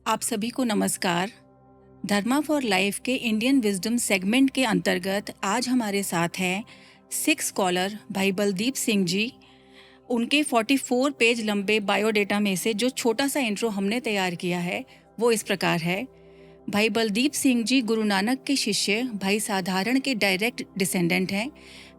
आप सभी को नमस्कार। धर्मा फॉर लाइफ के इंडियन विजडम सेगमेंट के अंतर्गत आज हमारे साथ हैं सिख स्कॉलर भाई बलदीप सिंह जी। उनके 44 पेज लंबे बायोडेटा में से जो छोटा सा इंट्रो हमने तैयार किया है वो इस प्रकार है। भाई बलदीप सिंह जी गुरु नानक के शिष्य भाई साधारण के डायरेक्ट डिसेंडेंट हैं।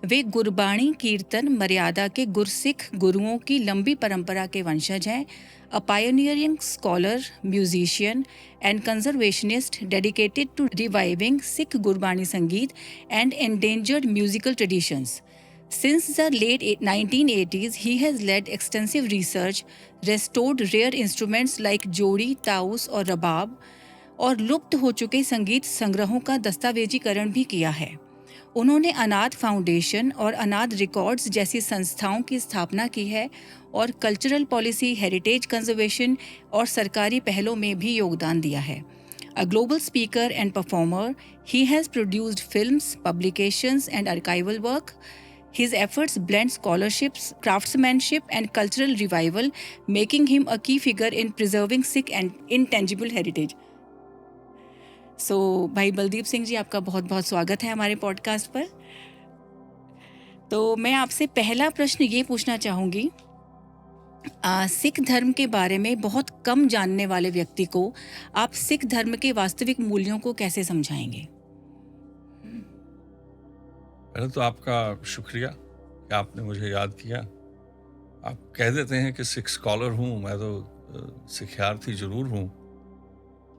वे गुरबाणी कीर्तन मर्यादा के गुरसिख गुरुओं की लंबी परंपरा के वंशज हैं। A pioneering scholar, musician and conservationist dedicated to reviving Sikh Gurbani sangeet and endangered musical traditions. Since the late 1980s, he has led extensive research, restored rare instruments like जोड़ी, ताउस और रबाब और लुप्त हो चुके संगीत संग्रहों का दस्तावेजीकरण भी किया है। उन्होंने अनाथ फाउंडेशन और अनाथ रिकॉर्ड्स जैसी संस्थाओं की स्थापना की है और कल्चरल पॉलिसी, हेरिटेज कंजर्वेशन और सरकारी पहलों में भी योगदान दिया है। A global speaker and performer, he has produced films, publications and archival work. His efforts blend scholarships, craftsmanship and cultural revival, making him a key figure in preserving Sikh and intangible heritage. भाई बलदीप सिंह जी, आपका बहुत बहुत स्वागत है हमारे podcast पर। तो मैं आपसे पहला प्रश्न ये पूछना चाहूँगी, सिख धर्म के बारे में बहुत कम जानने वाले व्यक्ति को आप सिख धर्म के वास्तविक मूल्यों को कैसे समझाएंगे? पहले तो आपका शुक्रिया कि आपने मुझे याद किया। आप कह देते हैं कि सिख स्कॉलर हूँ, मैं तो सिखियार्थी जरूर हूँ,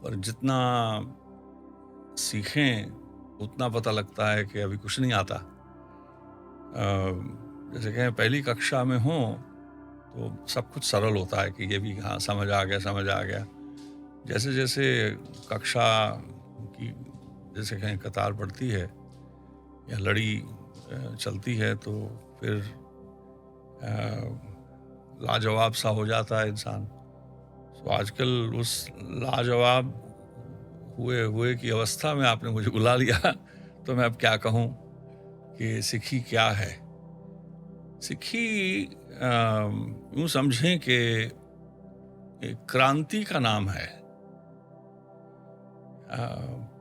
पर जितना सीखें उतना पता लगता है कि अभी कुछ नहीं आता। जैसे कहें पहली कक्षा में हो तो सब कुछ सरल होता है कि ये भी हाँ समझ आ गया। जैसे जैसे कक्षा की जैसे कहें कतार बढ़ती है या लड़ी चलती है तो फिर लाजवाब सा हो जाता है इंसान। तो आजकल उस लाजवाब हुए की अवस्था में आपने मुझे बुला लिया तो मैं अब क्या कहूँ कि सिखी क्या है। सिखी यूँ समझें कि क्रांति का नाम है,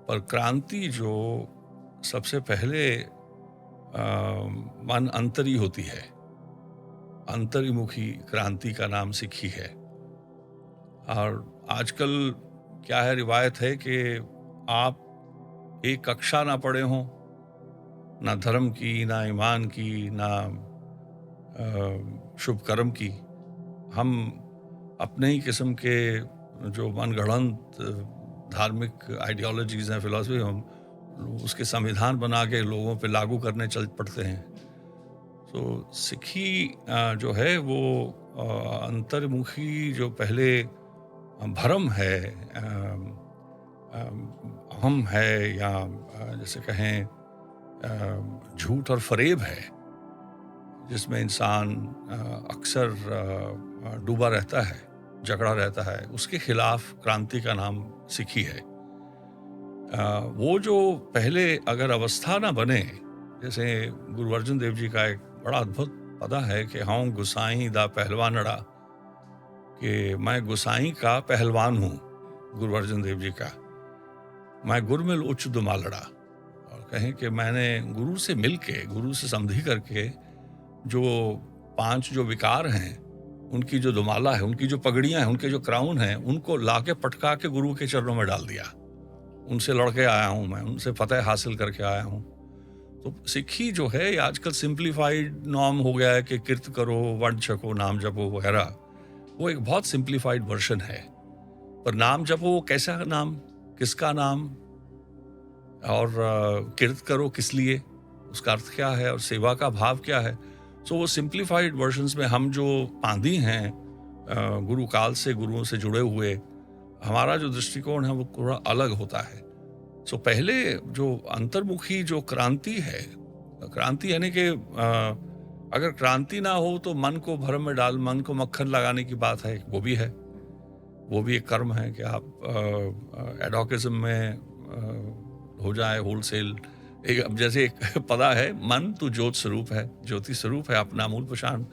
पर क्रांति जो सबसे पहले मन अंतरी होती है, अंतर्मुखी क्रांति का नाम सिखी है। और आजकल क्या है, रिवायत है कि आप एक कक्षा ना पढ़े हों, ना धर्म की, ना ईमान की, ना शुभ कर्म की। हम अपने ही किस्म के जो मनगढ़ंत धार्मिक आइडियोलॉजीज़ हैं, फिलॉसफी, हम उसके संविधान बना के लोगों पे लागू करने चल पड़ते हैं। तो सिखी जो है वो अंतर्मुखी जो पहले भरम है, अहम है, या जैसे कहें झूठ और फरेब है, जिसमें इंसान अक्सर डूबा रहता है, जकड़ा रहता है, उसके खिलाफ क्रांति का नाम सिखी है। वो जो पहले अगर अवस्था ना बने, जैसे गुरु अर्जन देव जी का एक बड़ा अद्भुत पदा है कि हाँ गुसाई दा पहलवानड़ा, कि मैं गुसाई का पहलवान हूँ, गुरु अर्जन देव जी का। मैं गुरु मिल उच्च दुमालड़ा, और कहें कि मैंने गुरु से मिल के, गुरु से संधि करके जो 5 जो विकार हैं, उनकी जो दुमाला है, उनकी जो पगड़ियाँ हैं, उनके जो क्राउन हैं, उनको लाके पटका के गुरु के चरणों में डाल दिया। उनसे लड़के आया हूँ मैं, उनसे फतेह हासिल करके आया हूँ। तो सिक्खी जो है ये आजकल सिंप्लीफाइड नॉर्म हो गया है कि कीर्त करो, वर्ण छको, नाम जपो वगैरह। वो एक बहुत सिंप्लीफाइड वर्जन है। पर नाम जपो वो कैसा नाम, किसका नाम, और कीर्त करो किस लिए, उसका अर्थ क्या है, और सेवा का भाव क्या है। सो वो सिंप्लीफाइड वर्जन्स में हम जो पांदी हैं गुरु काल से, गुरुओं से जुड़े हुए, हमारा जो दृष्टिकोण है वो थोड़ा अलग होता है। सो पहले जो अंतर्मुखी जो क्रांति है, क्रांति यानी कि अगर क्रांति ना हो तो मन को भ्रम में डाल, मन को मक्खन लगाने की बात है, वो भी है, वो भी एक कर्म है कि आप एडॉकिज्म में हो जाए होलसेल। एक जैसे एक पदा है, मन तू ज्योत स्वरूप है, ज्योति स्वरूप है अपना मूल पहचान।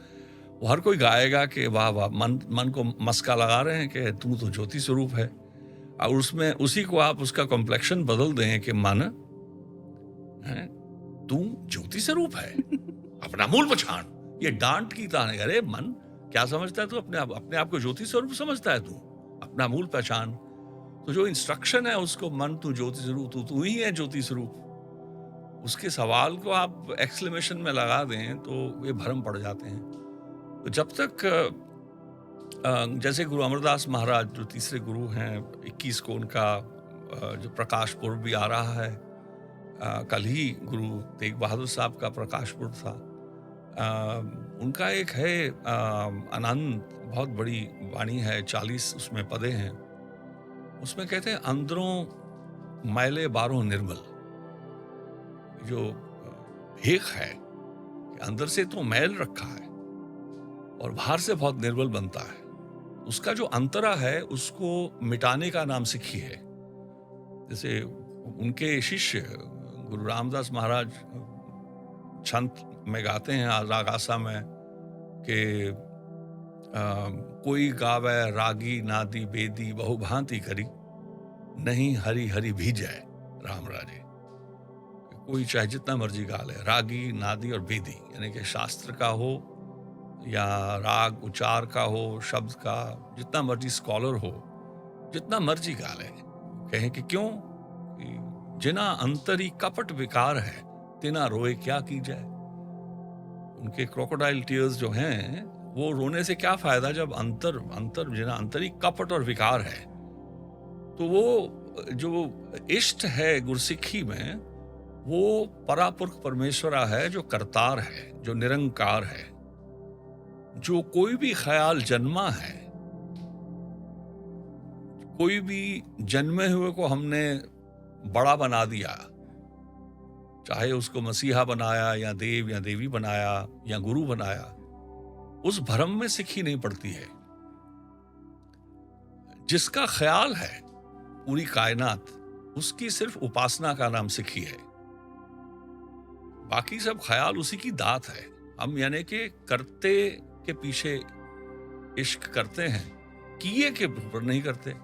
वो हर कोई गाएगा कि वाह वाह, मन को मस्का लगा रहे हैं कि तू तो ज्योति स्वरूप है। और उसमें उसी को आप उसका कॉम्प्लेक्शन बदल दें कि मन है, तू ज्योति स्वरूप है, अपना मूल पहचान। ये डांट की ताने, अरे मन क्या समझता है तू? अपने आप को ज्योति स्वरूप समझता है तू? अपना मूल पहचान। तो जो इंस्ट्रक्शन है उसको, मन तू ज्योति स्वरूप, तू ही है ज्योति स्वरूप, उसके सवाल को आप एक्सक्लेमेशन में लगा दें तो वे भ्रम पड़ जाते हैं। तो जब तक जैसे गुरु अमरदास महाराज जो तीसरे गुरु हैं, 21 को उनका जो प्रकाश पर्व भी आ रहा है, कल ही गुरु तेग बहादुर साहब का प्रकाश पर्व था। उनका एक है अनंत, बहुत बड़ी वाणी है, 40 उसमें पदे हैं। उसमें कहते हैं, अंदरों मैले बारों निर्मल। जो भेख है कि अंदर से तो मैल रखा है और बाहर से बहुत निर्मल बनता है, उसका जो अंतरा है उसको मिटाने का नाम सिक्खी है। जैसे उनके शिष्य गुरु रामदास महाराज छंत में गाते हैं राग आसा में कि कोई गावे रागी नादी बेदी बहुभांति करी, नहीं हरि हरि भी जाए राम राजे। कोई चाहे जितना मर्जी गा ले, रागी नादी और बेदी, यानी कि शास्त्र का हो या राग उच्चार का हो, शब्द का, जितना मर्जी स्कॉलर हो, जितना मर्जी गा ले, कहें कि क्यों? जिना अंतरी कपट विकार है, तिना रोए क्या की जाए। उनके क्रोकोडाइल टीयर्स जो हैं, वो रोने से क्या फायदा जब अंतर जिना अंतरी कपट और विकार है। तो वो जो इष्ट है गुरसिक्खी में, वो परापुरख परमेश्वरा है, जो करतार है, जो निरंकार है। जो कोई भी ख्याल जन्मा है, कोई भी जन्मे हुए को हमने बड़ा बना दिया, चाहे उसको मसीहा बनाया या देव या देवी बनाया या गुरु बनाया, उस भ्रम में सिक्खी नहीं पड़ती है। जिसका ख्याल है पूरी कायनात, उसकी सिर्फ उपासना का नाम सिक्खी है। बाकी सब ख्याल उसी की दात है। हम यानी कि करते के पीछे इश्क करते हैं, किए के ऊपर नहीं करते।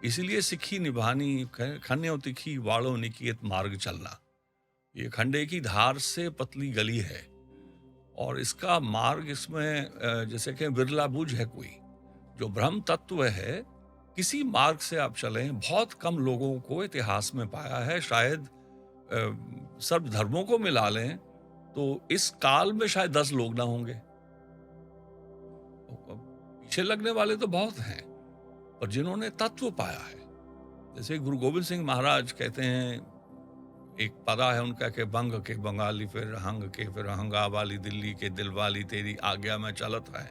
इसलिए सिक्खी निभानी खन्ने तिखी वाड़ो निकियत मार्ग चलना। ये खंडे की धार से पतली गली है और इसका मार्ग, इसमें जैसे कि बिरला बुझ है कोई जो ब्रह्म तत्व है, किसी मार्ग से आप चलें। बहुत कम लोगों को इतिहास में पाया है, शायद सर्व धर्मों को मिला लें तो इस काल में शायद 10 लोग ना होंगे। पीछे लगने वाले तो बहुत हैं, पर जिन्होंने तत्व पाया है, जैसे गुरु गोविंद सिंह महाराज कहते हैं, एक पदा है उनका कि बंग के बंगाली फिर हंग के फिर हंगा वाली दिल्ली के दिल वाली तेरी आज्ञा में चलत है।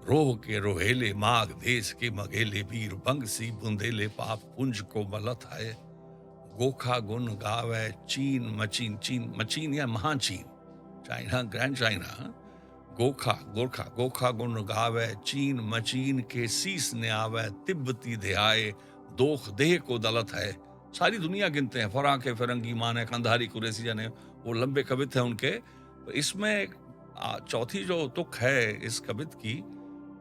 रोह के रोहेले माग देश के मगेले वीर बंग सी बुंदेले पाप पुंज को मलत है। गोखा गुन गावे चीन मचीन, चीन मचीन या महाचीन, चाइना ग्रैंड चाइना, गोखा गुन गावे चीन मचीन के शीस ने आवे तिब्बती ध्याए दोख देह को दलत है। सारी दुनिया गिनते हैं, फराके फिरंगी माने कंधारी कुरैसी जाने, वो लंबे कवित हैं उनके। तो इसमें चौथी जो तुक है इस कवित की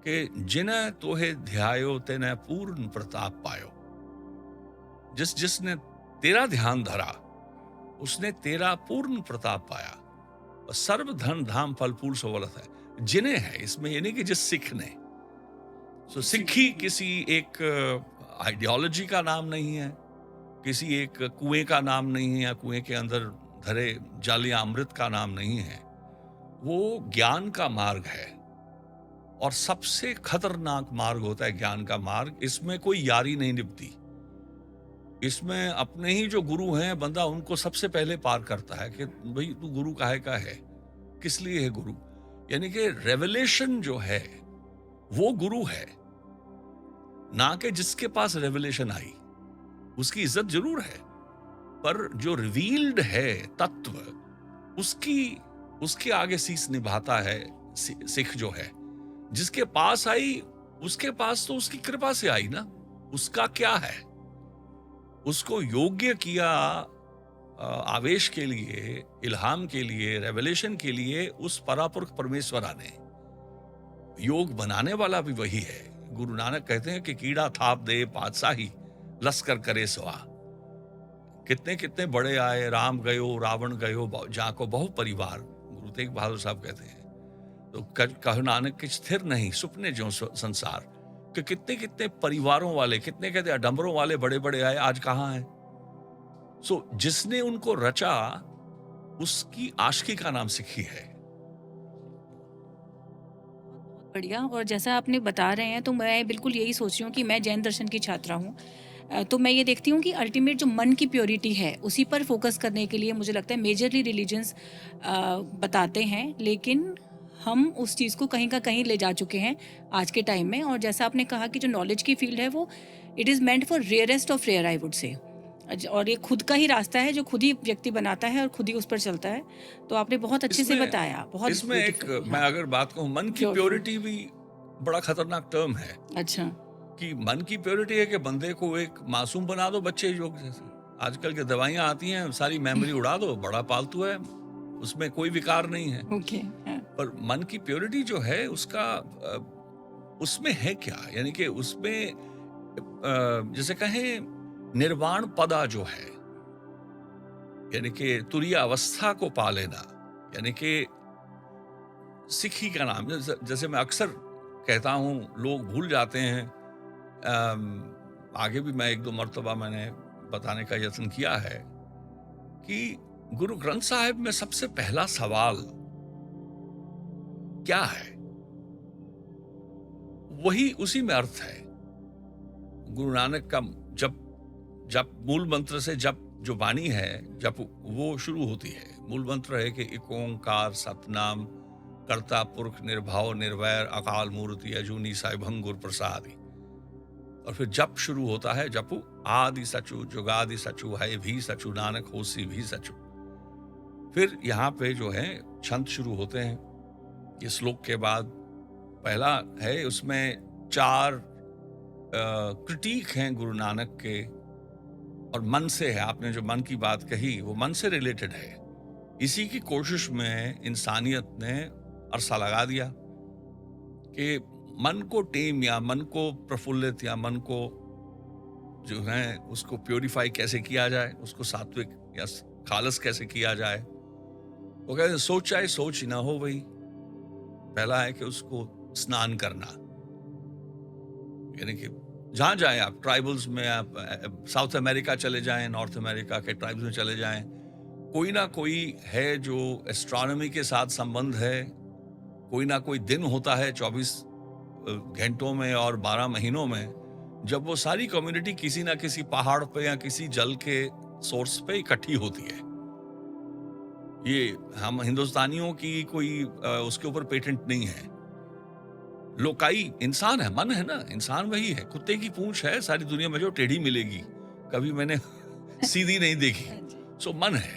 कि जिन्हें तोहे ध्यायो तेने पूर्ण प्रताप पायो। जिसने तेरा ध्यान धरा उसने तेरा पूर्ण प्रताप पाया। सर्व धन धाम फल फूल सोवलत है। जिन्हें है इसमें, ये नहीं कि जिस सिख ने। सो सिक्खी किसी एक आइडियोलॉजी का नाम नहीं है, किसी एक कुएं का नाम नहीं है, या कुएं के अंदर धरे जालिया अमृत का नाम नहीं है। वो ज्ञान का मार्ग है और सबसे खतरनाक मार्ग होता है ज्ञान का मार्ग। इसमें कोई यारी नहीं निभती। इसमें अपने ही जो गुरु हैं, बंदा उनको सबसे पहले पार करता है कि भाई तू गुरु काहे का है, किस लिए है गुरु। यानी कि रेवलेशन जो है वो गुरु है, ना कि जिसके पास रेवलेशन आई। उसकी इज्जत जरूर है, पर जो रिवील्ड है तत्व, उसके आगे शीश निभाता है सिख जो है। जिसके पास आई, उसके पास तो उसकी कृपा से आई ना। उसका क्या है, उसको योग्य किया आवेश के लिए, इल्हाम के लिए, रेवलेशन के लिए उस परापुरख परमेश्वरा ने। योग बनाने वाला भी वही है। गुरु नानक कहते हैं कि कीड़ा थाप दे पातशाही, लश्कर करे सवा। कितने कितने बड़े आए, राम गयो रावण गयो, जाको बहु परिवार, गुरु तेग बहादुर साहब कहते हैं। तो कहो नानक कि स्थिर नहीं सुपने जो संसार, कि कितने कितने परिवारों वाले, कितने कहते अडम्बरों वाले बड़े बड़े आए, आज कहाँ हैं? सो जिसने उनको रचा उसकी आशिकी का नाम सिक्खी है। बढ़िया। और जैसा आपने बता रहे हैं तो मैं बिल्कुल यही सोच रही हूँ कि मैं जैन दर्शन की छात्रा हूँ। तो मैं ये देखती हूँ कि अल्टीमेट जो मन की प्योरिटी है उसी पर फोकस करने के लिए मुझे लगता है मेजरली रिलीजन्स बताते हैं, लेकिन हम उस चीज़ को कहीं का कहीं ले जा चुके हैं आज के टाइम में। और जैसा आपने कहा कि जो नॉलेज की फील्ड है वो it is meant for rarest of rare, I would say. और ये खुद का ही रास्ता है जो खुद ही व्यक्ति बनाता है और खुद ही उस पर चलता है। तो आपने बहुत अच्छे से बताया, बहुत इसमें एक beautiful, मैं हाँ। अगर बात कहूँ, मन की प्योरिटी भी बड़ा खतरनाक टर्म है। अच्छा। कि मन की प्योरिटी है कि बंदे को एक मासूम बना दो, बच्चे योग जैसे। आजकल के दवाइयां आती हैं, सारी मेमोरी उड़ा दो, बड़ा पालतू है, उसमें कोई विकार नहीं है। ओके, हाँ। पर मन की प्योरिटी जो है उसका उसमें है क्या, यानी कि उसमें जैसे कहें निर्वाण पदा जो है, यानी कि तुरीय अवस्था को पा लेना, यानी कि सिक्खी का नाम, जैसे मैं अक्सर कहता हूं, लोग भूल जाते हैं। आगे भी मैं एक दो मर्तबा मैंने बताने का यत्न किया है कि गुरु ग्रंथ साहिब में सबसे पहला सवाल क्या है, वही उसी में अर्थ है। गुरु नानक का जब मूल मंत्र से जब जो वाणी है, जब वो शुरू होती है, मूल मंत्र है कि एक ओंकार सतनाम कर्ता पुरख निर्भाव निर्वैर अकाल मूर्ति अजूनी साइभंग गुर प्रसादी। और फिर जप शुरू होता है, जपु आदि सचु जुगादि सचु है भी सचु नानक होसी भी सचु। फिर यहाँ पे जो है छंद शुरू होते हैं। ये श्लोक के बाद पहला है, उसमें 4 क्रिटिक हैं गुरु नानक के, और मन से है। आपने जो मन की बात कही वो मन से रिलेटेड है। इसी की कोशिश में इंसानियत ने अरसा लगा दिया कि मन को टेम या मन को प्रफुल्लित या मन को जो है उसको प्योरीफाई कैसे किया जाए, उसको सात्विक या खालस कैसे किया जाए। वो कहते हैं सोच चाहे सोच ही ना हो वही। पहला है कि उसको स्नान करना, यानी कि जहां जाएं आप, ट्राइबल्स में आप साउथ अमेरिका चले जाएं, नॉर्थ अमेरिका के ट्राइब्स में चले जाएं, कोई ना कोई है जो एस्ट्रोनॉमी के साथ संबंध है। कोई ना कोई दिन होता है 24 घंटों में और 12 महीनों में, जब वो सारी कम्युनिटी किसी ना किसी पहाड़ पे या किसी जल के सोर्स पे इकट्ठी होती है। ये हम हिंदुस्तानियों की कोई उसके ऊपर पेटेंट नहीं है। लोकाई इंसान है, मन है ना, इंसान वही है। कुत्ते की पूंछ है सारी दुनिया में जो टेढ़ी मिलेगी, कभी मैंने सीधी नहीं देखी। सो मन है।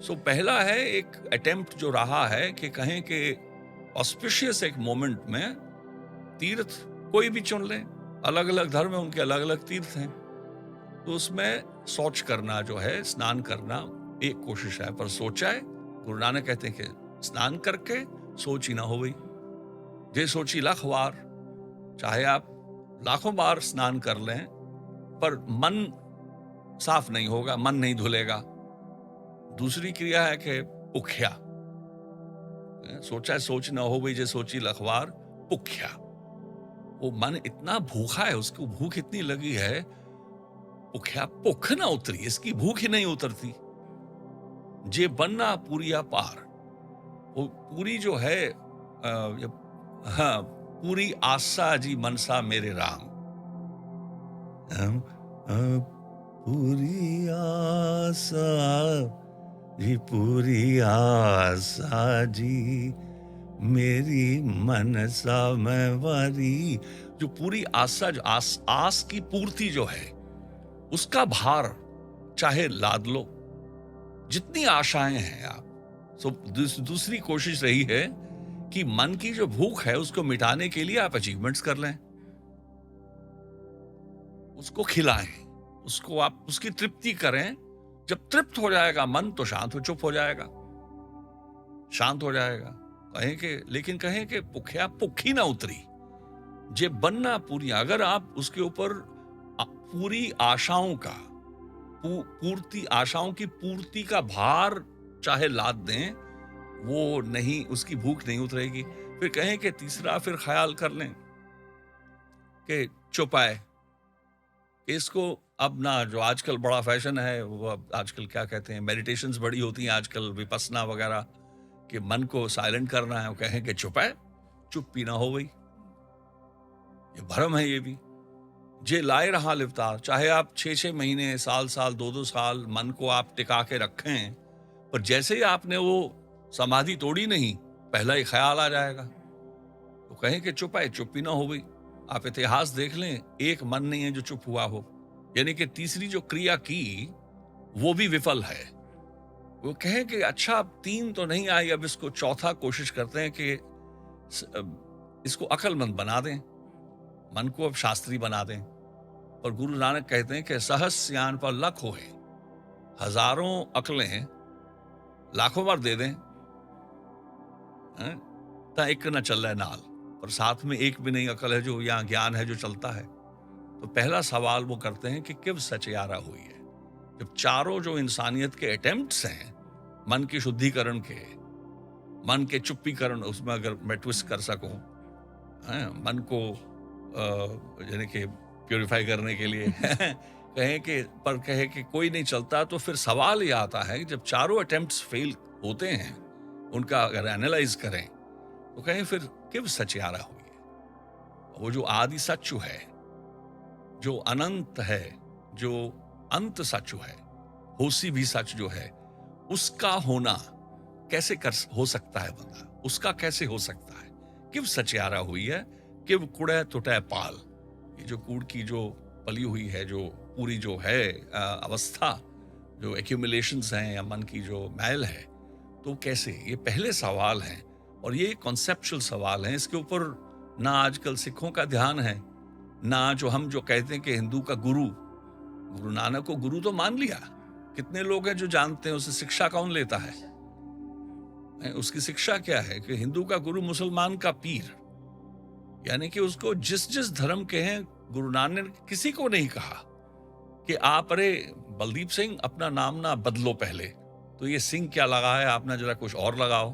सो पहला है एक अटेम्प्ट जो रहा है कि कहें कि ऑस्पिशियस एक मोमेंट में तीर्थ कोई भी चुन लें, अलग अलग धर्म है, उनके अलग अलग तीर्थ हैं, तो उसमें शौच करना जो है, स्नान करना एक कोशिश है। पर सोचा है, गुरु नानक कहते हैं कि स्नान करके सोच ही ना हो गई। जे सोची लाख बार, चाहे आप लाखों बार स्नान कर लें, पर मन साफ नहीं होगा, मन नहीं धुलेगा। दूसरी क्रिया है कि पुख्या, सोचा है सोच ना हो गई, जे सोची लखवार पुख्या। वो मन इतना भूखा है, उसको भूख इतनी लगी है, पुख्या भुख ना उतरी, इसकी भूख ही नहीं उतरती। जे बनना पूरिया पार, वो पूरी जो है हाँ, पूरी आशा जी मनसा मेरे राम। पूरी आशा जी, पूरी आशा जी मेरी मनसा में वारी। जो पूरी आशा, जो आस की पूर्ति जो है, उसका भार चाहे लाद लो, जितनी आशाएं हैं आप। सो दूसरी कोशिश रही है कि मन की जो भूख है उसको मिटाने के लिए आप अचीवमेंट्स कर लें, उसको खिलाएं, उसको आप उसकी तृप्ति करें। जब तृप्त हो जाएगा मन तो शांत हो, चुप हो जाएगा, शांत हो जाएगा। कहें कि लेकिन कहें कि भुखिया भुखी ना उतरी, जे बनना पूरी, अगर आप उसके ऊपर पूरी आशाओं का पूर्ति, आशाओं की पूर्ति का भार चाहे लाद दें, वो नहीं, उसकी भूख नहीं उतरेगी। फिर कहें कि तीसरा फिर ख्याल कर लें कि चौपाए, इसको अब ना, जो आजकल बड़ा फैशन है, वो अब आजकल क्या कहते हैं, मेडिटेशंस बड़ी होती हैं आजकल, विपस्सना वगैरह, कि मन को साइलेंट करना है, वो कहें कि चुप है, चुप्पी ना हो गई। ये भरम है ये भी। जे लाए रहा लिवतार, चाहे आप 6-6 महीने, साल 2-2 साल मन को आप टिका के रखें, पर जैसे ही आपने वो समाधि तोड़ी नहीं, पहला ही ख्याल आ जाएगा। तो कहें कि चुप है, चुप्पी ना हो गई। आप इतिहास देख लें, एक मन नहीं है जो चुप हुआ हो। यानी कि तीसरी जो क्रिया की, वो भी विफल है। वो कहें कि अच्छा, अब 3 तो नहीं आई, अब इसको चौथा कोशिश करते हैं कि इसको अक्लमंद बना दें, मन को अब शास्त्री बना दें। और गुरु नानक कहते हैं कि सहस सियान पर लख होए, हजारों अकलें लाखों बार दे दें, ता एक न चल रहा है नाल, और साथ में एक भी नहीं अकल है जो, यहाँ ज्ञान है जो चलता है। तो पहला सवाल वो करते हैं कि किव सचयारा हुई है। जब चारों जो इंसानियत के अटेम्प्ट्स हैं मन की शुद्धिकरण के, मन के चुप्पीकरण, उसमें अगर मैं ट्विस्ट कर सकूं, मन को यानी कि प्योरीफाई करने के लिए कहें कि, पर कहे कि कोई नहीं चलता, तो फिर सवाल ये आता है कि जब चारों अटेम्प्ट्स फेल होते हैं, उनका अगर एनालाइज करें, तो कहें फिर किव सचयारा हुई है। वो जो आदि सच्चु है, जो अनंत है, जो अंत सच्चु है, होसी भी सच जो है, उसका होना कैसे हो सकता है बंदा, उसका कैसे हो सकता है। किव सचयारा हुई है, किव कुड़े तुटे पाल। ये जो कूड़ की जो पली हुई है, जो पूरी जो है अवस्था, जो एक्यूमुलेशंस हैं या मन की जो मैल है, तो कैसे, ये पहले सवाल हैं। और ये कॉन्सेप्चुअल सवाल हैं, इसके ऊपर ना आजकल सिखों का ध्यान है, ना जो हम जो कहते हैं कि हिंदू का गुरु नानक को गुरु तो मान लिया, कितने लोग हैं जो जानते हैं उससे शिक्षा कौन लेता है? उसकी शिक्षा क्या है कि हिंदू का गुरु मुसलमान का पीर, यानी कि उसको जिस जिस धर्म के हैं, गुरु नानक ने किसी को नहीं कहा कि आप, अरे बलदीप सिंह अपना नाम ना बदलो, पहले तो ये सिंह क्या लगा है, आप ना जरा कुछ और लगाओ,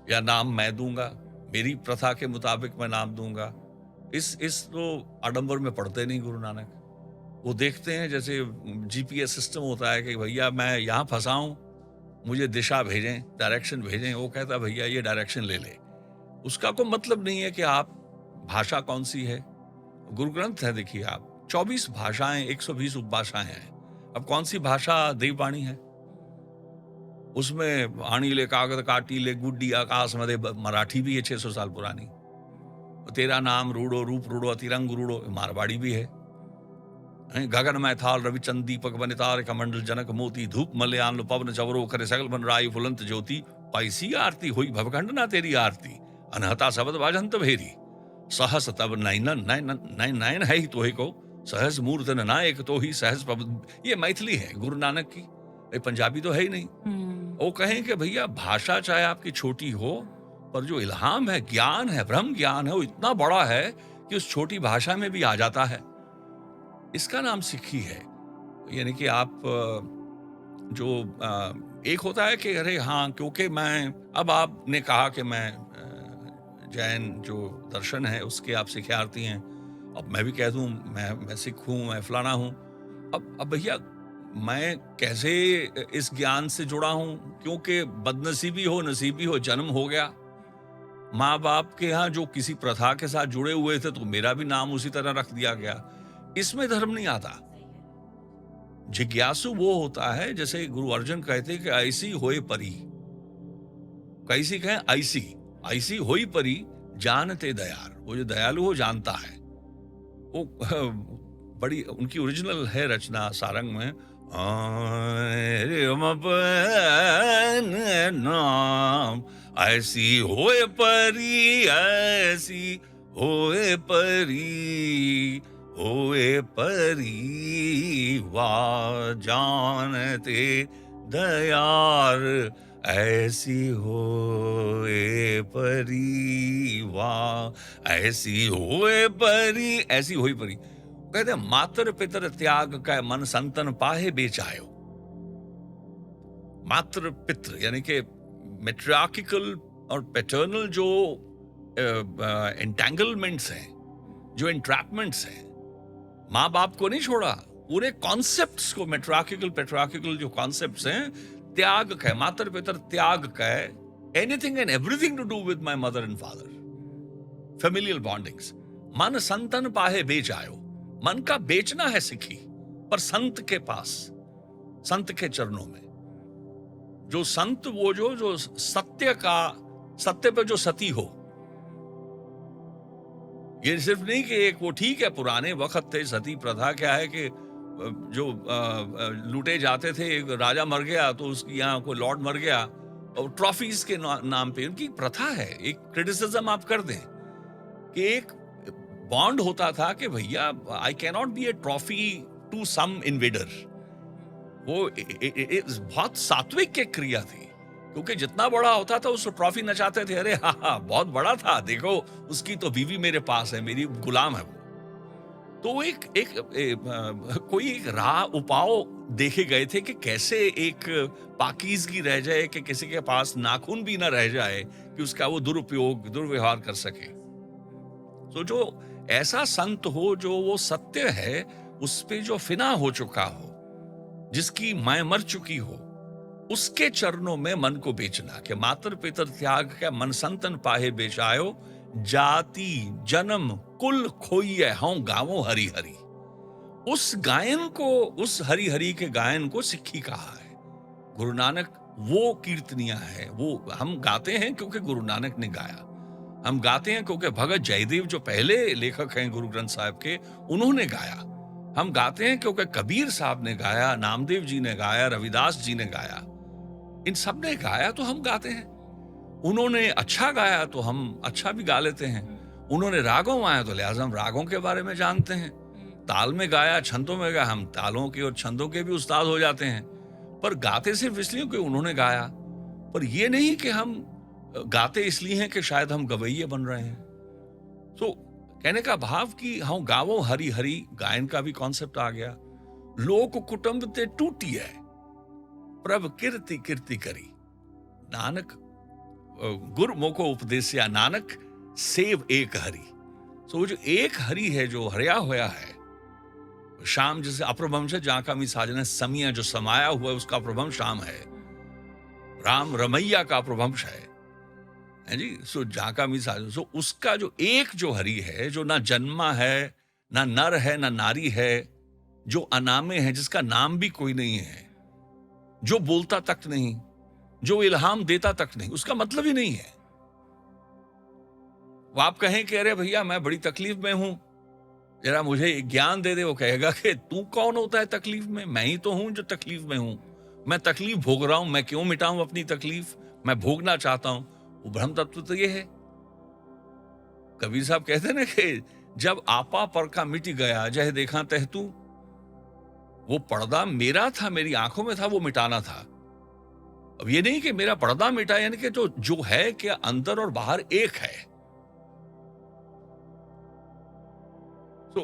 या नाम मैं दूंगा, मेरी प्रथा के मुताबिक मैं नाम दूंगा। इस तो आडंबर में पढ़ते नहीं गुरु नानक। वो देखते हैं जैसे जीपीएस सिस्टम होता है कि भैया मैं यहाँ फंसा हूं, मुझे दिशा भेजें, डायरेक्शन भेजें। वो कहता भैया ये डायरेक्शन ले ले। उसका कोई मतलब नहीं है कि आप भाषा कौन सी है। गुरु ग्रंथ है, देखिए आप, 24 भाषाएं, 120 उपभाषाएं हैं। अब कौन सी भाषा देववाणी है? उसमें आणीले कागद काटीले गुड्डी आकाश मधे, मराठी भी है 600 साल पुरानी। तेरा नाम रूढ़ो, रूप रूढ़ो, अतिरंग रूढ़ो, मारवाड़ी भी है। गगन में थाल रविचंद दीपक बनितार कमंडल जनक मोती, धूप मलयान लो पवन चवरो करे सकल बन राई फुलंत ज्योति। पैसी आरती हुई भवखंड ना तेरी आरती, अनहता शब्द बाजंत भेरी। सहस तब नयन है ही तोहे को, सहस मूर्त नायक तो ही सहस पब। ये मैथिली है गुरु नानक की, ये पंजाबी तो है ही नहीं। वो कहें कि भैया भाषा चाहे आपकी छोटी हो, पर जो इल्हाम है, ज्ञान है, ब्रह्म ज्ञान है, वो इतना बड़ा है कि उस छोटी भाषा में भी आ जाता है। इसका नाम सिक्खी है। यानी कि आप जो एक होता है कि अरे हाँ, क्योंकि मैं, अब आपने कहा कि मैं जैन जो दर्शन है उसके आप सिखार्थी हैं, अब मैं भी कह दूं मैं सिख हूं, मैं फलाना हूं। अब भैया मैं कैसे इस ज्ञान से जुड़ा हूं? क्योंकि बदनसीबी हो, नसीबी हो, जन्म हो गया, माँ बाप के यहाँ जो किसी प्रथा के साथ जुड़े हुए थे, तो मेरा भी नाम उसी तरह रख दिया गया। इसमें धर्म नहीं आता। जिज्ञासु वो होता है, जैसे गुरु अर्जुन कहते कि ऐसी होए परी, कैसी कहें, ऐसी होई परी जानते दयाल। वो जो दयालु हो जानता है, वो बड़ी उनकी ओरिजिनल है रचना सारंग में, नाम ऐसी होए परी, ऐसी होए परी, होए परी वा जानते दयार, ऐसी होए परी वाह, ऐसी होए परी, ऐसी होई परी। कहते हैं मातर पितर त्याग का मन संतन पाहे बेचायो। मात्र पित्र यानी कि मेट्रियार्किकल और पैटर्नल जो एंटेंगलमेंट्स हैं, जो इंट्रैपमेंट्स हैं, माँ बाप को नहीं छोड़ा, पूरे कॉन्सेप्ट्स को, मेट्रियार्किकल पैट्रियार्किकल जो कॉन्सेप्ट्स हैं, त्याग का, मातर पितर त्याग का, anything and everything to do with my mother and father, familial bondings. मन संतन पाहे बेच आयो, मन का बेचना है सिखी, पर संत के पास, संत के चरणों में। जो संत वो जो सत्य का, सत्य पे जो सती हो। ये सिर्फ नहीं कि एक वो ठीक है पुराने वक्त थे सती प्रथा, क्या है कि जो लूटे जाते थे, एक राजा मर गया तो उसकी यहाँ कोई लॉर्ड मर गया और ट्रॉफीज के नाम पे उनकी प्रथा है। एक क्रिटिसिज्म आप कर दें कि एक बॉन्ड होता था कि भैया I can not be a trophy to some invader. वो बहुत सात्विक एक क्रिया थी, क्योंकि जितना बड़ा होता था उसको ट्रॉफी नचाते थे, अरे हाँ बहुत बड़ा था, देखो उसकी तो बीवी मेरे पास है, मेरी गुलाम है वो। तो कोई एक राह उपाय देखे गए थे कि कैसे एक पाकीज़गी रह जाए, कि किसी के पास नाखून भी ना रह जाए कि उसका वो दुर्व्यवहार कर सके। तो जो ऐसा संत हो जो वो सत्य है उस पे जो फिना हो चुका हो, जिसकी माय मर चुकी हो, उसके चरणों में मन को बेचना, कि मातर पितर त्याग का मन संतन पाहे बेचायो, जाति जन्म कुल खोइए हूं गावो हरि हरि। उस गायन को, उस हरि हरि के गायन को सिक्खी कहा है गुरु नानक। वो कीर्तनियां है, वो हम गाते हैं क्योंकि गुरु नानक ने गाया, हम गाते हैं क्योंकि भगत जयदेव जो पहले लेखक हैं गुरु ग्रंथ साहिब के, उन्होंने गाया। हम गाते हैं क्योंकि कबीर साहब ने गाया, नामदेव जी ने गाया, रविदास जी ने गाया, इन सब ने गाया तो हम गाते हैं। उन्होंने अच्छा गाया तो हम अच्छा भी गा लेते हैं। उन्होंने रागों में आया तो लिहाजा हम रागों के बारे में जानते हैं। ताल में गाया, छंदों में गाया, हम तालों के और छंदों के भी उस्ताद हो जाते हैं। पर गाते सिर्फ इसलिए कि उन्होंने गाया, पर ये नहीं कि हम गाते इसलिए हैं कि शायद हम गवैये बन रहे हैं। तो कहने का भाव कि हम गावो हरि हरि, गायन का भी कॉन्सेप्ट आ गया। लोक कुटुंब ते टूटी है, प्रभ कीर्ति कीर्ति करी। नानक गुरु को उपदेसिया नानक, सेव एक हरि। तो जो एक हरि है, जो हरिया होया है, शाम जैसे अप्रभंश है, जहां का मी साजना समिया जो समाया हुआ है उसका प्रभंश शाम है, राम रमैया का प्रभंश है जी। सो जहां का मी साजना, सो उसका जो एक जो हरि है, जो ना जन्मा है, ना नर है, ना नारी है, जो अनामे है, जिसका नाम भी कोई नहीं है, जो बोलता तक नहीं, जो इल्हाम देता तक नहीं, उसका मतलब ही नहीं है। वो आप कहें कि अरे भैया मैं बड़ी तकलीफ में हूं, जरा मुझे ज्ञान दे दे, वो कहेगा कि तू कौन होता है तकलीफ में? मैं ही तो हूं जो तकलीफ में हूं। मैं तकलीफ भोग रहा हूं, मैं क्यों मिटाऊं अपनी तकलीफ? मैं भोगना चाहता हूं। वो ब्रह्म तत्व तो ये है। कबीर साहब कहते ना कि जब आपा पर का मिट गया, जह देखा तह तू। वो पर्दा मेरा था, मेरी आंखों में था, वो मिटाना था। अब ये नहीं कि मेरा पर्दा मिटा, यानी कि जो है कि अंदर और बाहर एक है। तो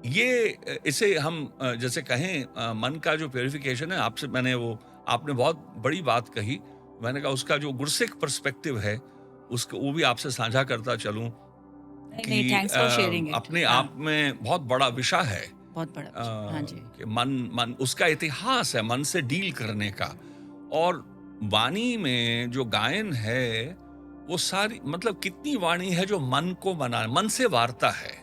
ये इसे हम जैसे कहें मन का जो प्योरिफिकेशन है, आपसे मैंने आपने बहुत बड़ी बात कही, मैंने कहा उसका जो गुरसिक पर्सपेक्टिव है उसको वो भी आपसे साझा करता चलूं कि अपने आप में बहुत बड़ा विषय है, बहुत बड़ा। हाँ जी। कि मन उसका इतिहास है, मन से डील करने का। और वाणी में जो गायन है वो सारी, मतलब कितनी वाणी है जो मन को मना, मन से वार्ता है,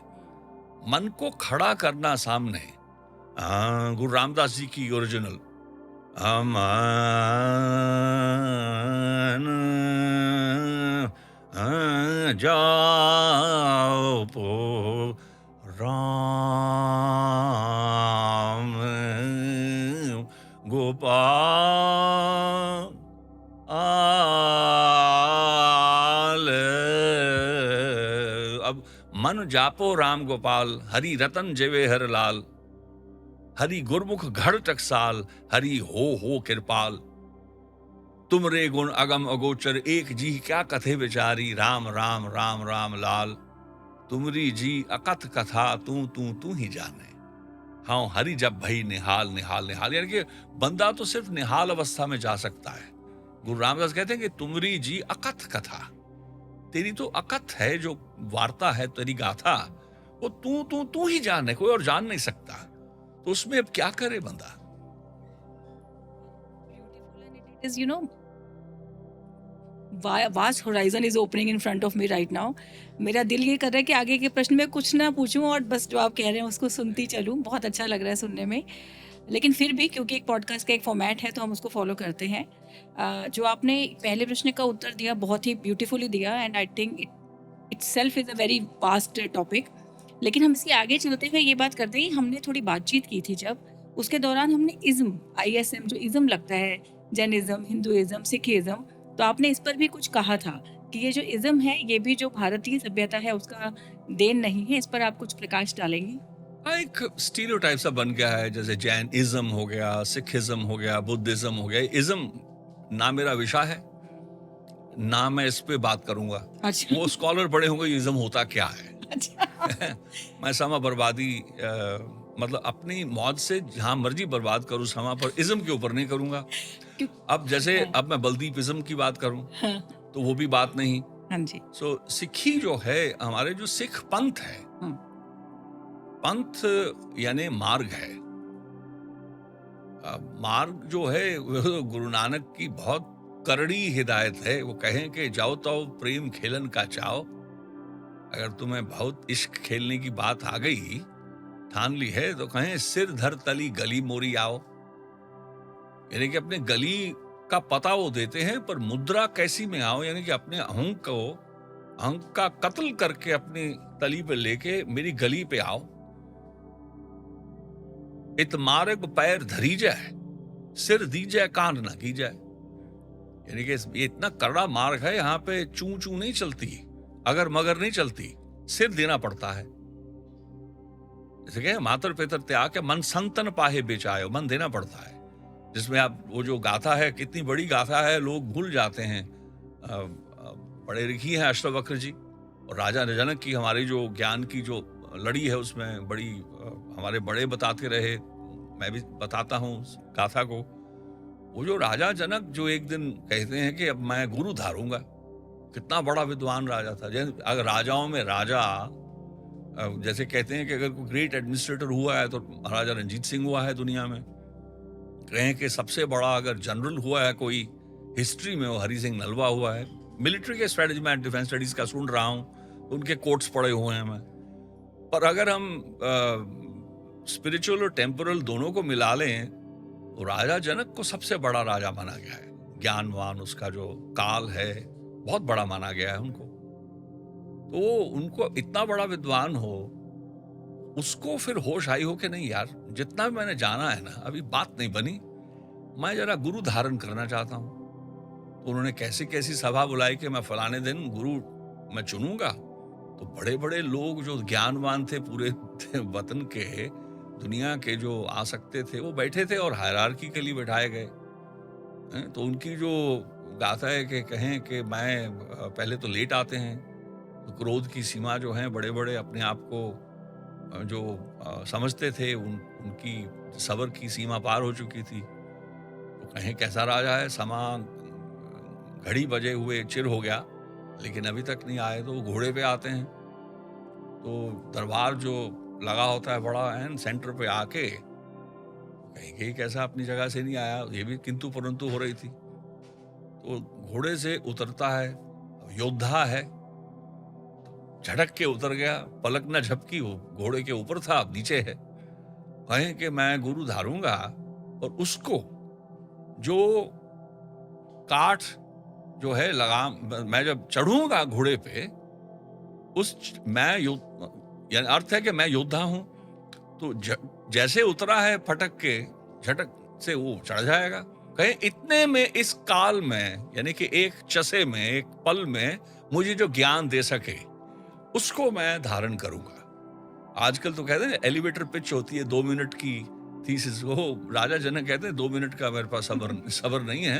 मन को खड़ा करना सामने। गुरु रामदास जी की ओरिजिनल जाओ पो राम गोपाल अब मन जापो राम गोपाल, हरि रतन जेवे हर लाल, हरि गुरमुख घड़ टकसाल, हरि हो कृपाल। तुमरे गुण अगम अगोचर, एक जी क्या कथे विचारी, राम राम राम राम लाल, तुमरी जी अकथ कथा, तू ही जाने, हाँ हरि जब भई निहाल निहाल निहाल। यानी कि बंदा तो सिर्फ निहाल अवस्था में जा सकता है। गुरु रामदास कहते हैं कि तुमरी जी अकथ कथा, तेरी तो अकथ है जो वार्ता है, तेरी गाथा, वो तू ही जाने, कोई और जान नहीं सकता। तो उसमें अब क्या करे बंदा। Is, you know, vast horizon is opening in front of me right now. मेरा दिल ये कर रहा है कि आगे के प्रश्न में कुछ ना पूछूं और बस जो आप कह रहे हैं उसको सुनती चलूं। बहुत अच्छा लग रहा है सुनने में, लेकिन फिर भी क्योंकि एक पॉडकास्ट का एक फॉर्मेट है तो हम उसको फॉलो करते हैं। जो आपने पहले प्रश्न का उत्तर दिया बहुत ही ब्यूटीफुली दिया, and I think itself is a very vast topic. लेकिन हम इसके आगे चलते हुए ये बात करते हैं, हमने थोड़ी बातचीत की थी जब, उसके दौरान हमने इज़्म, ISM जो इज़्म लगता है, जैनिज़्म, हिंदुइज़्म, सिखिज़्म, तो आपने इस पर भी कुछ कहा था कि ये जो इज़्म है ये भी जो भारतीय सभ्यता है उसका देन नहीं है। इस पर आप कुछ प्रकाश डालेंगे? एक स्टीरियोटाइप सा बन गया है, जैसे जैनिज्म हो गया, सिखिज्म हो गया, बुद्धिज्म हो गया। इज्म ना मेरा विषय है, ना मैं इस पे बात करूंगा। अच्छा। वो स्कॉलर बड़े होंगे इज्म होता क्या है। अच्छा। मैं समा बर्बादी मतलब अपनी मौत से जहां मर्जी बर्बाद करूं समा, पर इज्म के ऊपर नहीं करूंगा। अब जैसे अब मैं बलदीप इज्म की बात करूं तो वो भी बात नहीं। हाँ जी। सो सिखी जो है, हमारे जो सिख पंथ है, पंथ यानी मार्ग है। मार्ग जो है वो गुरु नानक की बहुत करड़ी हिदायत है। वो कहें कि जाओ तो प्रेम खेलन का चाओ, अगर तुम्हें बहुत इश्क खेलने की बात आ गई, ठान ली है, तो कहें सिर धर तली गली मोरी आओ। यानी कि अपने गली का पता वो देते हैं, पर मुद्रा कैसी में आओ, यानी कि अपने अहंक का कत्ल करके अपनी तली पे लेके मेरी गली पे आओ। इत मार्ग पैर धरी जाए, सिर दी जाए कांड ना की जाए। यानी कि ये इतना कड़ा मार्ग है, यहाँ पे चू चू नहीं चलती, अगर मगर नहीं चलती, सिर देना पड़ता है। जैसे कि मातर पितर त्याग के मन संतन पाहे बेचायो, मन देना पड़ता है। जिसमें आप वो जो गाथा है, कितनी बड़ी गाथा है, लोग भूल जाते हैं। बड़े लिखी है अष्टवक्र जी, और राजा जनक की हमारी जो ज्ञान की जो लड़ी है उसमें बड़ी हमारे बड़े बताते रहे, मैं भी बताता हूँ गाथा को। वो जो राजा जनक जो एक दिन कहते हैं कि अब मैं गुरु धारूंगा, कितना बड़ा विद्वान राजा था। जैसे अगर राजाओं में राजा, जैसे कहते हैं कि अगर कोई ग्रेट एडमिनिस्ट्रेटर हुआ है तो महाराजा रंजीत सिंह हुआ है दुनिया में। कहें कि सबसे बड़ा अगर जनरल हुआ है कोई हिस्ट्री में, वो हरि सिंह नलवा हुआ है। मिलिट्री के स्ट्रेटजी में डिफेंस स्टडीज का सुन रहा हूँ, उनके कोट्स पढ़े हुए हैं मैं। पर अगर हम स्पिरिचुअल और टेम्पोरल दोनों को मिला लें, तो राजा जनक को सबसे बड़ा राजा माना गया है। ज्ञानवान, उसका जो काल है बहुत बड़ा माना गया है उनको। तो उनको इतना बड़ा विद्वान हो, उसको फिर होश आई हो कि नहीं यार, जितना भी मैंने जाना है ना, अभी बात नहीं बनी, मैं जरा गुरु धारण करना चाहता हूं। तो उन्होंने कैसी कैसी सभा बुलाई कि मैं फलाने दिन गुरु मैं चुनूंगा। तो बड़े बड़े लोग जो ज्ञानवान थे पूरे वतन के, दुनिया के जो आ सकते थे, वो बैठे थे और हायरार्की के लिए बैठाए गए। तो उनकी जो गाथा है कि कहें कि मैं पहले तो लेट आते हैं, तो क्रोध की सीमा जो है, बड़े बड़े अपने आप को जो समझते थे, उनकी सबर की सीमा पार हो चुकी थी। तो कहें कैसा राजा है, समा घड़ी बजे हुए चिर हो गया लेकिन अभी तक नहीं आए। तो वो घोड़े पे आते हैं, तो दरबार जो लगा होता है बड़ा एंड सेंटर पे आके कहीं कैसा अपनी जगह से नहीं आया, ये भी किंतु परंतु हो रही थी। तो घोड़े से उतरता है, योद्धा है, झटक के उतर गया, पलक न झपकी, वो घोड़े के ऊपर था, अब नीचे है। कहें कि मैं गुरु धारूंगा, और उसको जो काठ जो है लगाम, मैं जब चढ़ूंगा घोड़े पे, यानी अर्थ है कि मैं योद्धा हूं, तो जैसे उतरा है फटक के, झटक से वो चढ़ जाएगा। कहें इतने में, इस काल में, यानी कि एक चसे में, एक पल में मुझे जो ज्ञान दे सके, उसको मैं धारण करूंगा। आजकल तो कहते हैं एलिवेटर पिच होती है 2 मिनट की थीसिस, वो राजा जनक कहते हैं 2 मिनट का मेरे पास सबर नहीं है,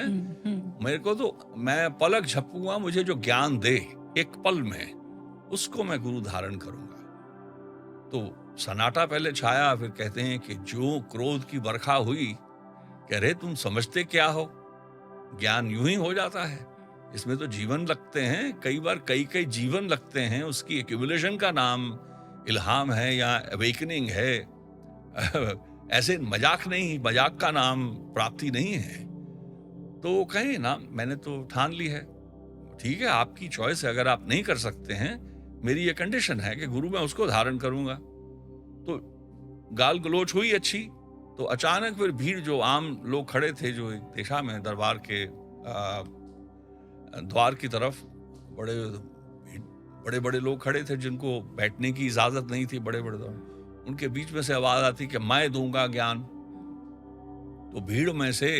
मेरे को तो, मैं पलक झपकूंगा, मुझे जो ज्ञान दे एक पल में, उसको मैं गुरु धारण करूंगा। तो सन्नाटा पहले छाया, फिर कहते हैं कि जो क्रोध की बरखा हुई, कह रहे तुम समझते क्या हो, ज्ञान यूं ही हो जाता है। इसमें तो जीवन लगते हैं, कई बार कई कई जीवन लगते हैं। उसकी एक्यूमुलेशन का नाम इल्हाम है या अवेकनिंग है। ऐसे मजाक नहीं, मजाक का नाम प्राप्ति नहीं है। तो कहें ना, मैंने तो ठान ली है, ठीक है, आपकी चॉइस है। अगर आप नहीं कर सकते हैं, मेरी ये कंडीशन है कि गुरु मैं उसको धारण करूंगा। तो गाल गलोच हुई अच्छी। तो अचानक फिर भीड़, जो आम लोग खड़े थे, जो एक दिशा में दरबार के द्वार की तरफ बड़े बड़े बड़े लोग खड़े थे, जिनको बैठने की इजाजत नहीं थी, बड़े बड़े लोग, उनके बीच में से आवाज आती कि मैं दूंगा ज्ञान। तो भीड़ में से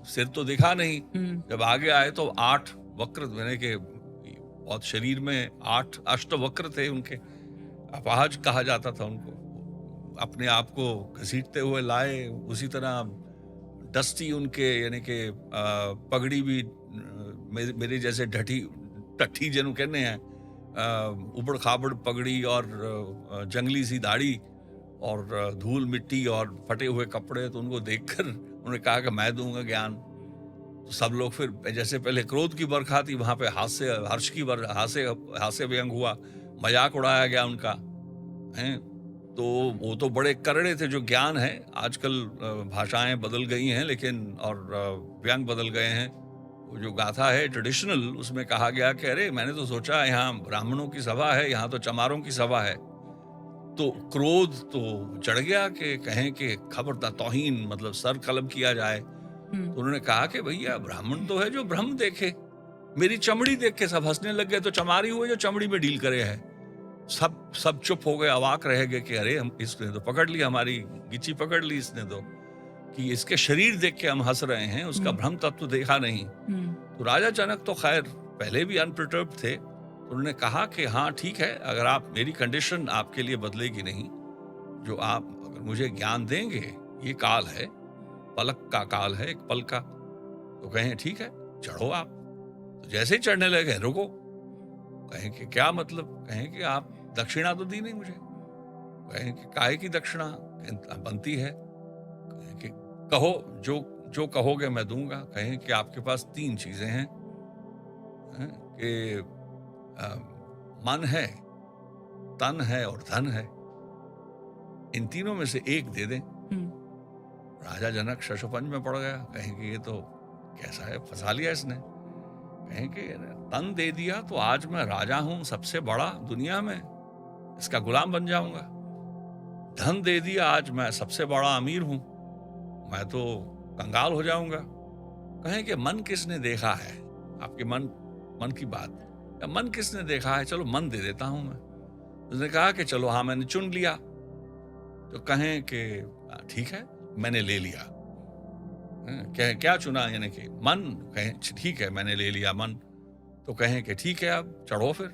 सिर तो दिखा नहीं। जब आगे आए तो 8 वक्र, मैंने के बहुत शरीर में 8 अष्टवक्र थे उनके, अपाहज कहा जाता था उनको। अपने आप को घसीटते हुए लाए, उसी तरह डस्टी उनके, यानी कि पगड़ी भी मेरे जैसे टट्ठी जिन्हों कहने हैं, उबड़ खाबड़ पगड़ी और जंगली सी दाढ़ी और धूल मिट्टी और फटे हुए कपड़े। तो उनको देखकर उन्होंने कहा कि मैं दूंगा ज्ञान। तो सब लोग फिर, जैसे पहले क्रोध की बरखा थी, वहां पे हास्य, हर्ष की हास्य व्यंग हुआ, मजाक उड़ाया गया उनका, हैं। तो वो तो बड़े करड़े थे। जो ज्ञान है, आजकल भाषाएं बदल गई हैं, लेकिन और व्यंग बदल गए हैं। वो जो गाथा है ट्रेडिशनल, उसमें कहा गया कि अरे मैंने तो सोचा यहाँ ब्राह्मणों की सभा है, यहाँ तो चमारों की सभा है। तो क्रोध तो चढ़ गया कि कहें कि खबरदार, तौहीन, मतलब सर कलम किया जाए। तो उन्होंने कहा कि भैया, ब्राह्मण तो है जो ब्रह्म देखे, मेरी चमड़ी देख के सब हंसने लग गए। तो चमारी हुए जो चमड़ी में डील करे है। सब चुप हो गए, अवाक रह गए कि अरे हम, इसने तो पकड़ ली, हमारी गिच्ची पकड़ ली इसने तो, कि इसके शरीर देख के हम हंस रहे हैं, उसका भ्रम तत्व देखा नहीं। तो राजा जनक तो खैर पहले भी अनपर्टर्ब्ड थे। तो उन्होंने कहा कि हाँ ठीक है, अगर आप, मेरी कंडीशन आपके लिए बदलेगी नहीं, जो आप अगर मुझे ज्ञान देंगे, ये काल है, पलक का काल है, एक पल का। तो कहें ठीक है, चढ़ो आप। तो जैसे ही चढ़ने लगे, रुको। कहें कि क्या मतलब? कहें कि आप दक्षिणा तो दी नहीं मुझे। कहें कि काहे की दक्षिणा? बनती है। कहें कि कहो, जो कहोगे मैं दूंगा। कहें कि आपके पास 3 चीजें हैं, कि मन है, तन है और धन है। इन तीनों में से एक दे दें। राजा जनक शशोपंज में पड़ गया। कहें कि ये तो कैसा है, फंसा लिया इसने। कहें कि तन दे दिया तो आज मैं राजा हूं, सबसे बड़ा दुनिया में, इसका गुलाम बन जाऊंगा। धन दे दिया, आज मैं सबसे बड़ा अमीर हूं, मैं तो कंगाल हो जाऊंगा। कहें कि मन किसने देखा है? आपके मन की बात, या मन किसने देखा है? चलो मन दे देता हूं मैं। उसने कहा कि चलो हाँ, मैंने चुन लिया। तो कहें कि ठीक है, मैंने ले लिया। क्या चुना? यानी कि मन। कहें ठीक है, मैंने ले लिया मन। तो कहें कि ठीक है, अब चढ़ो फिर।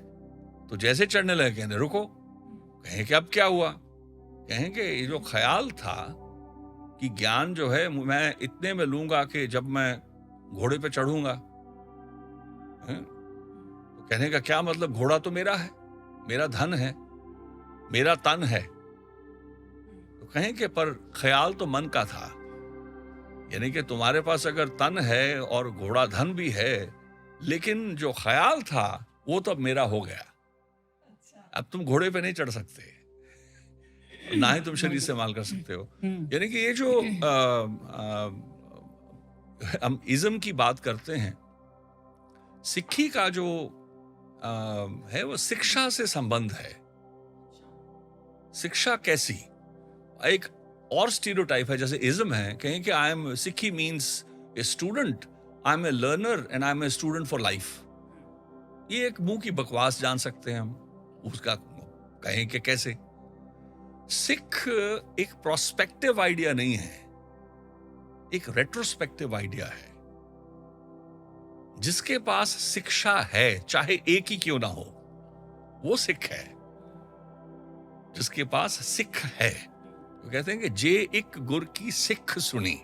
तो जैसे चढ़ने लगे, कहने रुको। कहें कि अब क्या हुआ? कहें कि ये जो ख्याल था कि ज्ञान जो है मैं इतने में लूंगा कि जब मैं घोड़े पे चढ़ूंगा। तो कहने का क्या मतलब? घोड़ा तो मेरा है, मेरा धन है, मेरा तन है। तो कहें कि पर ख्याल तो मन का था। यानी कि तुम्हारे पास अगर तन है और घोड़ा धन भी है, लेकिन जो ख्याल था वो तो अब मेरा हो गया। अब तुम घोड़े पे नहीं चढ़ सकते, ना ही तुम शरीर इस्तेमाल कर सकते हो। यानी कि ये जो हम इज्म की बात करते हैं, सिक्खी का जो है वो शिक्षा से संबंध है। शिक्षा कैसी? एक और स्टीरियोटाइप है, जैसे इज्म है, कहें कि I am Sikhi means a student, I am a learner and I am a student for life. ये एक मुंह की बकवास जान सकते हैं हम उसका। कहें कि कैसे? सिख एक प्रोस्पेक्टिव आइडिया नहीं है, एक रेट्रोस्पेक्टिव आइडिया है। जिसके पास शिक्षा है, चाहे एक ही क्यों ना हो, वो सिख है। जिसके पास सिख है, वो कहते हैं कि जे एक गुर की सिख सुनी।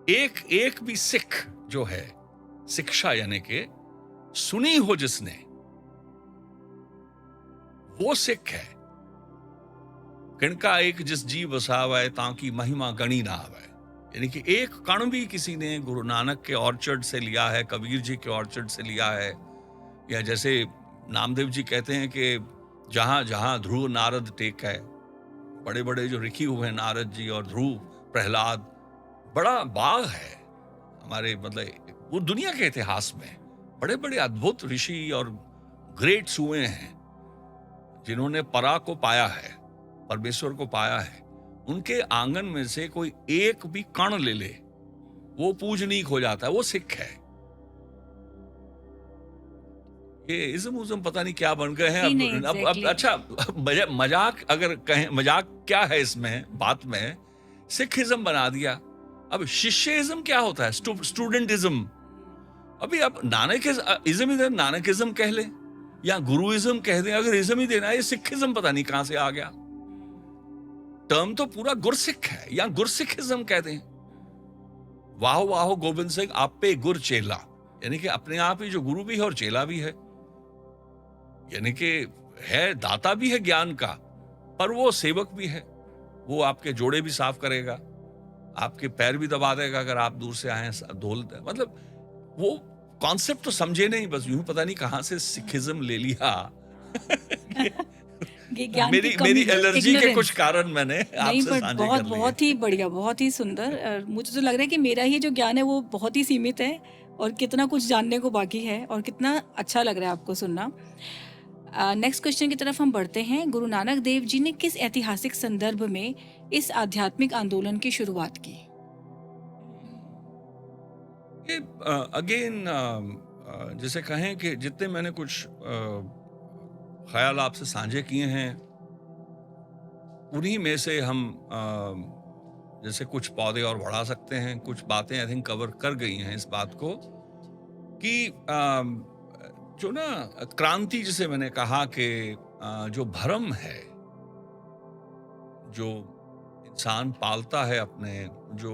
एक एक भी सिख जो है, शिक्षा यानी कि सुनी हो जिसने, वो सिख है। किणका एक जिस जी बसावे ताकि महिमा गणी ना आवे, यानी कि एक कण भी किसी ने गुरु नानक के ऑर्चर्ड से लिया है, कबीर जी के ऑर्चर्ड से लिया है, या जैसे नामदेव जी कहते हैं कि जहां जहां ध्रुव नारद टेक है, बड़े बड़े जो लिखी हुए हैं नारद जी और ध्रुव प्रहलाद, बड़ा बाग है हमारे, मतलब वो दुनिया के इतिहास में बड़े बड़े अद्भुत ऋषि और ग्रेट्स हुए हैं जिन्होंने परा को पाया है, परमेश्वर को पाया है। उनके आंगन में से कोई एक भी कण ले ले, वो पूजनीक हो जाता है, वो सिख है। ये इज्म उज्म पता नहीं क्या बन गए हैं अब अच्छा, मजाक अगर कहें, मजाक क्या है इसमें बात में, सिखिज्म बना दिया। अब शिष्यइज्म क्या होता है? स्टूडेंटिज्म। अभी अब नानक इज्म इधर नानकिज्म कह ले या गुरुइज्म कह दें, अगर इज्म ही देना है, ये सिखिज्म पता नहीं कहां से आ गया। टर्म तो पूरा गुरसिख है, या गुरसिखिज्म कह दें। वाहो वाहो गोविंद सिंह आप पे गुर चेला, यानी कि अपने आप ही जो गुरु भी है और चेला भी है, यानी कि है दाता भी है ज्ञान का, पर वो सेवक भी है। वो आपके जोड़े भी साफ करेगा, आपके पैर भी दबा देगा अगर आप दूर से आए, धोल, मतलब वो कॉन्सेप्ट तो समझे नहीं, बस यूं पता नहीं कहां से सिखिज्म ले लिया। मेरी एलर्जी के कुछ कारण मैंने आपसे साझा कर लिए। बहुत ही बढ़िया, बहुत ही सुंदर। मुझे तो लग रहा है कि मेरा ही जो ज्ञान है वो बहुत ही सीमित है और कितना कुछ जानने को बाकी है, और कितना अच्छा लग रहा है आपको सुनना। नेक्स्ट क्वेश्चन की तरफ हम बढ़ते हैं। गुरु नानक देव जी ने किस ऐतिहासिक संदर्भ में इस आध्यात्मिक आंदोलन की शुरुआत की? ये अगेन जैसे कहें कि जितने मैंने कुछ ख्याल आपसे साझे किए हैं, उन्हीं में से हम जैसे कुछ पौधे और बढ़ा सकते हैं। कुछ बातें आई थिंक कवर कर गई हैं इस बात को कि जो ना क्रांति, जिसे मैंने कहा कि जो भ्रम है जो इंसान पालता है अपने, जो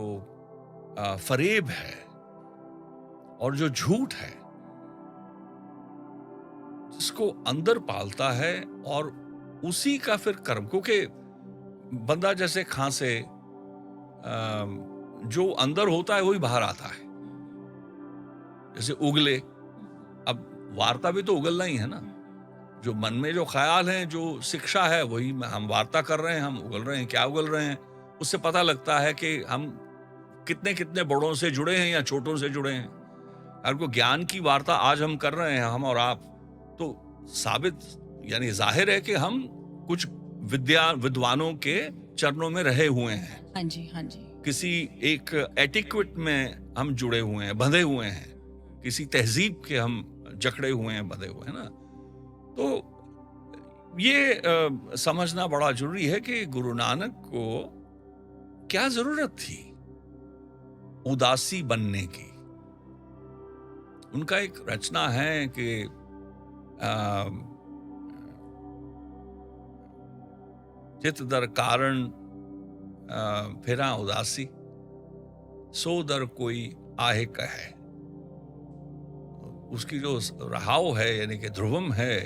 फरेब है और जो झूठ है जिसको अंदर पालता है, और उसी का फिर कर्म, क्योंकि बंदा जैसे खांसे, जो अंदर होता है वही बाहर आता है। जैसे उगले, अब वार्ता भी तो उगलना ही है ना, जो मन में जो ख्याल है, जो शिक्षा है, वही हम वार्ता कर रहे हैं, हम उगल रहे हैं। क्या उगल रहे हैं? उससे पता लगता है कि हम कितने कितने बड़ों से जुड़े हैं या छोटों से जुड़े हैं। अगर को ज्ञान की वार्ता आज हम कर रहे हैं, हम और आप, तो साबित यानी जाहिर है कि हम कुछ विद्वानों के चरणों में रहे हुए हैं। हाँ जी, हाँ जी। किसी एक एटिक्वेट में हम जुड़े हुए हैं, बंधे हुए हैं, किसी तहजीब के हम जकड़े हुए हैं, बंधे हुए हैं ना। तो ये समझना बड़ा जरूरी है कि गुरु नानक को क्या जरूरत थी उदासी बनने की। उनका एक रचना है कि चित दर कारण फिरा उदासी, सो दर कोई आहे कहे। उसकी जो रहाव है यानी कि ध्रुवम है,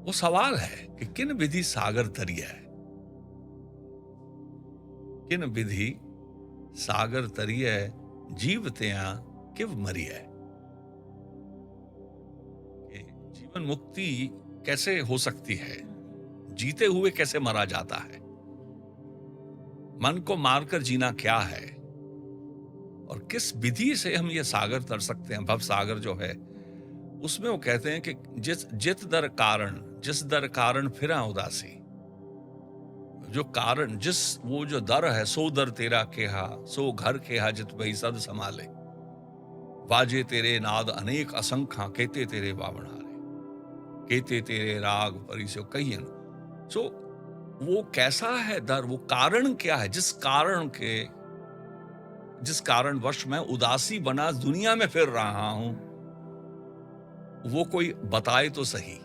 वो सवाल है कि किन विधि सागर तरिया है, किन विधि सागर तरिया जीवत्या किव मरिया। जीवन मुक्ति कैसे हो सकती है, जीते हुए कैसे मरा जाता है, मन को मारकर जीना क्या है, और किस विधि से हम ये सागर तर सकते हैं। भव सागर जो है उसमें वो कहते हैं कि जित दर कारण, जिस दर कारण फिरा उदासी। जो कारण, जिस वो जो दर है, सो दर तेरा केहा, सो घर केहा जित भई सद संभाले। वाजे तेरे नाद अनेक असंख्या, केते तेरे बावणारे, केते तेरे राग परिसो कहियन। सो वो कैसा है दर, वो कारण क्या है, जिस कारण वश मैं उदासी बना दुनिया में फिर रहा हूं, वो कोई बताए तो सही।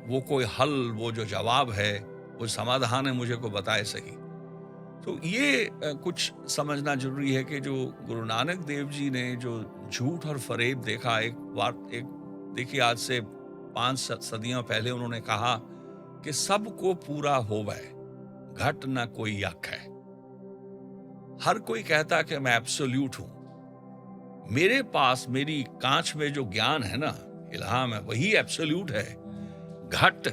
वो कोई हल, वो जो जवाब है, वो समाधान है, मुझे को बताए सही। तो ये कुछ समझना जरूरी है कि जो गुरु नानक देव जी ने जो झूठ और फरेब देखा, एक देखिए आज से 5 सदियों पहले उन्होंने कहा कि सबको पूरा होवे, घट ना कोई अख है। हर कोई कहता कि मैं एब्सोल्यूट हूं, मेरे पास मेरी कांच में जो ज्ञान है ना, इल्हाम है, वही एब्सोल्यूट है। घट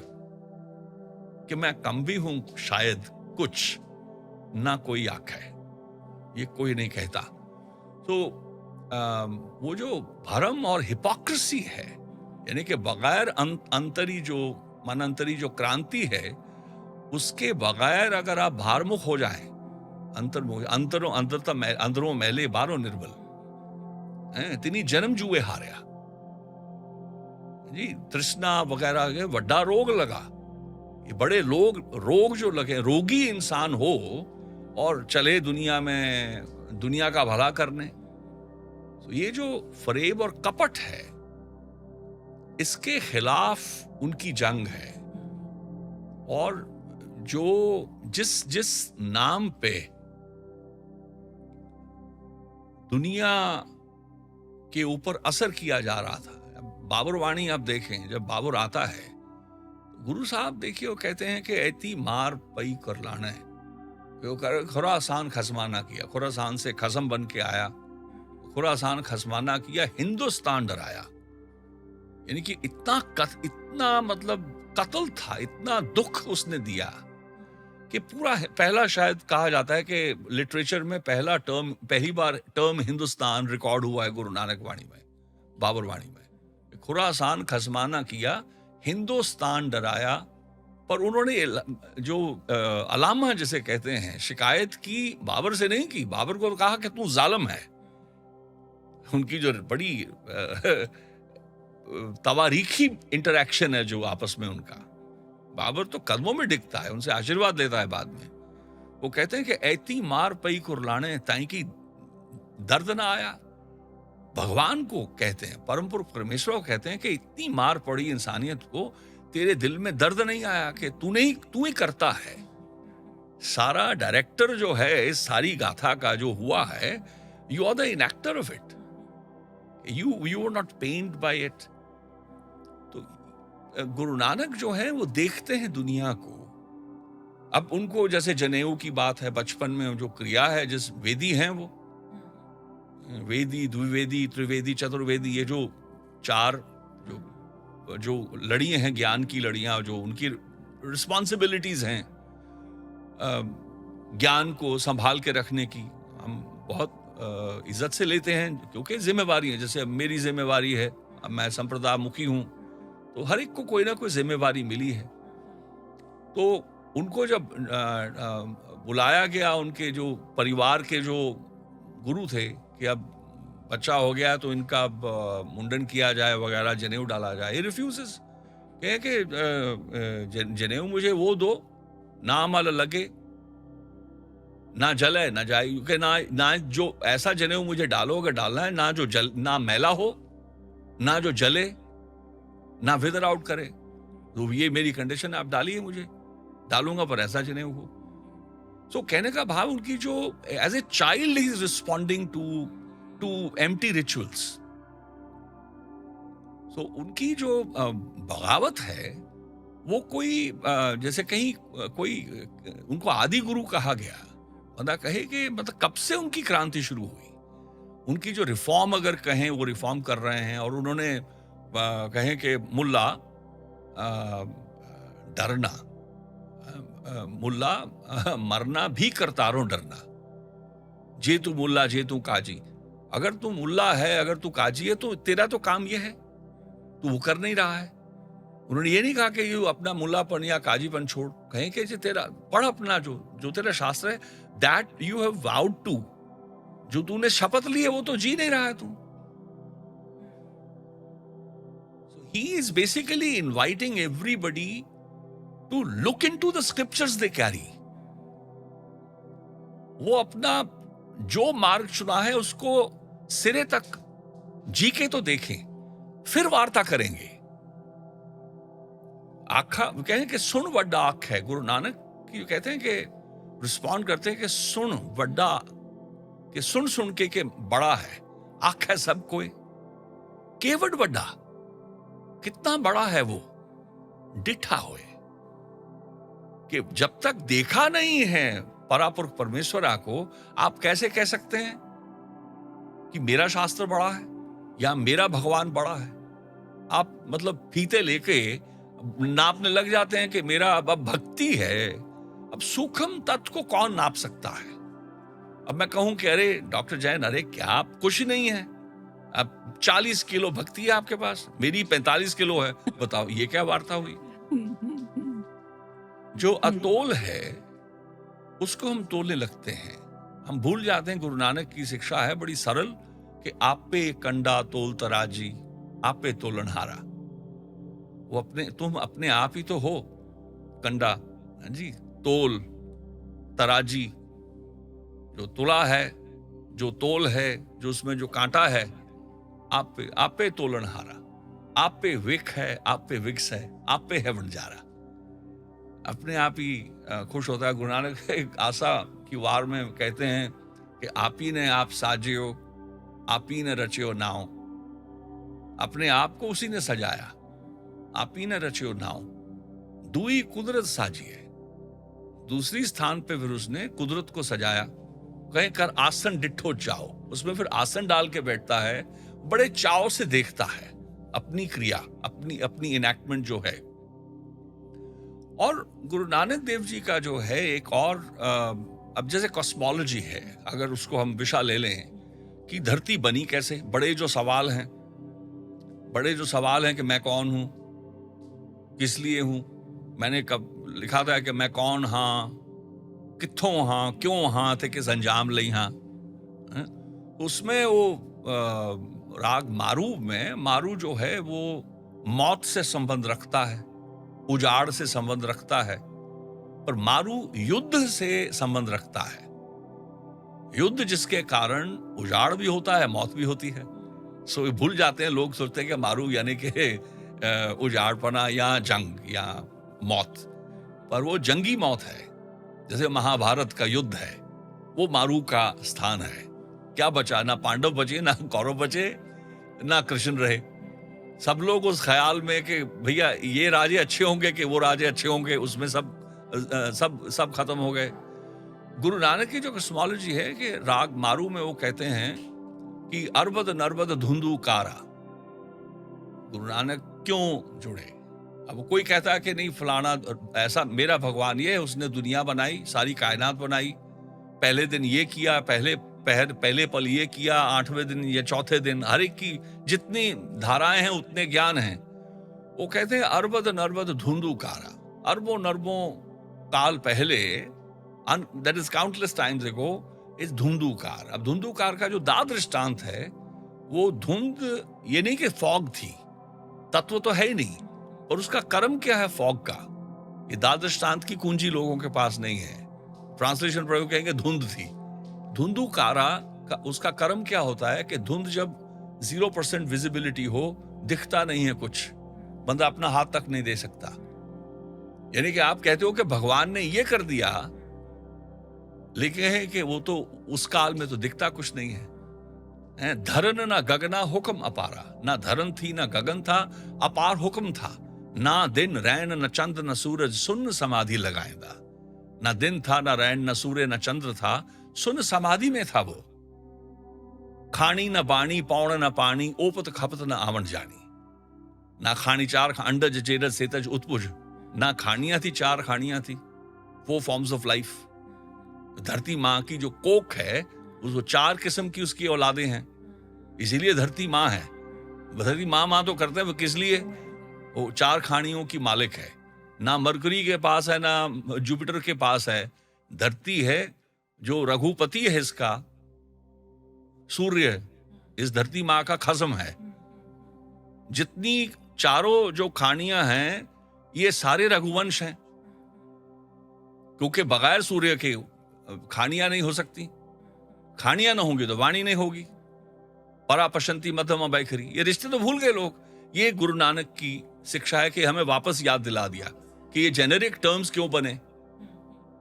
कि मैं कम भी हूं शायद कुछ, ना कोई आंख है, ये कोई नहीं कहता। तो वो जो भरम और हिपोक्रेसी है, यानी कि बगैर अंतरी जो मनंतरी जो क्रांति है, उसके बगैर अगर आप भारमुख हो जाएं, अंदरों मैले बारो निर्बल, तिनी जन्म जुए हारिया जी, तृष्णा वगैरह के वड्डा रोग लगा। ये बड़े रोग जो लगे, रोगी इंसान हो और चले दुनिया में दुनिया का भला करने। तो ये जो फरेब और कपट है, इसके खिलाफ उनकी जंग है। और जो जिस नाम पे दुनिया के ऊपर असर किया जा रहा था, बाबर वाणी आप देखें, जब बाबर आता है, गुरु साहब देखिए वो कहते हैं कि ऐती मार पई कर लाना है, वो खुरासान खसमाना किया, खुरासान से खसम बन के आया, खुरासान खसमाना किया, हिंदुस्तान डराया। यानी कि इतना मतलब कत्ल था, इतना दुख उसने दिया कि पहला शायद कहा जाता है कि लिटरेचर में पहली बार टर्म हिंदुस्तान रिकॉर्ड हुआ है गुरु नानक वाणी में, बाबर वाणी में। खुरासान खसमाना किया, हिंदुस्तान डराया। पर उन्होंने जो अलामा जिसे कहते हैं, शिकायत की बाबर से नहीं की, बाबर को कहा कि तू जालिम है। उनकी जो बड़ी तवारीखी इंटरैक्शन है जो आपस में उनका, बाबर तो कदमों में डिगता है, उनसे आशीर्वाद लेता है बाद में। वो कहते हैं कि ऐती मार पई कुरलाने ताई की दर्द ना आया। भगवान को कहते हैं, परम पुरुष परमेश्वर को कहते हैं कि इतनी मार पड़ी इंसानियत को, तेरे दिल में दर्द नहीं आया कि तू ही करता है। सारा डायरेक्टर जो है इस सारी गाथा का जो हुआ है, you are the enactor of it, you are not pained by it. तो गुरु नानक जो है वो देखते हैं दुनिया को। अब उनको जैसे जनेऊ की बात है, बचपन में जो क्रिया है, जिस वेदी हैं वो वेदी, द्विवेदी, त्रिवेदी, चतुर्वेदी, ये जो 4 जो लड़ियां हैं, ज्ञान की लड़ियां, जो उनकी रिस्पॉन्सिबिलिटीज हैं ज्ञान को संभाल के रखने की, हम बहुत इज्जत से लेते हैं क्योंकि जिम्मेवारी है। जैसे अब मेरी जिम्मेवारी है, अब मैं संप्रदाय मुखी हूं, तो हर एक को कोई ना कोई जिम्मेवारी मिली है। तो उनको जब बुलाया गया, उनके जो परिवार के जो गुरु थे, कि अब बच्चा हो गया तो इनका अब मुंडन किया जाए वगैरह, जनेऊ डाला जाए, ही रिफ्यूजेस, कहे कि जनेऊ मुझे वो दो, ना अमल लगे, ना जले ना जाए, क्योंकि ना जो ऐसा जनेऊ मुझे डालो, अगर डालना है, ना मैला हो, ना जो जले, ना विदर आउट करे। तो ये मेरी कंडीशन है, आप डालिए, मुझे डालूंगा पर ऐसा जनेऊ हो। सो कहने का भाव, उनकी जो as a child he is responding to empty rituals. So उनकी जो बगावत है वो कोई जैसे कहीं कोई उनको आदि गुरु कहा गया, मतलब कहे कि मतलब कब से उनकी क्रांति शुरू हुई। उनकी जो रिफॉर्म अगर कहें, वो रिफॉर्म कर रहे हैं। और उन्होंने कहें कि मुल्ला डरना, मुल्ला मरना भी करतारो डरना, जे तू मुल्ला जे तू काजी। अगर तू मुल्ला है, अगर तू काजी है, तो तेरा तो काम यह है, तू वो कर नहीं रहा है। उन्होंने ये नहीं कहा कि यू अपना मुल्लापन या काजीपन छोड़, कहें कि जे तेरा पढ़, अपना जो तेरा शास्त्र है, that you have vowed to, जो तूने शपथ ली है वो तो जी नहीं रहा है तू। He is basically inviting everybody to look into the scriptures they carry. वो अपना जो मार्ग चुना है उसको सिरे तक जी के तो देखें, फिर वार्ता करेंगे। आखा कहें कि सुन वड्डा आख है, गुरु नानक की कहते हैं कि रिस्पॉन्ड करते हैं कि सुन वड्डा, कि सुन सुन के बड़ा है, आख्या सब कोई केवट वड्डा, कितना बड़ा है वो, डिठा होए। कि जब तक देखा नहीं है परापुरुष परमेश्वरा को, आप कैसे कह सकते हैं कि मेरा शास्त्र बड़ा है या मेरा भगवान बड़ा है? आप मतलब फीते लेके नापने लग जाते हैं कि मेरा अब भक्ति है। अब सूक्ष्म तत्व को कौन नाप सकता है? अब मैं कहूं कि अरे डॉक्टर जैन, अरे क्या आप कुछ नहीं है, अब 40 किलो भक्ति है आपके पास, मेरी 45 किलो है, बताओ ये क्या वार्ता हुई? जो अतोल है उसको हम तोलने लगते हैं। हम भूल जाते हैं गुरु नानक की शिक्षा है बड़ी सरल कि आप पे कंडा तोल तराजी, आप पे तोलनहारा। वो तुम अपने आप ही तो हो कंडा, हाँ जी, तोल तराजी, जो तुला है, जो तोल है, जो उसमें जो कांटा है, आप पे तोलनहारा, आप पे विक है, आप पे विक्स है, आप पे है वंजारा। अपने आप ही खुश होता है। गुरु नानक एक आशा की वार में कहते हैं कि आप ही ने आप साजियो, आप ही ने रचियो नाव। अपने आप को उसी ने सजाया, आप ही ने रचियो नाव, दुई कुदरत साजी है। दूसरी स्थान पे फिर उसने कुदरत को सजाया, कहीं कर आसन डिठो चाओ, उसमें फिर आसन डाल के बैठता है, बड़े चाव से देखता है अपनी क्रिया, अपनी इनैक्टमेंट जो है। और गुरु नानक देव जी का जो है एक और अब जैसे कॉस्मोलॉजी है, अगर उसको हम विषय ले लें कि धरती बनी कैसे, बड़े जो सवाल हैं कि मैं कौन हूं, किस लिए हूं, मैंने कब लिखा था कि मैं कौन हाँ, कित्थों हाँ, क्यों हाँ थे, किस अंजाम लई हाँ। उसमें वो राग मारू में, मारू जो है वो मौत से संबंध रखता है, उजाड़ से संबंध रखता है, पर मारू युद्ध से संबंध रखता है। युद्ध जिसके कारण उजाड़ भी होता है, मौत भी होती है। सो भूल जाते हैं लोग, सोचते हैं कि मारू यानी कि उजाड़पना या जंग या मौत, पर वो जंगी मौत है। जैसे महाभारत का युद्ध है, वो मारू का स्थान है। क्या बचा? ना पांडव बचे, ना कौरव बचे, ना कृष्ण रहे। सब लोग उस ख्याल में कि भैया ये राजे अच्छे होंगे कि वो राजे अच्छे होंगे, उसमें सब खत्म हो गए। गुरु नानक की जो कॉस्मोलॉजी है कि राग मारू में वो कहते हैं कि अरबद नरबद धुंधु कारा। गुरु नानक क्यों जुड़े? अब कोई कहता है कि नहीं फलाना ऐसा मेरा भगवान ये है, उसने दुनिया बनाई, सारी कायनात बनाई, पहले दिन ये किया, पहले पल ये किया, 8वें दिन या चौथे दिन, हर एक की जितनी धाराएं हैं उतने ज्ञान हैं। वो कहते हैं अरबद नरबद धुंधु कारा, अरबों नरबों काल पहले, दैट इज काउंटलेस टाइम्स एगो, इस धुंधुकार। अब धुंधुकार का जो दाद दृष्टांत है, वो धुंध ये नहीं कि फॉग थी, तत्व तो है ही नहीं, और उसका कर्म क्या है फॉग का? ये दाद दृष्टांत की कुंजी लोगों के पास नहीं है। ट्रांसलेशन प्रयोग कहेंगे धुंध थी। धुंधुकारा का उसका कर्म क्या होता है कि धुंध जब 0% विजिबिलिटी हो, दिखता नहीं है कुछ, बंदा अपना हाथ तक नहीं दे सकता। यानी कि आप कहते हो कि भगवान ने ये कर दिया, लेकिन है कि वो तो उस काल में तो दिखता कुछ नहीं है। धरन ना गगना हुक्म अपारा, ना धरन थी ना गगन था, अपार हुक्म था, ना दिन रैन न चंद्र न सूरज, सुन्न समाधि लगाएगा। ना दिन था ना रैन न सूर्य न चंद्र था, सुन समाधि में था वो। खानी न बाणी पौण न पानी, ओपत खपत न आवन जानी। ना खानी चार अंडज जेरज सेतज उत्पुज, ना खानियां थी, चार खानियां थी, वो फॉर्म्स ऑफ लाइफ। धरती माँ की जो कोख है, उसको 4 किस्म की उसकी औलादें हैं, इसीलिए धरती माँ है। धरती माँ तो करते हैं, वो किस लिए? वो 4 खानियों की मालिक है। ना मरकरी के पास है, ना जुपिटर के पास है। धरती है जो रघुपति है, इसका सूर्य इस धरती माँ का खज्म है। जितनी चारों जो खानियां हैं, ये सारे रघुवंश हैं, क्योंकि बगैर सूर्य के खानियां नहीं हो सकती। खानियां ना होंगी तो वाणी नहीं होगी। परा पशंती मध्यम बैखरी, ये रिश्ते तो भूल गए लोग। ये गुरु नानक की शिक्षा है कि हमें वापस याद दिला दिया कि ये जेनेरिक टर्म्स क्यों बने।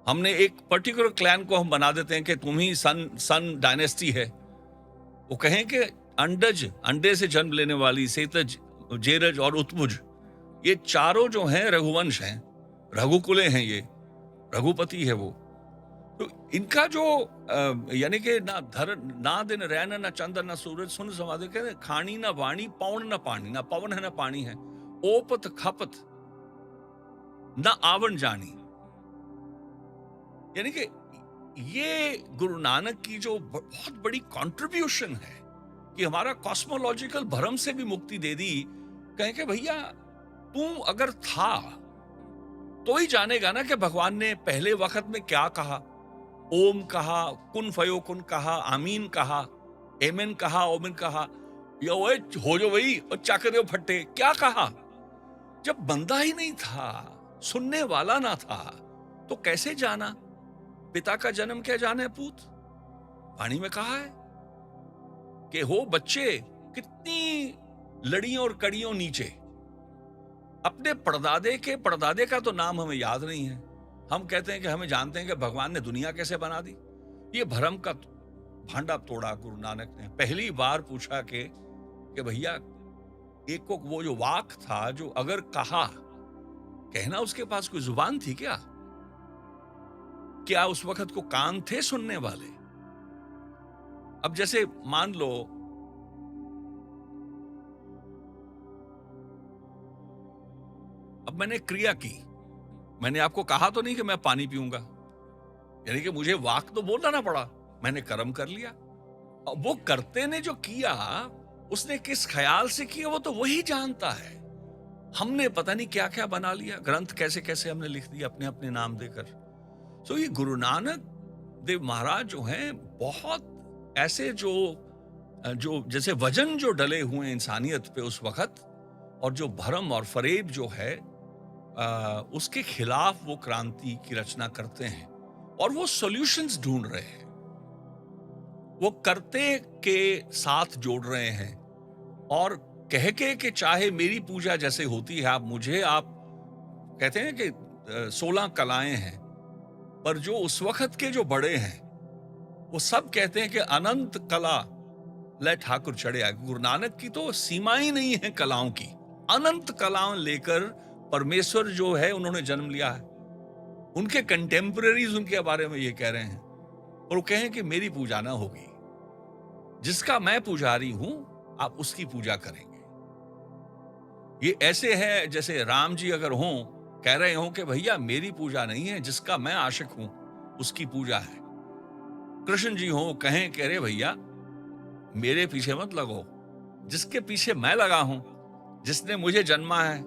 हमने एक पर्टिकुलर क्लैन को हम बना देते हैं कि तुम ही सन डायनेस्टी है। वो कहें कि अंडज, अंडे से जन्म लेने वाली सेतज, जेरज और उत्मुज, ये चारों जो हैं रघुवंश हैं, रघुकुले हैं, ये रघुपति है वो। तो इनका जो यानी कि ना दिन रैन न चंद्र न सूरज सुन समाधि, कहते खानी न वाणी पौन न पानी, ना पवन है न पानी है, ओपत खपत न आवण जानी। यानी कि ये गुरु नानक की जो बहुत बड़ी कंट्रीब्यूशन है कि हमारा कॉस्मोलॉजिकल भ्रम से भी मुक्ति दे दी। कहें कि भैया तू अगर था तो ही जानेगा ना कि भगवान ने पहले वक्त में क्या कहा। ओम कहा, कुन फयो कुन कहा, आमीन कहा, एमेन कहा, ओमेन कहा, या ओए हो जो वही और चाकरे फट्टे, क्या कहा। जब बंदा ही नहीं था, सुनने वाला ना था, तो कैसे जाना। पिता का जन्म क्या जाने पूत, वाणी में कहा है कि हो बच्चे कितनी लड़ियों और कड़ियों नीचे। अपने परदादे के परदादे का तो नाम हमें याद नहीं है। हम कहते हैं कि हमें जानते हैं कि भगवान ने दुनिया कैसे बना दी। ये भ्रम का भांडा तोड़ा गुरु नानक ने। पहली बार पूछा कि भैया एक को वो जो वाक था, जो अगर कहा, कहना उसके पास कोई जुबान थी क्या उस वक्त को कान थे सुनने वाले। अब जैसे मान लो अब मैंने क्रिया की, मैंने आपको कहा तो नहीं कि मैं पानी पीऊंगा, यानी कि मुझे वाक तो बोलना ना पड़ा, मैंने कर्म कर लिया। अब वो करते ने जो किया, उसने किस ख्याल से किया वो तो वही जानता है। हमने पता नहीं क्या क्या बना लिया, ग्रंथ कैसे कैसे हमने लिख दिया अपने अपने नाम देकर। तो ये गुरु नानक देव महाराज जो हैं, बहुत ऐसे जो जैसे वजन जो डले हुए इंसानियत पे उस वक्त, और जो भरम और फरेब जो है उसके खिलाफ वो क्रांति की रचना करते हैं और वो सॉल्यूशंस ढूंढ रहे हैं। वो करते के साथ जोड़ रहे हैं और कह के कि चाहे मेरी पूजा जैसे होती है, आप कहते हैं कि 16 कलाएं हैं, पर जो उस वक्त के जो बड़े हैं वो सब कहते हैं कि अनंत कला ले ठाकुर चढ़े आए। गुरु नानक की तो सीमा ही नहीं है कलाओं की, अनंत कलाओं लेकर परमेश्वर जो है उन्होंने जन्म लिया है। उनके कंटेम्पररीज उनके बारे में ये कह रहे हैं और वो कहें कि मेरी पूजा ना होगी, जिसका मैं पुजारी हूं आप उसकी पूजा करेंगे। ये ऐसे है जैसे राम जी अगर हों, कह रहे हों कि भैया मेरी पूजा नहीं है, जिसका मैं आशिक हूं उसकी पूजा है। कृष्ण जी हों, कहें कि अरे भैया मेरे पीछे मत लगो, जिसके पीछे मैं लगा हूं, जिसने मुझे जन्मा है,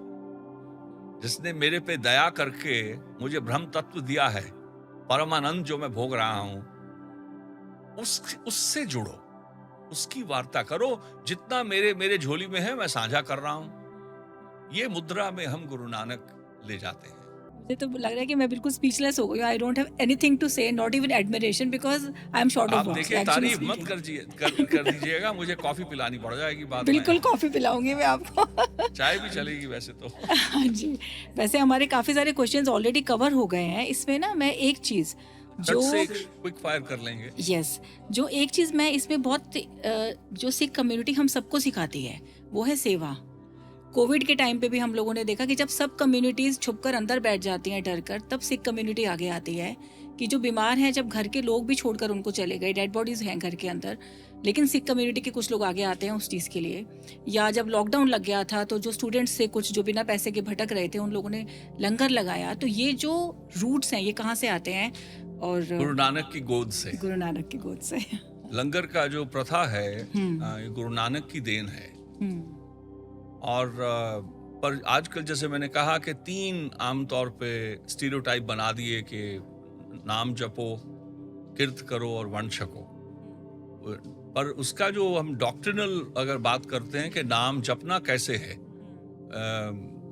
जिसने मेरे पे दया करके मुझे ब्रह्म तत्व दिया है, परमानंद जो मैं भोग रहा हूं, उससे जुड़ो, उसकी वार्ता करो। जितना मेरे झोली में है मैं साझा कर रहा हूं। ये मुद्रा में हम गुरु नानक ले जाते हैं। मुझे तो लग रहा है कि मैं बिल्कुल स्पीचलेस हो गई। I don't have anything to say, not even admiration, because I am short of words. देखिए, तारीफ मत कर दीजिएगा, मुझे कॉफी पिलानी पड़ जाएगी बाद में। बिल्कुल कॉफी पिलाऊंगी मैं आपको। चाय भी चलेगी वैसे तो। हाँ जी, वैसे हमारे काफी सारे क्वेश्चंस ऑलरेडी कवर हो गए हैं। इसमें ना मैं एक चीज जो क्विक फायर कर लेंगे। यस, जो एक चीज मैं इसमें बहुत जो सिख कम्युनिटी हम सबको सिखाती है वो है सेवा। कोविड के टाइम पे भी हम लोगों ने देखा कि जब सब कम्युनिटीज छुपकर अंदर बैठ जाती हैं डर कर, तब सिख कम्युनिटी आगे आती है कि जो बीमार हैं, जब घर के लोग भी छोड़कर उनको चले गए, डेड बॉडीज हैं घर के अंदर, लेकिन सिख कम्युनिटी के कुछ लोग आगे आते हैं उस चीज़ के लिए। या जब लॉकडाउन लग गया था तो जो स्टूडेंट्स से कुछ जो बिना पैसे के भटक रहे थे, उन लोगों ने लंगर लगाया। तो ये जो रूट्स हैं ये कहाँ से आते हैं? और गुरु नानक की गोद से। गुरु नानक की गोद से। लंगर का जो प्रथा है ये गुरु नानक की देन है। और पर आजकल जैसे मैंने कहा कि 3 आमतौर पे स्टीरियोटाइप बना दिए कि नाम जपो, कीर्त करो और वंश छको। पर उसका जो हम डॉक्ट्रिनल अगर बात करते हैं कि नाम जपना कैसे है,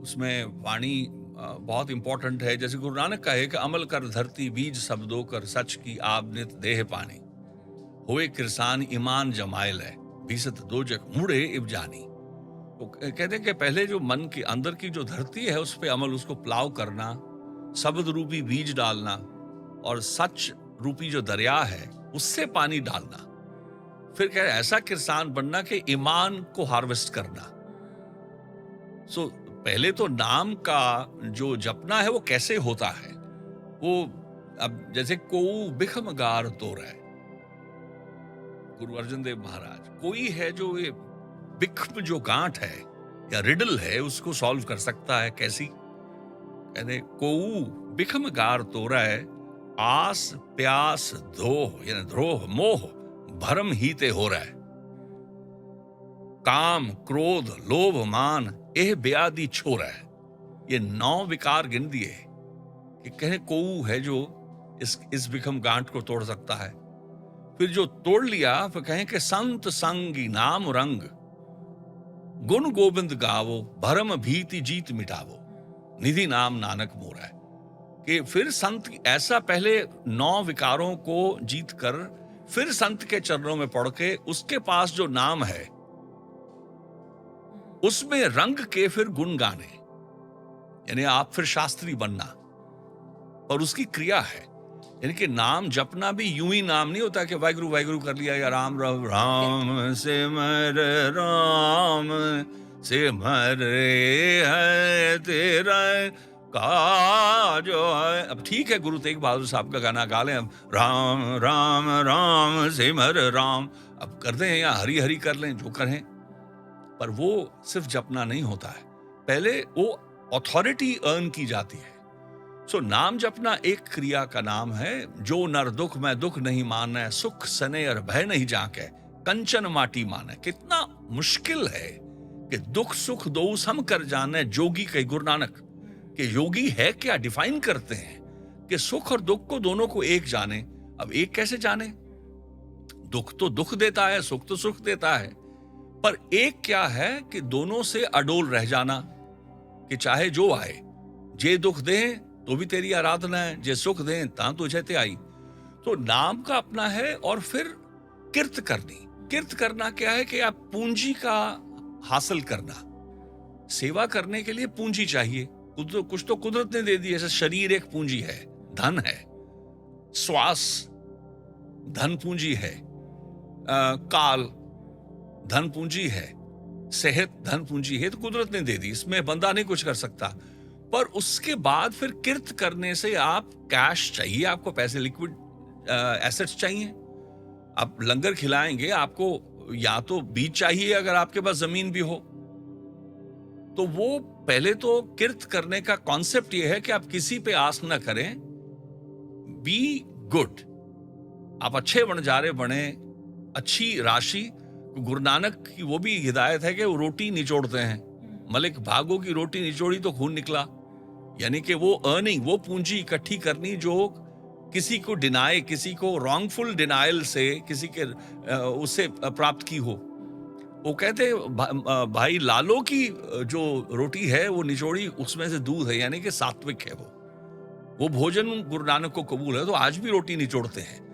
उसमें वाणी बहुत इंपॉर्टेंट है। जैसे गुरु नानक का है कि अमल कर धरती बीज शब्दों कर, सच की आप नित देह पानी, होए किरसान ईमान जमाइल है, भीसत दो जग मुड़े इब जानी। तो कहते हैं कि पहले जो मन के अंदर की जो धरती है उस पे अमल, उसको प्लाव करना, शब्द रूपी बीज डालना, और सच रूपी जो दरिया है उससे पानी डालना। फिर कह रहे ऐसा किसान बनना कि ईमान को हार्वेस्ट करना। सो पहले तो नाम का जो जपना है वो कैसे होता है, वो अब जैसे कोऊ बिखम गार तोर है, गुरु अर्जन देव महाराज, कोई है जो ये बिखम जो गांठ है या रिडल है उसको सॉल्व कर सकता है। कैसी? कहते कोऊ बिखम गार तोरा है, आस प्यास धोह यानी द्रोह मोह भरम हीते हो रहा है, काम क्रोध लोभ मान एह ब्याधि छोरा है। ये 9 विकार गिन दिए कि कहे कोऊ है जो इस बिखम गांठ को तोड़ सकता है। फिर जो तोड़ लिया फिर कहें कि संत संगी नाम रंग, गुण गोविंद गावो भरम भीति जीत मिटावो, निधि नाम नानक मोरा है। कि फिर संत ऐसा पहले 9 विकारों को जीत कर फिर संत के चरणों में पड़ के उसके पास जो नाम है उसमें रंग के फिर गुण गाने, यानी आप फिर शास्त्री बनना। और उसकी क्रिया है, यानी कि नाम जपना भी यूं ही नाम नहीं होता कि वाहिगुरु वाहिगुरु कर लिया या राम राम राम से मर है तेरा का जो है। अब ठीक है, गुरु तेग बहादुर साहब का गाना गा लें, अब राम राम राम से मर राम अब कर दें या हरी हरी कर लें, जो करें, पर वो सिर्फ जपना नहीं होता है, पहले वो अथॉरिटी अर्न की जाती है। सो नाम जपना एक क्रिया का नाम है। जो नर दुख मैं दुख नहीं माने, सुख सने और भय नहीं जाके, कंचन माटी माने। कितना मुश्किल है कि दुख सुख दो सम कर जाने, जोगी कही गुरु नानक। कि योगी है क्या, डिफाइन करते हैं कि सुख और दुख को दोनों को एक जाने। अब एक कैसे जाने? दुख तो दुख देता है, सुख तो सुख देता है, पर एक क्या है कि दोनों से अडोल रह जाना, कि चाहे जो आए, जे दुख दें तो भी तेरी आराधना है, जे सुख दें ता तुझे ते आई। तो नाम का अपना है। और फिर किर्त करनी। किर्त करना क्या है कि आप पूंजी का हासिल करना। सेवा करने के लिए पूंजी चाहिए, कुछ तो कुदरत ने दे दी। जैसे शरीर एक पूंजी है, धन है, श्वास धन पूंजी है, काल धन पूंजी है, सेहत धन पूंजी है, तो कुदरत ने दे दी, इसमें बंदा नहीं कुछ कर सकता। पर उसके बाद फिर किर्त करने से आप कैश चाहिए, आपको पैसे, लिक्विड एसेट्स चाहिए। आप लंगर खिलाएंगे, आपको या तो बीज चाहिए अगर आपके पास जमीन भी हो। तो वो पहले तो किर्त करने का कॉन्सेप्ट ये है कि आप किसी पे आस ना करें, बी गुड, आप अच्छे वणजारे बने, अच्छी राशि। गुरु नानक की वो भी हिदायत है कि वो रोटी निचोड़ते हैं, मलिक भागो की रोटी निचोड़ी तो खून निकला। यानी कि वो अर्निंग, वो पूंजी इकट्ठी करनी जो किसी को डिनाई, किसी को रॉन्गफुल डिनाइल से किसी के उससे प्राप्त की हो। वो कहते भाई लालो की जो रोटी है वो निचोड़ी, उसमें से दूध है, यानी कि सात्विक है वो भोजन गुरु नानक को कबूल है। तो आज भी रोटी निचोड़ते हैं।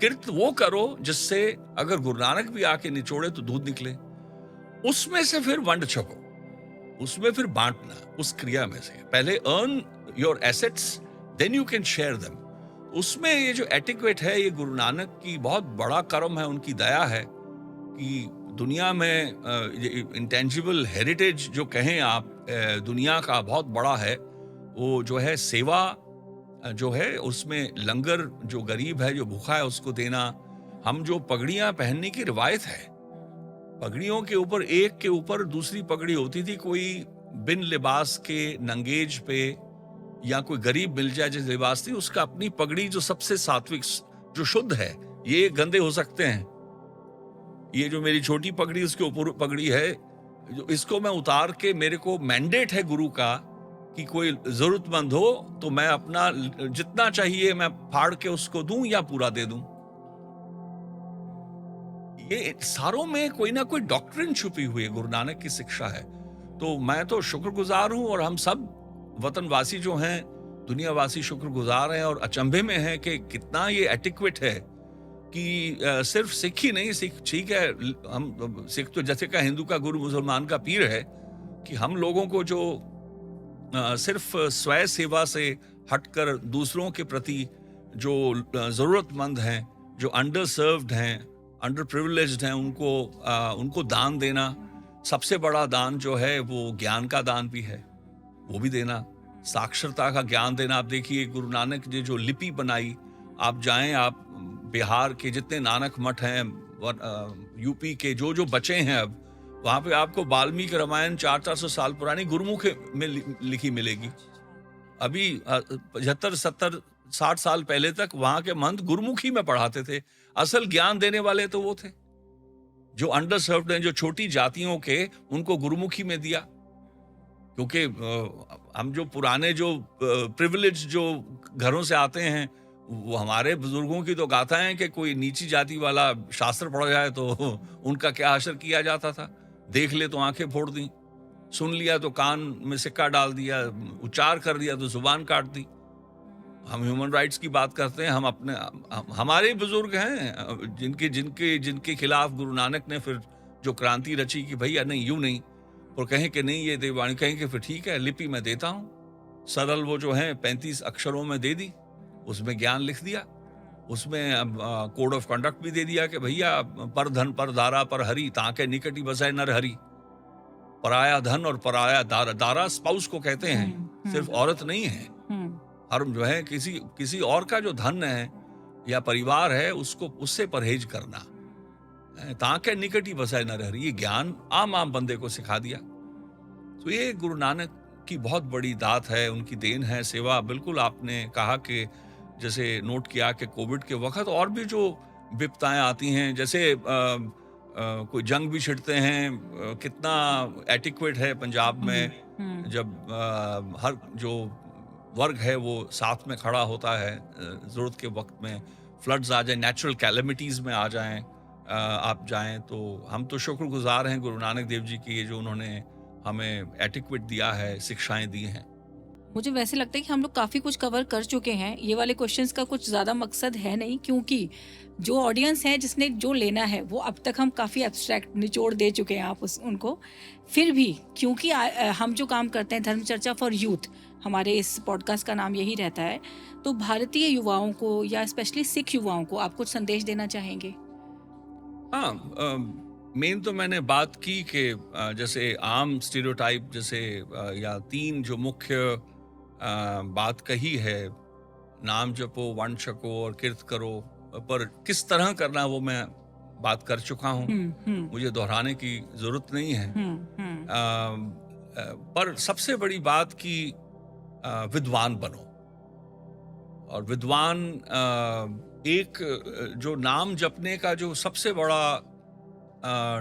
किर्त वो करो जिससे अगर गुरु नानक भी आके निचोड़े तो दूध निकले, उसमें से फिर वंड छको, उसमें फिर बांटना। उस क्रिया में से पहले earn your assets, then you can share them. उसमें ये जो एटिक्वेट है, ये गुरु नानक की बहुत बड़ा कर्म है, उनकी दया है कि दुनिया में इंटेंजिबल हेरिटेज जो कहें आप, दुनिया का बहुत बड़ा है वो जो है सेवा जो है, उसमें लंगर जो गरीब है, जो भूखा है, उसको देना। हम जो पगड़ियां पहनने की रिवायत है, पगड़ियों के ऊपर एक के ऊपर दूसरी पगड़ी होती थी। कोई बिन लिबास के नंगेज पे या कोई गरीब मिल जाए जिस लिबास थी, उसका अपनी पगड़ी जो सबसे सात्विक, जो शुद्ध है। ये गंदे हो सकते हैं, ये जो मेरी छोटी पगड़ी उसके ऊपर पगड़ी है, जो इसको मैं उतार के, मेरे को मैंडेट है गुरु का कि कोई जरूरतमंद हो तो मैं अपना जितना चाहिए मैं फाड़ के उसको दूं या पूरा दे दूं। ये सारों में कोई ना कोई डॉक्ट्रिन छुपी हुई है, गुरु नानक की शिक्षा है। तो मैं तो शुक्रगुजार हूं, और हम सब वतनवासी जो हैं, दुनियावासी शुक्रगुजार हैं और अचंभे में हैं कि कितना ये एटिक्वेट है कि सिर्फ सिख ही नहीं, सिख ठीक है, हम सिख तो जैसे का हिंदू का गुरु मुसलमान का पीर है, कि हम लोगों को जो सिर्फ स्वय सेवा से हटकर दूसरों के प्रति जो ज़रूरतमंद हैं, जो अंडर सर्व्ड हैं, अंडर प्रिविलेज्ड हैं, उनको दान देना। सबसे बड़ा दान जो है वो ज्ञान का दान भी है, वो भी देना, साक्षरता का ज्ञान देना। आप देखिए गुरु नानक ने जो लिपि बनाई, आप जाएं, आप बिहार के जितने नानक मठ हैं, यूपी के जो जो बचे हैं अब, वहां पे आपको वाल्मीकि रामायण 400-400 साल पुरानी गुरुमुख में लिखी मिलेगी। अभी 75-70-60 साल पहले तक वहां के महंत गुरुमुखी में पढ़ाते थे। असल ज्ञान देने वाले तो वो थे जो अंडर सर्व्ड हैं, जो छोटी जातियों के, उनको गुरुमुखी में दिया। क्योंकि हम जो पुराने जो प्रिविलेज जो घरों से आते हैं, वो हमारे बुजुर्गों की तो गाथा है कि कोई नीची जाति वाला शास्त्र पढ़ जाए तो उनका क्या असर किया जाता था। देख ले तो आंखें फोड़ दी, सुन लिया तो कान में सिक्का डाल दिया, उच्चार कर दिया तो जुबान काट दी। हम ह्यूमन राइट्स की बात करते हैं, हमारे बुजुर्ग हैं जिनके जिनके जिनके खिलाफ गुरु नानक ने फिर जो क्रांति रची कि भैया नहीं, यूं नहीं, और कहें कि नहीं ये देववाणी, कहें कि फिर ठीक है लिपि में देता हूं, सरल वो जो है 35 अक्षरों में दे दी, उसमें ज्ञान लिख दिया, उसमें कोड ऑफ कंडक्ट भी दे दिया कि भैया पर धन पर दारा पर हरि, ताके निकटी बसाए नर हरि। पराया धन और पराया दारा, दारा स्पाउस को कहते हैं, सिर्फ औरत नहीं है। और जो है किसी और का जो धन है या परिवार है, उसको उससे परहेज करना, ताके निकटी बसाए नर हरि, ये ज्ञान आम बंदे को सिखा दिया। तो ये गुरु नानक की बहुत बड़ी दात है, उनकी देन है, सेवा। बिल्कुल आपने कहा कि जैसे नोट किया कि कोविड के वक्त और भी जो विपदाएं आती हैं, जैसे कोई जंग भी छिड़ते हैं, कितना एटिक्वेट है पंजाब में जब हर जो वर्ग है वो साथ में खड़ा होता है, ज़रूरत के वक्त में फ्लड्स आ जाए, नेचुरल कैलेमिटीज़ में आ जाएं, आप जाएं, तो हम तो शुक्रगुजार हैं गुरु नानक देव जी की, जो उन्होंने हमें एटिक्वेट दिया है, शिक्षाएं दी हैं। मुझे वैसे लगता है कि हम लोग काफ़ी कुछ कवर कर चुके हैं। ये वाले क्वेश्चंस का कुछ ज़्यादा मकसद है नहीं, क्योंकि जो ऑडियंस है जिसने जो लेना है वो अब तक हम काफ़ी एब्स्ट्रैक्ट निचोड़ दे चुके हैं आप उनको। फिर भी क्योंकि हम जो काम करते हैं धर्म चर्चा फॉर यूथ, हमारे इस पॉडकास्ट का नाम यही रहता है, तो भारतीय युवाओं को या स्पेशली सिख युवाओं को आप कुछ संदेश देना चाहेंगे? हाँ, मेन तो मैंने बात की कि जैसे आम स्टीरियोटाइप जैसे या 3 जो मुख्य बात कही है, नाम जपो, वंश छको और कीर्त करो, पर किस तरह करना वो मैं बात कर चुका हूँ, मुझे दोहराने की जरूरत नहीं है। पर सबसे बड़ी बात कि विद्वान बनो, और विद्वान एक जो नाम जपने का जो सबसे बड़ा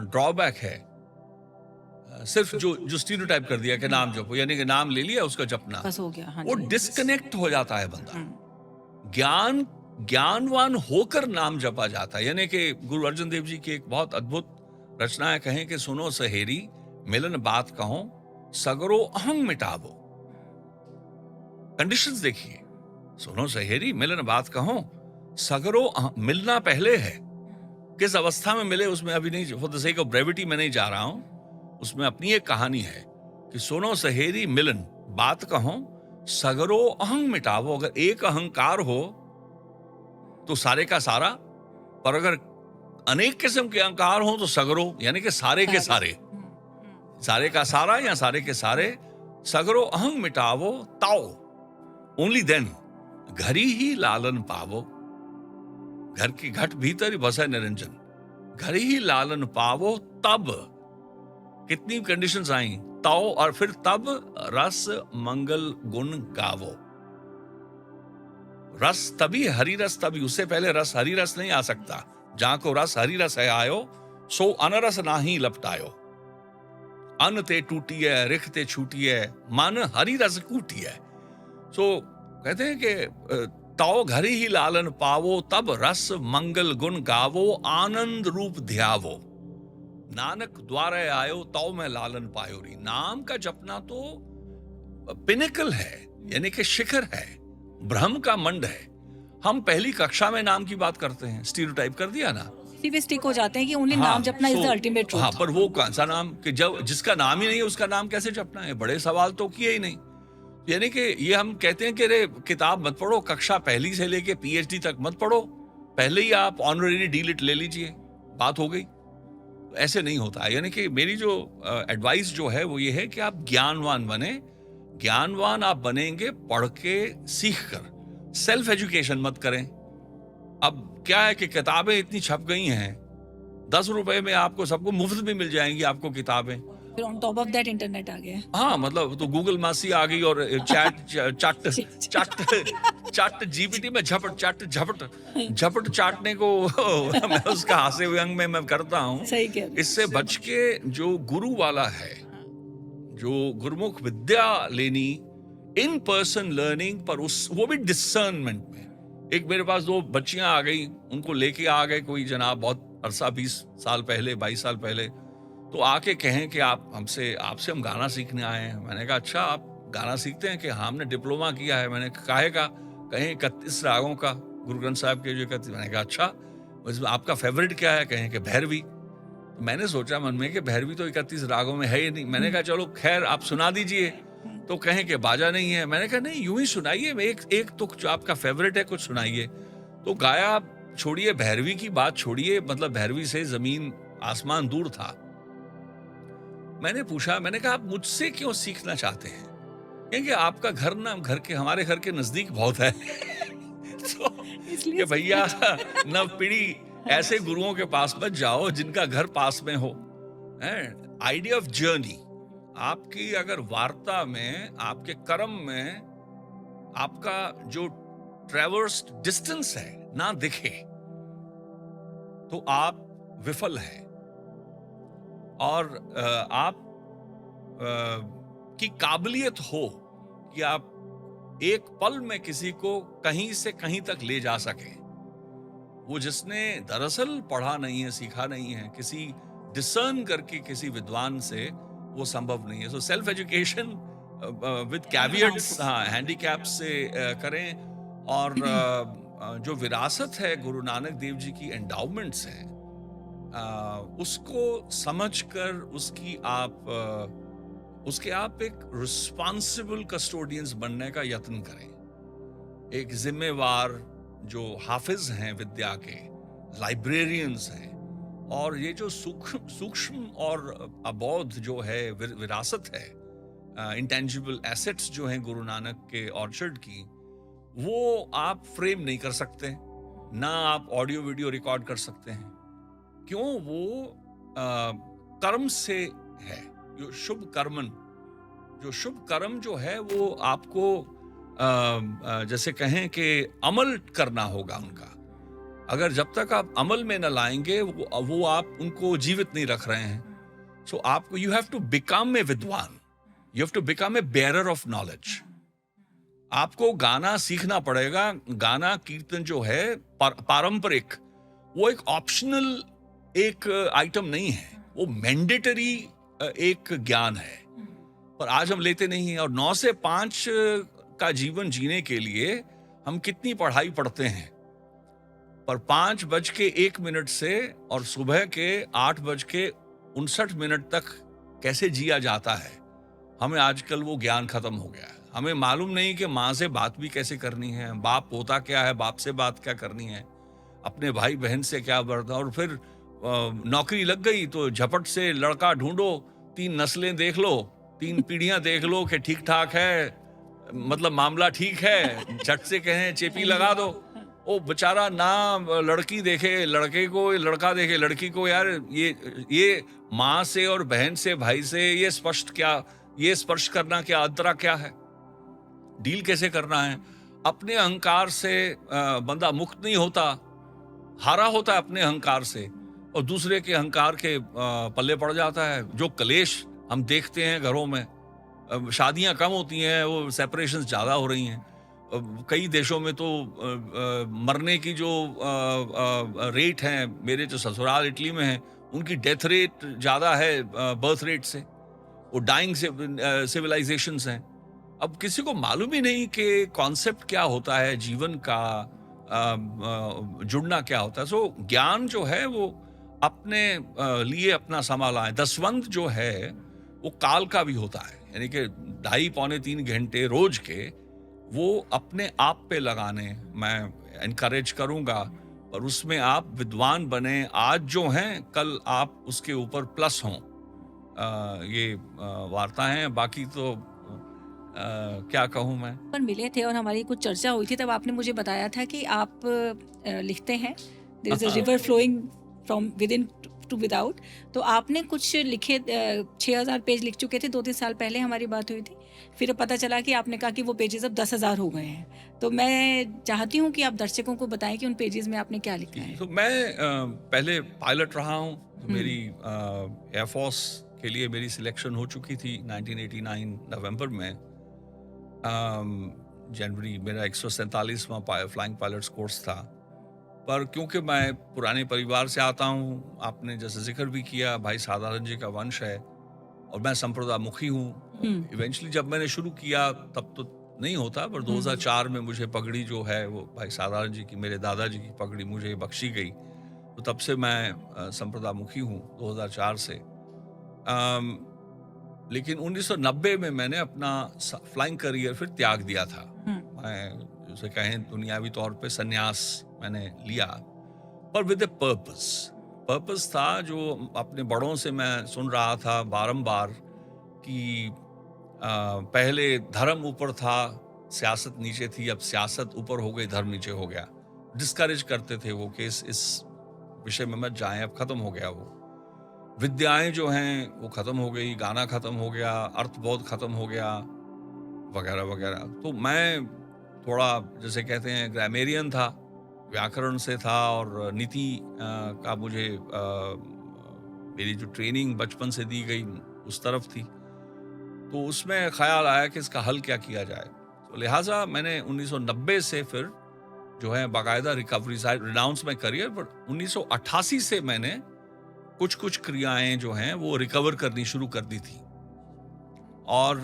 ड्रॉबैक है, सिर्फ जो स्टीरियोटाइप कर दिया कि नाम जपो, यानी कि नाम ले लिया उसका जपना बस हो गया। हाँ, वो डिस्कनेक्ट हो जाता है बंदा। ज्ञानवान होकर नाम जपा जाता है। यानी कि गुरु अर्जन देव जी की एक बहुत अद्भुत रचना है, कहें कि सुनो सहेरी मिलन बात कहो, सगरो अहंग मिटावो। कंडीशंस देखिए, सुनो सहेरी मिलन बात कहो, सगरो मिलना पहले है, किस अवस्था में मिले उसमें अभी नहीं, for the sake of brevity में नहीं जा रहा हूं, उसमें अपनी एक कहानी है कि सुनो सहेरी मिलन बात कहो, सगरो अहंग मिटावो। अगर एक अहंकार हो तो सारे का सारा, पर अगर अनेक किस्म के अहंकार हो तो सगरो, यानी कि सारे के सारे, सारे का सारा या सारे के सारे, सगरो अहंग मिटावो ताओ, ओनली देन घरी ही लालन पावो। घर की घट भीतर ही बसा निरंजन, घर ही लालन पावो, तब कितनी कंडीशंस आई, ताओ और फिर तब रस मंगल गुण गावो। रस तभी, हरि रस तभी, उससे पहले रस हरि रस नहीं आ सकता। जहां को रस हरि रस है आयो, सो अनरस नाही लपटायो। अन ते टूटी है, रिख ते छूटी है, मन हरि रस कूटी है। सो कहते हैं कि ताओ घरी ही लालन पावो, तब रस मंगल गुण गावो, आनंद रूप ध्यावो। नानक द्वारा आयो ताओ में लालन पायो री। नाम का जपना तो पिनिकल है, यानी कि शिखर है, ब्रह्म का मंड है। हम पहली कक्षा में नाम की बात करते हैं, स्टीरियोटाइप कर दिया ना, स्टिक हो जाते हैं कि ओनली नाम जपना इज द अल्टीमेट ट्रूथ। हाँ, पर वो कौन सा नाम कि जब जिसका नाम ही नहीं है उसका नाम कैसे जपना है? बड़े सवाल तो किए ही नहीं। यानी कि ये हम कहते हैं कि अरे किताब मत पढ़ो, कक्षा पहली से लेके पीएचडी तक मत पढ़ो, पहले ही आप ऑनररी डीलिट ले लीजिए, बात हो गई। ऐसे नहीं होता है। यानी कि मेरी जो एडवाइस जो है वो ये है कि आप ज्ञानवान बने। ज्ञानवान आप बनेंगे पढ़ के, सीख कर। सेल्फ एजुकेशन मत करें। अब क्या है कि किताबें इतनी छप गई हैं, 10 रुपए में आपको सबको मुफ्त में मिल जाएंगी आपको किताबें। फिर on top of that internet आ गया। हाँ, मतलब तो गूगल मासी आ गई और चट जीपीटी में झपट चाटने को मैं उसका हास्य व्यंग में मैं करता हूँ। सही कह रहे हैं। इससे बच के जो गुरु वाला है, जो गुरुमुख विद्या लेनी, इन पर्सन लर्निंग, पर वो भी डिसर्नमेंट में। एक मेरे पास 2 बच्चियां आ गई, उनको लेके आ गए कोई जनाब बहुत अरसा, 20 साल पहले, 22 साल पहले, तो आके कहें कि आपसे हम गाना सीखने आए हैं। मैंने कहा अच्छा, आप गाना सीखते हैं? कि हाँ, हमने डिप्लोमा किया है। मैंने काहे का? कहें 31 रागों का, गुरु ग्रंथ साहब के जो 31। मैंने कहा अच्छा, इसमें आपका फेवरेट क्या है? कहें कि भैरवी। तो मैंने सोचा मन में कि भैरवी तो 31 रागों में है ही नहीं। मैंने कहा चलो खैर आप सुना दीजिए। तो कहें कि बाजा नहीं है। मैंने कहा नहीं, यूं ही सुनाइए, एक तुक जो आपका फेवरेट है कुछ सुनाइए। तो गाया। छोड़िए भैरवी की बात, छोड़िए, मतलब भैरवी से जमीन आसमान दूर था। मैंने पूछा, मैंने कहा आप मुझसे क्यों सीखना चाहते हैं? क्योंकि आपका घर ना हमारे घर के नजदीक बहुत है। तो कि भैया नव पीढ़ी ऐसे गुरुओं के पास मत जाओ जिनका घर पास में हो। आइडिया ऑफ जर्नी, आपकी अगर वार्ता में, आपके कर्म में आपका जो ट्रैवर्स्ड डिस्टेंस है ना दिखे, तो आप विफल हैं। और आप की काबिलियत हो कि आप एक पल में किसी को कहीं से कहीं तक ले जा सके, वो जिसने दरअसल पढ़ा नहीं है, सीखा नहीं है, किसी डिसर्न करके किसी विद्वान से वो संभव नहीं है। सो सेल्फ एजुकेशन विद कैवियट्स, हाँ, हैंडीकैप से करें। और जो विरासत है गुरु नानक देव जी की एंडाउमेंट्स हैं, उसको समझकर उसके आप एक रिस्पॉन्सिबल कस्टोडियंस बनने का यत्न करें। एक जिम्मेवार जो हाफिज हैं विद्या के, लाइब्रेरियंस हैं, और ये जो सूक्ष्म और अबोध जो है विरासत है, इंटेंजिबल एसेट्स जो हैं गुरु नानक के ऑर्चर्ड की, वो आप फ्रेम नहीं कर सकते, ना आप ऑडियो वीडियो रिकॉर्ड कर सकते हैं। क्यों? वो कर्म से है, जो शुभ कर्म जो है वो आपको जैसे कहें कि अमल करना होगा उनका। अगर जब तक आप अमल में न लाएंगे, वो आप उनको जीवित नहीं रख रहे हैं। सो आपको, you have to become a vidwan, you have to become a bearer of knowledge. आपको गाना सीखना पड़ेगा। गाना कीर्तन जो है पारंपरिक, वो एक ऑप्शनल एक आइटम नहीं है, वो मैंडेटरी एक ज्ञान है, पर आज हम लेते नहीं हैं। और 9 से 5 का जीवन जीने के लिए हम कितनी पढ़ाई पढ़ते हैं, पर 5:01 से और सुबह के 8:59 तक कैसे जिया जाता है, हमें आजकल वो ज्ञान खत्म हो गया है। हमें मालूम नहीं कि माँ से बात भी कैसे करनी है, बाप होता क्या है, बाप से बात क्या करनी है, अपने भाई बहन से क्या बरतना। और फिर नौकरी लग गई तो झपट से लड़का ढूंढो, 3 नस्लें देख लो, 3 पीढ़ियां देख लो कि ठीक ठाक है, मतलब मामला ठीक है, झट से कहें चेपी लगा दो। ओ बेचारा ना लड़की देखे लड़के को, लड़का देखे लड़की को। यार ये माँ से और बहन से, भाई से ये स्पर्श करना क्या, अंतरा क्या है, डील कैसे करना है? अपने अहंकार से बंदा मुक्त नहीं होता, हारा होता है अपने अहंकार से, और दूसरे के अहंकार के पल्ले पड़ जाता है। जो कलेश हम देखते हैं घरों में, शादियां कम होती हैं, वो सेपरेशंस ज़्यादा हो रही हैं। कई देशों में तो मरने की जो रेट है, मेरे जो ससुराल इटली में है, उनकी डेथ रेट ज़्यादा है बर्थ रेट से। वो डाइंग सिविलाइजेशंस हैं। अब किसी को मालूम ही नहीं कि कॉन्सेप्ट क्या होता है जीवन का, जुड़ना क्या होता है। सो ज्ञान जो है वो अपने लिए अपना संभाला है। दसवंत जो है वो काल का भी होता है, यानी कि 2.5-3 घंटे रोज के वो अपने आप पे लगाने मैं इनकरेज करूंगा, और उसमें आप विद्वान बने, आज जो हैं कल आप उसके ऊपर प्लस हों। ये वार्ता है, बाकी तो क्या कहूँ मैं। पर मिले थे और हमारी कुछ चर्चा हुई थी, तब आपने मुझे बताया था कि आप लिखते हैं, there is a river flowing from within to without. तो आपने कुछ लिखे 6,000 पेज लिख चुके थे 2-3 साल पहले हमारी बात हुई थी। फिर पता चला कि आपने कहा कि वो पेजेस अब 10,000 हो गए हैं। तो मैं चाहती हूँ कि आप दर्शकों को बताएं कि उन पेजेस में आपने क्या लिखा है। तो मैं पहले पायलट रहा हूँ। मेरी एयरफोर्स के लिए मेरी सिलेक्शन हो चुकी थी 1989 नवंबर में। जनवरी मेरा 147वां फ्लाइंग पायलट्स कोर्स था। पर क्योंकि मैं पुराने परिवार से आता हूँ, आपने जैसे जिक्र भी किया, भाई साधारण जी का वंश है और मैं संप्रदामुखी हूँ। इवेंचुअली जब मैंने शुरू किया तब तो नहीं होता, पर 2004 में मुझे पगड़ी जो है वो भाई साधारण जी की, मेरे दादाजी की पगड़ी मुझे बख्शी गई। तो तब से मैं संप्रदामुखी हूँ 2004 से। लेकिन 1990 में मैंने अपना फ्लाइंग करियर फिर त्याग दिया था। मैं उसे कहें दुनियावी तौर पे संन्यास मैंने लिया, पर विद ए पर्पस था जो अपने बड़ों से मैं सुन रहा था बारंबार कि पहले धर्म ऊपर था, सियासत नीचे थी, अब सियासत ऊपर हो गई, धर्म नीचे हो गया। डिस्करेज करते थे वो कि इस विषय में मत जाएं, अब खत्म हो गया वो। विद्याएं जो हैं वो खत्म हो गई, गाना खत्म हो गया, अर्थबोध खत्म हो गया, वगैरह वगैरह। तो मैं थोड़ा जैसे कहते हैं ग्रामेरियन था, व्याकरण से था, और नीति का मुझे मेरी जो ट्रेनिंग बचपन से दी गई उस तरफ थी। तो उसमें ख्याल आया कि इसका हल क्या किया जाए। तो लिहाजा मैंने 1990 से फिर जो है बाकायदा recovery side renounce my career, पर 1988 से मैंने कुछ क्रियाएं जो हैं वो रिकवर करनी शुरू कर दी थी। और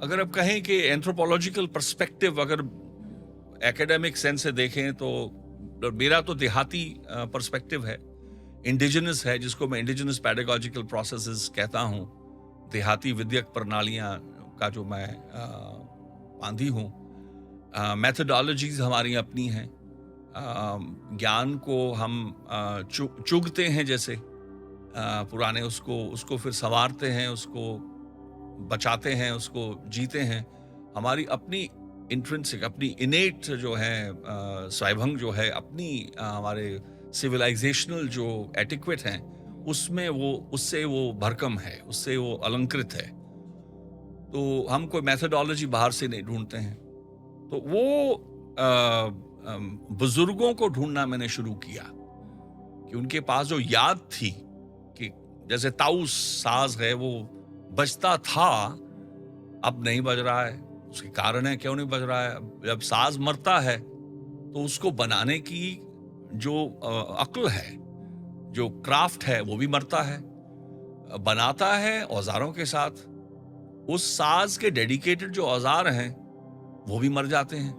अगर आप कहें कि एंथ्रोपोलॉजिकल पर्सपेक्टिव अगर एकेडमिक सेंस से देखें तो मेरा तो देहाती पर्सपेक्टिव है, इंडिजिनस है, जिसको मैं इंडिजिनस पेडागोजिकल प्रोसेसेस कहता हूँ। देहाती विद्यक प्रणालियाँ का जो मैं बांधी हूँ। मैथडोलॉजीज हमारी अपनी हैं। ज्ञान को हम चुगते हैं, जैसे पुराने उसको फिर संवारते हैं, उसको बचाते हैं, उसको जीते हैं। हमारी अपनी इंट्रिंसिक, अपनी इनेट जो है स्वयंभंग जो है, अपनी हमारे सिविलाइजेशनल जो एटिक्वेट हैं, उसमें उससे वो भरकम है, उससे वो अलंकृत है। तो हम कोई मैथडोलॉजी बाहर से नहीं ढूंढते हैं। तो वो बुजुर्गों को ढूंढना मैंने शुरू किया कि उनके पास जो याद थी, कि जैसे ताउस साज है वो बजता था, अब नहीं बज रहा है। उसके कारण है क्यों नहीं बज रहा है। जब साज मरता है तो उसको बनाने की जो अक्ल है, जो क्राफ्ट है, वो भी मरता है। बनाता है औजारों के साथ। उस साज के डेडिकेटेड जो औजार हैं वो भी मर जाते हैं,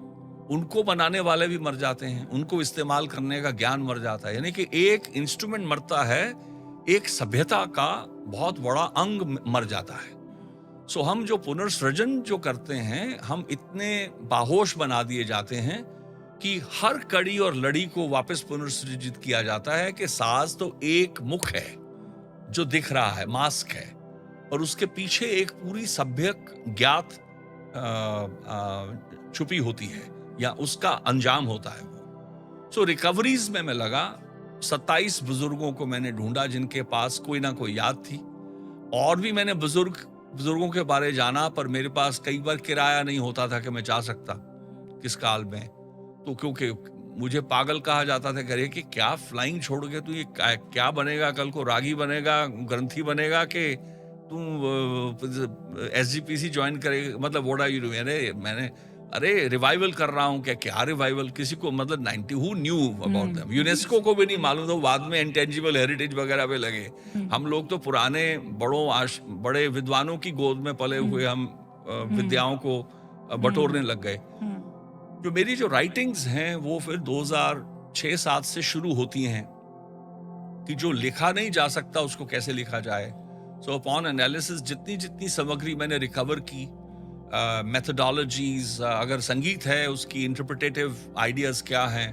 उनको बनाने वाले भी मर जाते हैं, उनको इस्तेमाल करने का ज्ञान मर जाता है। यानी कि एक इंस्ट्रूमेंट मरता है, एक सभ्यता का बहुत बड़ा अंग मर जाता है। सो हम जो पुनर्सृजन जो करते हैं, हम इतने बाहोश बना दिए जाते हैं कि हर कड़ी और लड़ी को वापस पुनर्सृजित किया जाता है कि साज तो एक मुख है जो दिख रहा है, मास्क है, और उसके पीछे एक पूरी सभ्यक ज्ञात छुपी होती है, या उसका अंजाम होता है वो। सो रिकवरीज में मैं लगा। 27 बुजुर्गों को मैंने ढूंढा जिनके पास कोई ना कोई याद थी। और भी मैंने बुजुर्गों के बारे जाना, पर मेरे पास कई बार किराया नहीं होता था कि मैं जा सकता किस काल में। तो क्योंकि मुझे पागल कहा जाता था, करे कि क्या फ्लाइंग छोड़ के तू ये क्या बनेगा, कल को रागी बनेगा, ग्रंथी बनेगा, कि तू SGPC ज्वाइन करेगा, मतलब व्हाट आर यू डूइंग। अरे रिवाइवल कर रहा हूँ। क्या रिवाइवल, किसी को मतलब 90 who knew about them. UNESCO को भी नहीं मालूम था, बाद में इंटेंजिबल हेरिटेज वगैरह पे लगे। हम लोग तो पुराने बड़े विद्वानों की गोद में पले हुए हम विद्याओं को बटोरने लग गए। जो मेरी जो राइटिंग्स हैं वो फिर 2006-07 से शुरू होती हैं। कि जो लिखा नहीं जा सकता उसको कैसे लिखा जाए। सो अपॉन एनालिसिस जितनी जितनी सामग्री मैंने रिकवर की, मेथोडोलॉजीज, अगर संगीत है उसकी इंटरप्रिटेटिव आइडियाज क्या हैं,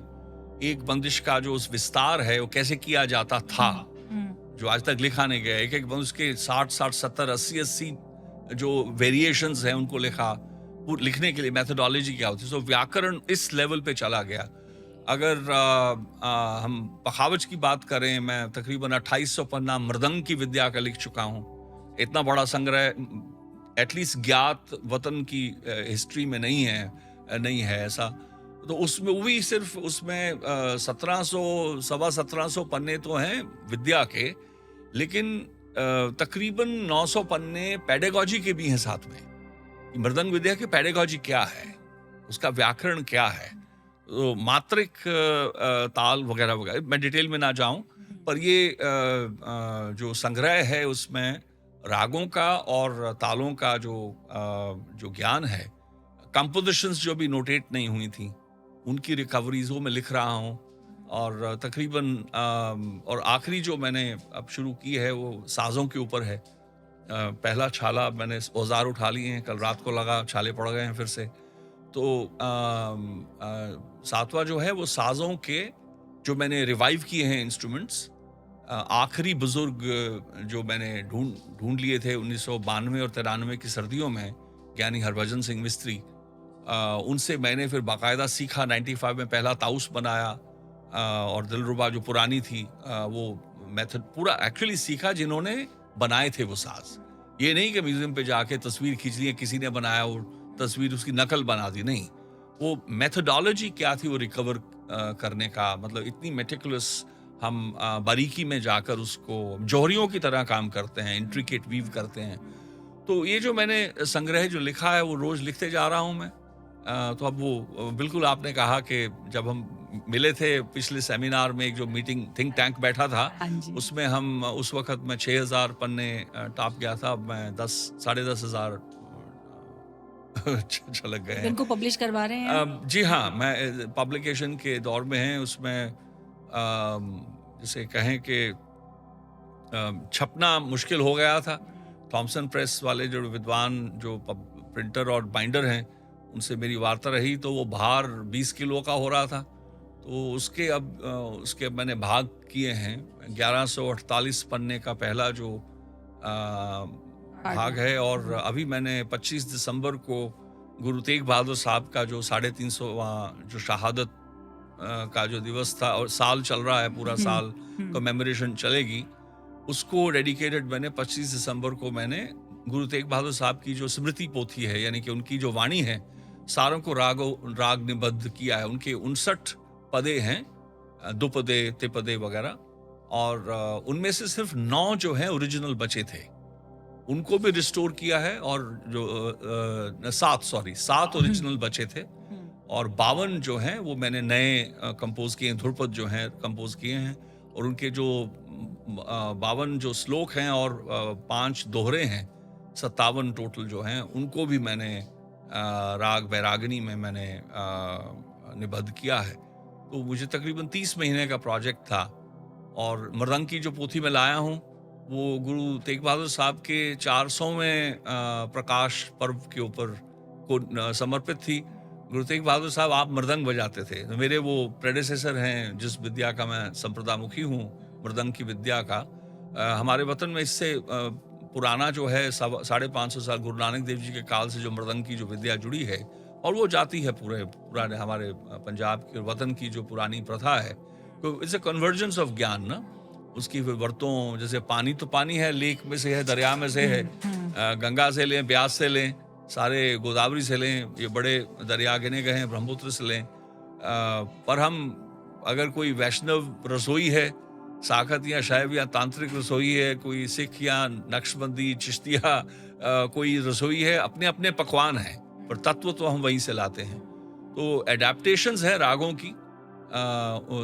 एक बंदिश का जो उस विस्तार है वो कैसे किया जाता था, जो आज तक लिखा नहीं गया, एक एक बंदिश के 60 70 80 जो वेरिएशंस हैं उनको लिखा, लिखने के लिए मेथोडोलॉजी क्या होती है। सो व्याकरण इस लेवल पे चला गया। अगर हम पखावज की बात करें, मैं तकरीबन 2800 पन्ना मृदंग की विद्या का लिख चुका हूँ। इतना बड़ा संग्रह एटलीस्ट ज्ञात वतन की हिस्ट्री में नहीं है ऐसा। तो उसमें वो भी सिर्फ उसमें 1700 सवा 1700 पन्ने तो हैं विद्या के, लेकिन तकरीबन 900 पन्ने पेडागॉजी के भी हैं साथ में। मृदंग विद्या की पेडागॉजी क्या है, उसका व्याकरण क्या है, तो मात्रिक ताल वगैरह वगैरह, मैं डिटेल में ना जाऊं, पर ये जो संग्रह है उसमें रागों का और तालों का जो ज्ञान है, कंपोजिशंस जो भी नोटेट नहीं हुई थी उनकी रिकवरीज वो मैं लिख रहा हूँ। और तकरीबन और आखिरी जो मैंने अब शुरू की है वो साजों के ऊपर है। पहला छाला मैंने औजार उठा लिए हैं, कल रात को लगा छाले पड़ गए हैं फिर से। तो सातवां जो है वो साजों के जो मैंने रिवाइव किए हैं इंस्ट्रूमेंट्स, आखिरी बुजुर्ग जो मैंने ढूंढ लिए थे 1992 और 93 की सर्दियों में, ज्ञानी हरभजन सिंह मिस्त्री, उनसे मैंने फिर बाकायदा सीखा। 95 में पहला ताउस बनाया, और दिलरुबा जो पुरानी थी वो मेथड पूरा एक्चुअली सीखा जिन्होंने बनाए थे वो साज। ये नहीं कि म्यूजियम पे जाके तस्वीर खींच ली, किसी ने बनाया और तस्वीर उसकी नकल बना दी, नहीं। वो मेथोडोलॉजी क्या थी वो रिकवर करने का, मतलब इतनी मेटिकुलस हम बारीकी में जाकर उसको जौहरियों की तरह काम करते हैं, इंट्रिकेट वीव करते हैं। तो ये जो मैंने संग्रह जो लिखा है वो रोज लिखते जा रहा हूँ मैं। तो अब वो बिल्कुल आपने कहा कि जब हम मिले थे पिछले सेमिनार में, एक जो मीटिंग थिंक टैंक बैठा था उसमें हम उस वक्त मैं 6000 पन्ने टॉप गया था, अब मैं 10 साढ़े 10,000 छलक गए हैं। इनको पब्लिश करवा रहे हैं? जी हाँ, मैं पब्लिकेशन के दौर में हैं। उसमें जैसे कहें कि छपना मुश्किल हो गया था। थॉमसन प्रेस वाले जो विद्वान जो प्रिंटर और बाइंडर हैं उनसे मेरी वार्ता रही, तो वो भार 20 किलो का हो रहा था। तो उसके मैंने भाग किए हैं। 1148 पन्ने का पहला जो भाग है, और अभी मैंने 25 दिसंबर को गुरु तेग बहादुर साहब का जो 350वां जो शहादत का जो दिवस था, और साल चल रहा है, पूरा साल कमेमोरेशन चलेगी, उसको डेडिकेटेड मैंने 25 दिसंबर को मैंने गुरु तेग बहादुर साहब की जो स्मृति पोथी है, यानी कि उनकी जो वाणी है, सारों को राग निबद्ध किया है। उनके 59 पदे हैं, दुपदे तिपदे वगैरह, और उनमें से सिर्फ 9 जो हैं ओरिजिनल बचे थे, उनको भी रिस्टोर किया है। और जो 7 ओरिजिनल बचे थे, और 52 जो हैं वो मैंने नए कंपोज किए हैं, ध्रुपद जो हैं कंपोज किए हैं। और उनके जो 52 जो श्लोक हैं और 5 दोहरे हैं, 57 टोटल जो हैं, उनको भी मैंने राग बैरागनी में मैंने निबद्ध किया है। तो मुझे तकरीबन 30 महीने का प्रोजेक्ट था। और मृदंग की जो पोथी मैं लाया हूँ वो गुरु तेग बहादुर साहब के 400वें प्रकाश पर्व के ऊपर को समर्पित थी। गुरु तेग बहादुर साहब आप मृदंग बजाते थे, तो मेरे वो प्रेडेसेसर हैं जिस विद्या का मैं संप्रदामुखी हूँ, मृदंग की विद्या का। हमारे वतन में इससे पुराना जो है 550 साल गुरु नानक देव जी के काल से जो मृदंग की जो विद्या जुड़ी है, और वो जाती है पुराने हमारे पंजाब के वतन की जो पुरानी प्रथा है। तो इट्स अ कन्वर्जेंस ऑफ ज्ञान ना, उसकी वर्तों, जैसे पानी तो पानी है, लेक में से है, दरिया में से है, गंगा से लें, ब्यास से लें, सारे गोदावरी से लें, ये बड़े दरिया गिने गए हैं, ब्रह्मपुत्र से लें। पर हम अगर कोई वैष्णव रसोई है, साखत या शैव या तांत्रिक रसोई है, कोई सिख या नक्शबंदी चिश्तिया कोई रसोई है, अपने अपने पकवान हैं, पर तत्व तो हम वहीं से लाते हैं। तो एडेप्टेशंस है रागों की,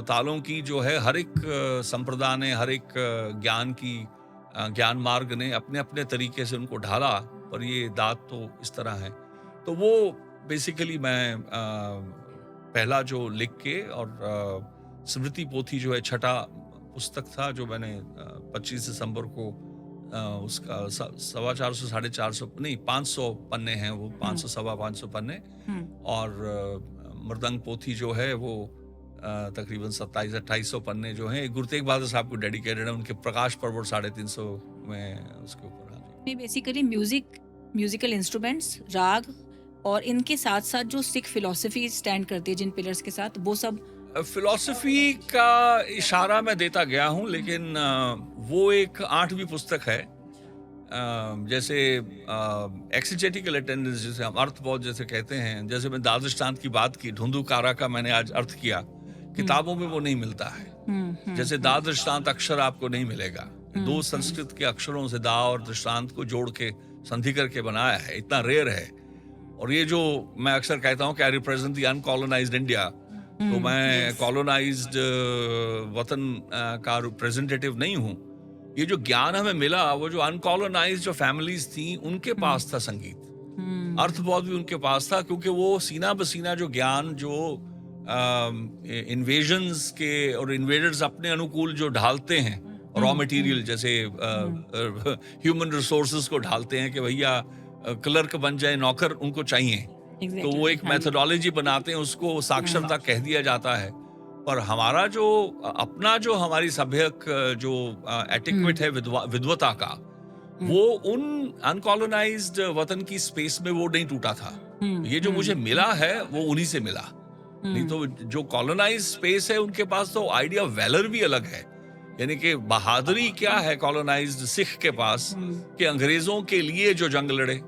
तालों की, जो है हर एक संप्रदाय ने, हर एक ज्ञान मार्ग ने अपने अपने तरीके से उनको ढाला, पर ये दात तो इस तरह है। तो वो बेसिकली मैं पहला जो लिख के, और स्मृति पोथी जो है छठा पुस्तक था जो मैंने 25 दिसंबर को उसका 450 450 नहीं 500 पन्ने हैं वो, 500 सवा 500 पन्ने, और मृदंग पोथी जो है वो तकरीबन 27-2800 पन्ने जो हैं गुरु तेग बहादुर साहब को डेडिकेटेड है, उनके प्रकाश पर्व 350 में उसके ऊपर। हाँ जी, बेसिकली म्यूजिकल इंस्ट्रूमेंट्स, राग, और इनके साथ साथ जो सिख फिलॉसफी स्टैंड करती है जिन पिलर्स के साथ, वो सब फिलॉसफी का इशारा मैं देता गया हूं, लेकिन वो एक 8वीं पुस्तक है। जैसे एक्सिजेटिकल अटेंडेंस, जिसे हम अर्थबोध जैसे कहते हैं, जैसे मैं दादृष्टांत की बात की, धुंधुकारा का मैंने आज अर्थ किया, किताबों में वो नहीं मिलता है। जैसे दा दृष्टांत अक्षर आपको नहीं मिलेगा, 2 संस्कृत के अक्षरों से दा और दृष्टांत को जोड़ के संधि करके बनाया है, इतना रेयर है। और ये जो मैं अक्सर कहता हूँ कि आई रिप्रेजेंट द अनकॉलोनाइज्ड इंडिया, तो मैं कॉलोनाइज्ड वतन का रिप्रेजेंटेटिव नहीं हूँ। ये जो ज्ञान हमें मिला, वो जो अनकॉलोनाइज्ड जो फैमिलीज थी उनके पास था संगीत, अर्थबोध भी उनके पास था, क्योंकि वो सीना बसीना जो ज्ञान जो इन्वेजन्स के और इन्वेडर्स अपने अनुकूल जो ढालते हैं, रॉ मटेरियल जैसे ह्यूमन रिसोर्सेज को ढालते हैं कि भैया क्लर्क बन जाए, नौकर उनको चाहिए, तो वो एक मेथोडोलॉजी बनाते हैं, उसको साक्षरता कह दिया जाता है। पर हमारा जो अपना जो हमारी सभ्यक जो एटिक्वेट है विद्वता का, वो उन अनकॉलोनाइज्ड वतन की स्पेस में वो नहीं टूटा था। ये जो मुझे मिला है वो उन्हीं से मिला, नहीं तो जो कॉलोनाइज्ड स्पेस है उनके पास तो आइडिया वैलर भी अलग है। यानी कि बहादुरी क्या है कॉलोनाइज्ड सिख के पास, कि अंग्रेजों के लिए जो जंग लड़े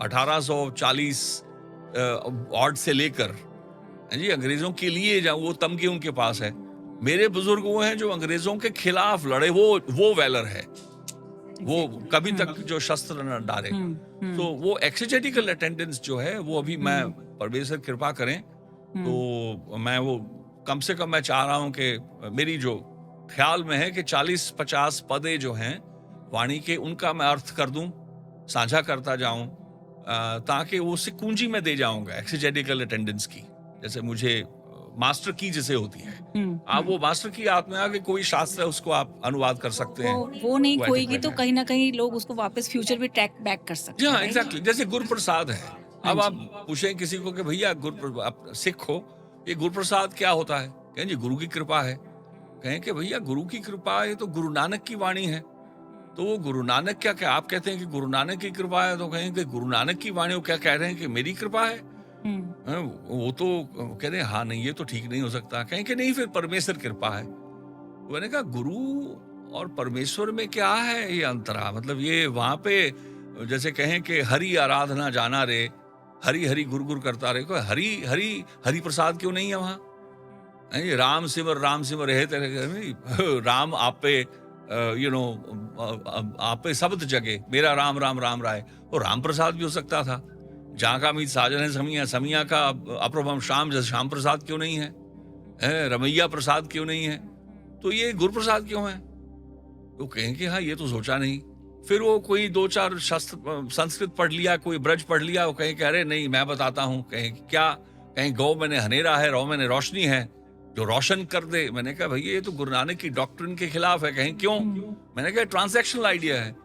1840 ऑड से लेकर जी, अंग्रेजों के लिए वो तमगे उनके पास है। मेरे बुजुर्ग वो हैं जो अंग्रेजों के खिलाफ लड़े, वो वैलर है, वो कभी तक जो शस्त्र न डाले। तो वो एक्सिजेटिकल अटेंडेंस जो है वो अभी मैं, परमेश्वर कृपा करें तो मैं वो कम से कम मैं चाह रहा हूं कि मेरी जो ख्याल में है कि 40-50 पदे जो हैं वाणी के, उनका मैं अर्थ कर दूं, साझा करता जाऊं, ताकि वो उसे कुंजी में दे जाऊंगा एक्सिजेटिकल अटेंडेंस की, जैसे मुझे मास्टर की जैसे होती है। आप वो मास्टर की आत्मा आगे कोई शास्त्र है उसको आप अनुवाद कर सकते हैं, वो नहीं खोएगी तो कहीं ना कहीं लोग उसको वापस फ्यूचर में ट्रैक बैक कर सकते हैं। एग्जैक्टली, जैसे गुरु प्रसाद है। अब आप पूछें किसी को कि भैया आप सिख हो, ये गुरु प्रसाद क्या होता है, कहें जी गुरु की कृपा है। कहें कि भैया गुरु की कृपा है तो गुरु नानक की वाणी है, तो वो गुरु नानक क्या आप कहते हैं कि गुरु नानक की कृपा है, तो कहें कि गुरु नानक की वाणी, वो क्या कह रहे हैं कि मेरी कृपा है? वो तो कह रहे हैं हाँ नहीं ये तो ठीक नहीं हो सकता। कहें कि नहीं फिर परमेश्वर कृपा है। तो मैंने कहा गुरु और परमेश्वर में क्या है ये अंतरा, मतलब ये वहां पे जैसे कहें कि हरि आराधना जाना रे, हरि हरि गुरु गुरु करता रहे, हरि हरि हरि प्रसाद क्यों नहीं है वहां? राम सिमर रहे तेरे घर में, राम आप पे आप पे शब्द जगे, मेरा राम राम राम राय, और राम प्रसाद भी हो सकता था। जहाँ का मीत साजन है समिया, समिया का अप्रभम शाम, जैसे श्याम प्रसाद क्यों नहीं है, रमैया प्रसाद क्यों नहीं है, तो ये गुरु प्रसाद क्यों है? तो कहें कि हाँ ये तो सोचा नहीं। फिर वो कोई 2-4 शस्त्र संस्कृत पढ़ लिया, कोई ब्रज पढ़ लिया, वो कहें कह रहे नहीं मैं बताता हूँ। कहें क्या? कहें गौ मैंने हनेरा है, रौ मैंने रोशनी है, जो रोशन कर दे। मैंने कहा भैया ये तो गुरु नानक की डॉक्ट्रिन के खिलाफ है। कहें क्यों? मैंने कहा ट्रांसैक्शनल आइडिया है,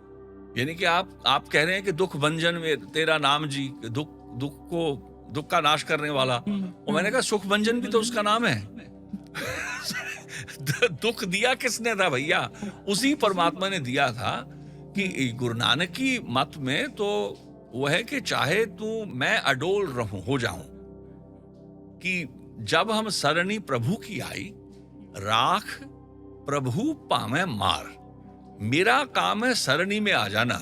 यानी कि आप कह रहे हैं कि दुख भंजन में तेरा नाम जी, दुख का नाश करने वाला। और मैंने कहा सुख भंजन भी तो उसका नाम है। दुख दिया किसने था भैया? उसी परमात्मा ने दिया था। कि गुरु नानक की मत में तो वो है कि चाहे तू मैं अडोल रहूं हो जाऊं, कि जब हम सरणी प्रभु की आई, राख प्रभु पावे मार। मेरा काम है सरणी में आ जाना,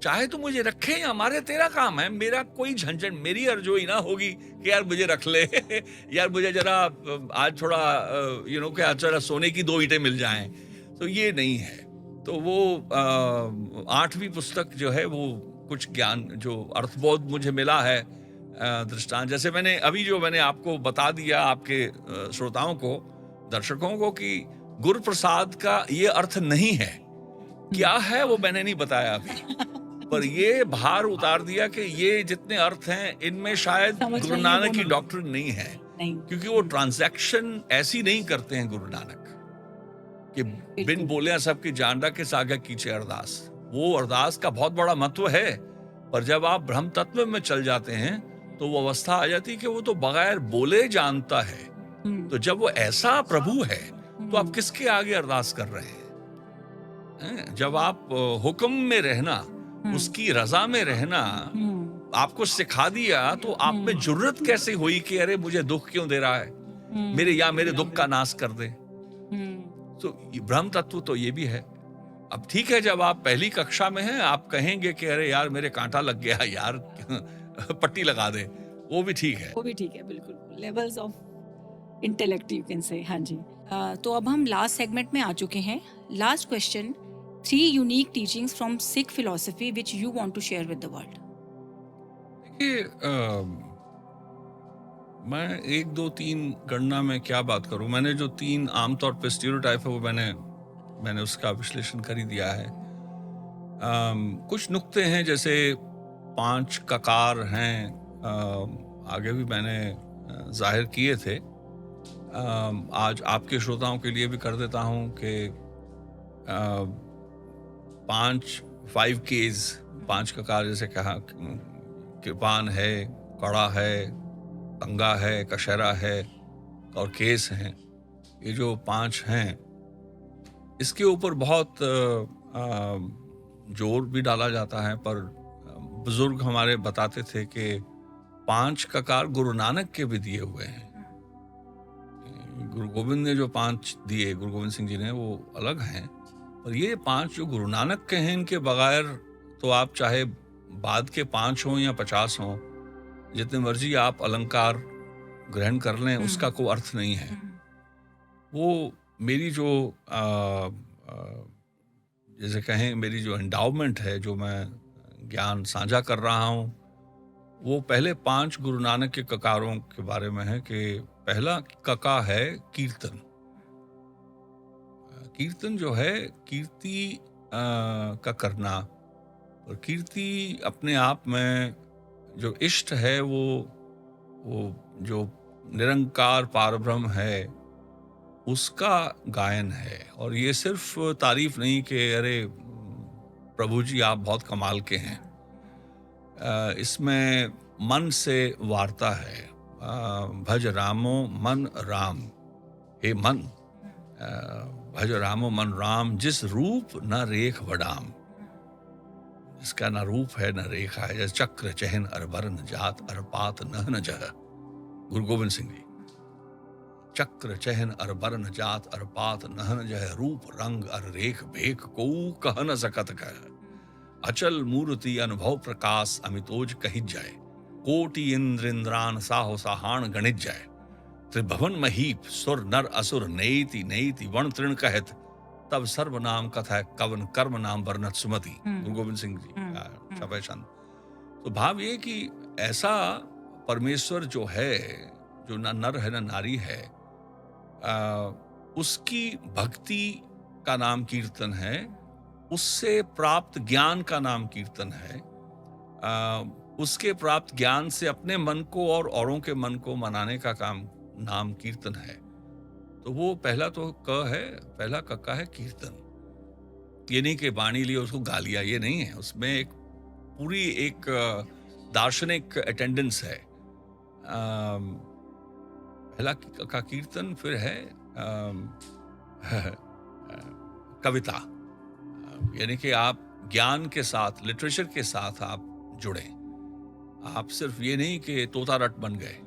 चाहे तू मुझे रखे या मारे तेरा काम है। मेरा कोई झंझट, मेरी अर्जोई ना होगी कि यार मुझे रख ले यार मुझे जरा आज थोड़ा कि आज जरा सोने की 2 ईंटें मिल जाएं, तो ये नहीं है। तो वो 8वीं पुस्तक जो है वो कुछ ज्ञान जो अर्थबोध मुझे मिला है, दृष्टांत जैसे मैंने आपको बता दिया, आपके श्रोताओं को, दर्शकों को, कि गुरु प्रसाद का ये अर्थ नहीं है। क्या है वो मैंने नहीं बताया अभी, पर ये भार उतार दिया कि ये जितने अर्थ हैं इनमें शायद गुरु नानक की डॉक्ट्रिन नहीं है, क्योंकि वो ट्रांजैक्शन ऐसी नहीं करते हैं गुरु नानक कि बिन बिल्कुल। बोले सबकी जांडा के सागा कीचे अरदास। वो अरदास का बहुत बड़ा महत्व है, पर जब आप ब्रह्म तत्व में चल जाते हैं तो वो अवस्था आ जाती है कि वो तो बगैर बोले जानता है। तो जब वो ऐसा प्रभु है तो आप किसके आगे अरदास कर रहे हैं? जब आप हुक्म में रहना, उसकी रजा में रहना आपको सिखा दिया, तो आप में जुर्रत कैसे हुई कि अरे मुझे दुख क्यों दे रहा है, मेरे दुख का नाश कर दे। तो ब्रह्म तत्व तो ये भी है। अब ठीक है, जब आप पहली कक्षा में हैं आप कहेंगे कि अरे यार मेरे कांटा लग गया यार पट्टी लगा दे, वो भी ठीक है। वो भी ठीक है, बिल्कुल। Levels of intellect you can say. हाँ जी। तो अब हम लास्ट सेगमेंट में आ चुके हैं। Last question, 3 unique teachings from Sikh philosophy which you want to share with the world. देखिए, मैं 1 2 3 गणना में क्या बात करूं। मैंने जो 3 आमतौर पर स्टीरियोटाइप है वो मैंने उसका विश्लेषण कर ही दिया है। कुछ नुक्ते हैं, जैसे 5 ककार हैं, आगे भी मैंने जाहिर किए थे। आज आपके श्रोताओं के लिए भी कर देता हूं कि 5 केज, 5 ककार जैसे कहा, कृपान है, कड़ा है, तंगा है, कशहरा है और केस हैं। ये जो 5 हैं, इसके ऊपर बहुत जोर भी डाला जाता है, पर बुजुर्ग हमारे बताते थे कि 5 ककार गुरु नानक के भी दिए हुए हैं। गुरु गोविंद ने जो 5 दिए, गुरु गोविंद सिंह जी ने, वो अलग हैं, पर ये 5 जो गुरु नानक के हैं, इनके बगैर तो आप चाहे बाद के 5 हों या 50 हों, जितने मर्जी आप अलंकार ग्रहण कर लें, उसका कोई अर्थ नहीं है। वो मेरी जो जैसे कहें मेरी जो एंडाउमेंट है, जो मैं ज्ञान साझा कर रहा हूँ, वो पहले 5 गुरु नानक के ककारों के बारे में है। कि पहला कका है कीर्तन। कीर्तन जो है, कीर्ति का करना, और कीर्ति अपने आप में जो इष्ट है, वो जो निरंकार पारब्रह्म है, उसका गायन है। और ये सिर्फ तारीफ नहीं कि अरे प्रभु जी आप बहुत कमाल के हैं। इसमें मन से वार्ता है। भज रामो मन राम, हे मन, भज रामो मन राम, जिस रूप न रेख वडाम। इसका न रूप है न रेखा है, जैसे चक्र चहन अरबरन जात अरपात न जह। गुरु गोविंद सिंह जी, चक्र चहन अरबरन जात अरपात नहन जह, रूप रंग अर रेख भेख को कह न सकत कह। अचल मूर्ति अनुभव प्रकाश अमितोज कही जाए, कोटि इंद्र इंद्रान साहो साहान गणित जाए। त्रिभुवन महीप सुर नर असुर नेति नेति वण तृण कहत, तब सर्वनाम कथा कवन कर्म नाम वर्णत सुमति। गुरु गोविंद सिंह जी का छपे छंद। तो भाव ये कि ऐसा परमेश्वर जो है, जो न नर है न नारी है, उसकी भक्ति का नाम कीर्तन है, उससे प्राप्त ज्ञान का नाम कीर्तन है, उसके प्राप्त ज्ञान से अपने मन को और औरों के मन को मनाने का काम नाम कीर्तन है। तो वो पहला तो क है, पहला कक्का है कीर्तन। ये नहीं कि बाणी लिया उसको गा लिया, ये नहीं है। उसमें एक पूरी एक दार्शनिक अटेंडेंस है। पहला का कीर्तन। फिर है कविता, यानी कि आप ज्ञान के साथ, लिटरेचर के साथ आप जुड़े। आप सिर्फ ये नहीं कि तोता रट बन गए।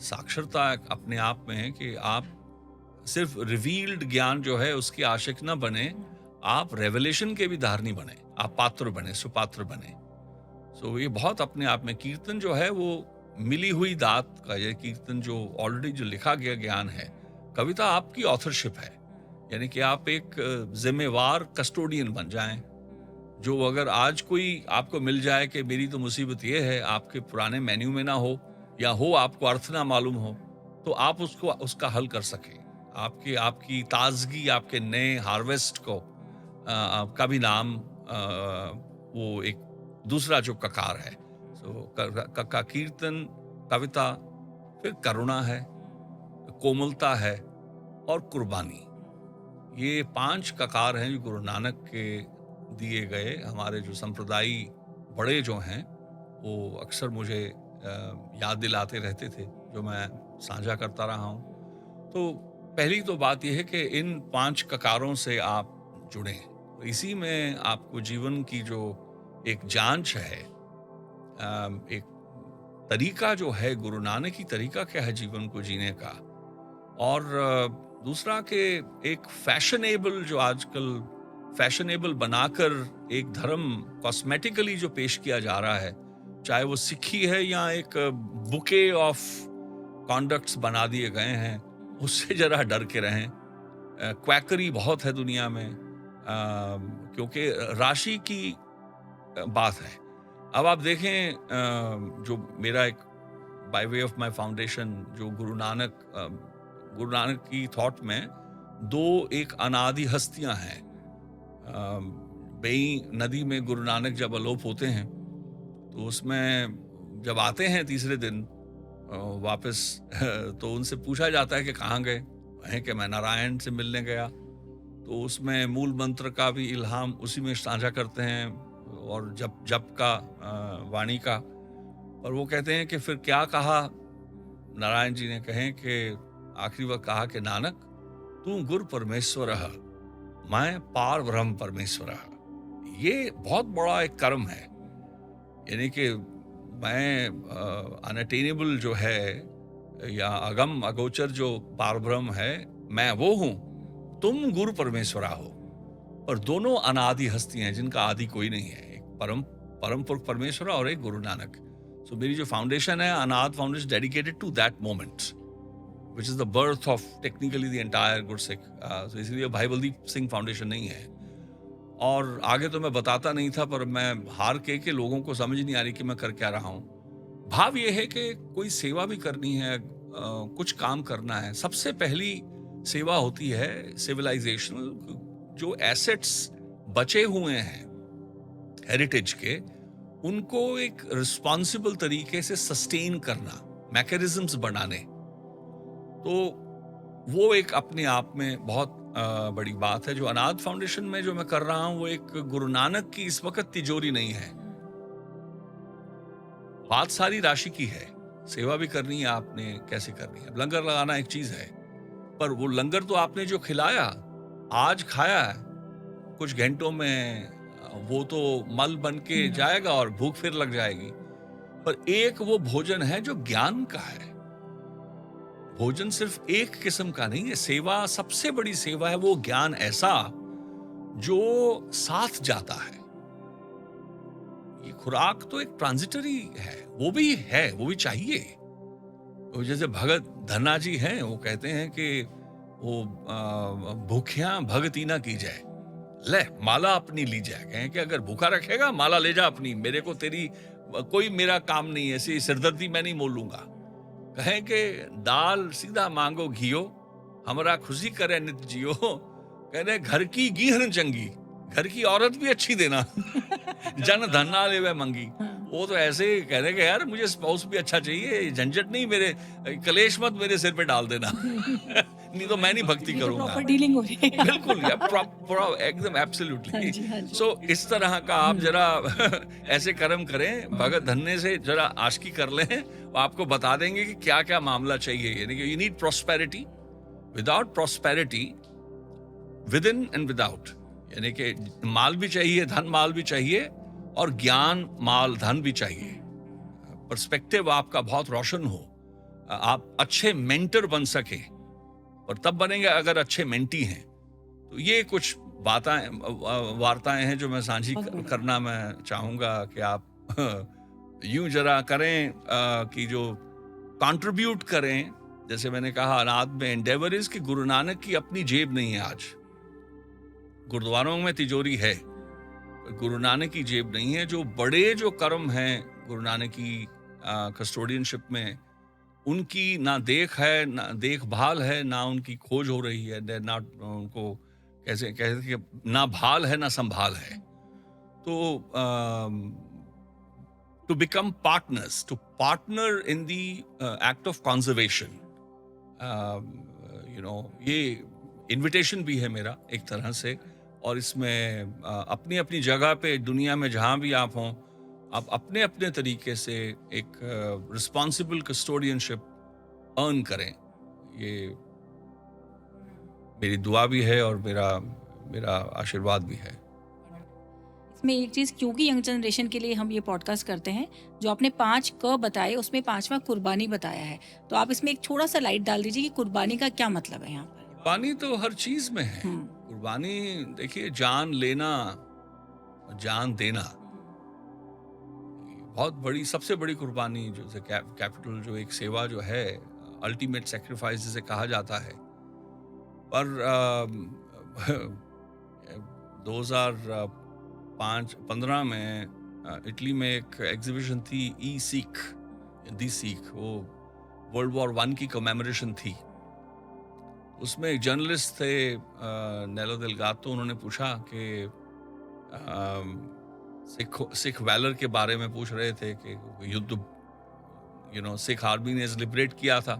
साक्षरता अपने आप में है कि आप सिर्फ रिवील्ड ज्ञान जो है उसके आशिक न बने, आप रेवलेशन के भी धारनी बने, आप पात्र बने, सुपात्र बने। सो ये बहुत अपने आप में कीर्तन जो है वो मिली हुई दात का, ये कीर्तन जो ऑलरेडी जो लिखा गया ज्ञान है। कविता आपकी ऑथरशिप है, यानी कि आप एक जिम्मेवार कस्टोडियन बन जाएं। जो अगर आज कोई आपको मिल जाए कि मेरी तो मुसीबत ये है, आपके पुराने मेन्यू में ना हो या हो आपको अर्थ ना मालूम हो, तो आप उसका हल कर सकें। आपकी ताजगी, आपके नए हार्वेस्ट को का भी नाम वो एक दूसरा जो ककार है। का कीर्तन, कविता, फिर करुणा है, कोमलता है और कुर्बानी। ये 5 ककार हैं जो गुरु नानक के दिए गए। हमारे जो संप्रदायी बड़े जो हैं वो अक्सर मुझे याद दिलाते रहते थे, जो मैं साझा करता रहा हूँ। तो पहली तो बात यह है कि इन 5 ककारों से आप जुड़ें। तो इसी में आपको जीवन की जो एक जांच है, एक तरीका जो है, गुरु नानक की तरीका क्या है जीवन को जीने का, और दूसरा कि एक फैशनेबल जो आजकल फैशनेबल बनाकर एक धर्म कॉस्मेटिकली जो पेश किया जा रहा है, चाहे वो सिक्खी है या एक बुके ऑफ कॉन्डक्ट्स बना दिए गए हैं, उससे जरा डर के रहें। क्वैकरी बहुत है दुनिया में, क्योंकि राशि की बात है। अब आप देखें, जो मेरा एक by way of my foundation, जो गुरु नानक की थॉट में 2 एक अनादि हस्तियां हैं। बेई नदी में गुरु नानक जब अलोप होते हैं तो उसमें जब आते हैं तीसरे दिन वापस, तो उनसे पूछा जाता है कि कहाँ गए हैं, कि मैं नारायण से मिलने गया। तो उसमें मूल मंत्र का भी इल्हाम उसी में साझा करते हैं, और जप का, वाणी का। और वो कहते हैं कि फिर क्या कहा नारायण जी ने, कहें कि आखिरी वक्त कहा कि नानक तू गुरु परमेश्वर, मैं पार ब्रह्म परमेश्वर। ये बहुत बड़ा एक कर्म है, यानी कि मैं अनअटेनेबल जो है, या अगम अगोचर जो पार ब्रह्म है, मैं वो हूं, तुम गुरु परमेश्वरा हो। और दोनों अनादि हस्ती हैं जिनका आदि कोई नहीं है, एक परम पुरुष परमेश्वरा और एक गुरु नानक। सो मेरी जो फाउंडेशन है, Anad foundation, dedicated to that moment which is the birth of technically the entire Gursikh. So इसलिए भाई बलदीप सिंह फाउंडेशन नहीं है। और आगे तो मैं बताता नहीं था, पर मैं हार के लोगों को समझ नहीं आ रही कि मैं कर क्या रहा हूँ। भाव ये है कि कोई सेवा भी करनी है, कुछ काम करना है। सबसे पहली सेवा होती है सिविलाइजेशनल, जो एसेट्स बचे हुए हैं हेरिटेज के, उनको एक रिस्पॉन्सिबल तरीके से सस्टेन करना, मैकेनिज्म्स बनाने। तो वो एक अपने आप में बहुत बड़ी बात है। जो अनाथ फाउंडेशन में जो मैं कर रहा हूं, वो एक गुरु नानक की इस वक्त तिजोरी नहीं है। बात सारी राशि की है। सेवा भी करनी है आपने, कैसे करनी है। लंगर लगाना एक चीज है, पर वो लंगर तो आपने जो खिलाया, आज खाया है, कुछ घंटों में वो तो मल बन के जाएगा और भूख फिर लग जाएगी। पर एक वो भोजन है जो ज्ञान का है। भोजन सिर्फ एक किस्म का नहीं है। सेवा, सबसे बड़ी सेवा है वो ज्ञान ऐसा जो साथ जाता है। ये खुराक तो एक ट्रांजिटरी है, वो भी चाहिए। तो जैसे भगत धन्ना जी हैं, वो कहते हैं कि वो भूखियां भगती ना की जाए, ले माला अपनी ली जाए। कहें कि अगर भूखा रखेगा, माला ले जा अपनी, मेरे को तेरी कोई मेरा काम नहीं है, ऐसी सिरदर्दी मैं नहीं मोलूंगा। कहें कि दाल सीधा मांगो घियो, हमरा खुशी करे नित जियो। कहने घर की गीहन चंगी, घर की औरत भी अच्छी देना। जन धन्ना लेवे मंगी। वो तो ऐसे ही कहने के यार मुझे स्पाउस भी अच्छा चाहिए, झंझट नहीं, मेरे कलेश मत मेरे सिर पे डाल देना। नहीं तो मैं नहीं भक्ति करूंगा। प्रॉपर डीलिंग हो रही है। बिल्कुल, एकदम एब्सोल्युटली। सो इस तरह का आप जरा ऐसे कर्म करें, भगत धन्ने से जरा आशिकी कर लें, आपको बता देंगे कि क्या क्या मामला चाहिए। यानी कि you need prosperity, without prosperity, with in and without. यानी कि माल भी चाहिए, धन माल भी चाहिए, और ज्ञान माल धन भी चाहिए। पर्सपेक्टिव आपका बहुत रोशन हो, आप अच्छे मेंटर बन सके, और तब बनेंगे अगर अच्छे मेंटी हैं। तो ये कुछ वार्ताएं हैं जो मैं साझी करना मैं चाहूंगा कि आप यूं जरा करें कि जो कंट्रीब्यूट करें। जैसे मैंने कहा, अनाथ में एंडेवर इज कि गुरु नानक की अपनी जेब नहीं है। आज गुरुद्वारों में तिजोरी है, गुरु नानक की जेब नहीं है। जो बड़े जो कर्म हैं गुरु नानक की कस्टोडियनशिप में, उनकी ना देख है, ना देखभाल है, ना उनकी खोज हो रही है, ना उनको कैसे कहते ना भाल है ना संभाल है। तो to become partners, to partner in the act of conservation, ये इनविटेशन भी है मेरा एक तरह से, और इसमें अपनी अपनी जगह पे दुनिया में जहाँ भी आप हों, आप अपने अपने तरीके से एक रिस्पॉन्सिबल कस्टोडियनशिप अर्न करें। ये मेरी दुआ भी है और मेरा मेरा आशीर्वाद भी है। इसमें एक चीज़, क्योंकि यंग जनरेशन के लिए हम ये पॉडकास्ट करते हैं, जो आपने 5 क बताए उसमें 5वां कुर्बानी बताया है, तो आप इसमें एक थोड़ा सा लाइट डाल दीजिए कि कुर्बानी का क्या मतलब है यहाँ पर। कुर्बानी तो हर चीज में है। कुर्बानी देखिए, जान लेना, जान देना, बहुत बड़ी, सबसे बड़ी कुर्बानी जो कैपिटल, जो एक सेवा जो है, अल्टीमेट सेक्रीफाइस जिसे कहा जाता है। पर 2015 में इटली में एक एग्जीबिशन थी, ई सीख, दी सीख, वो वर्ल्ड वॉर 1 की कमेमोरेशन थी। उसमें एक जर्नलिस्ट थे, नेलो देलगातो, उन्होंने पूछा कि सिख वैलर के बारे में पूछ रहे थे कि युद्ध सिख आर्मी ने लिबरेट किया था।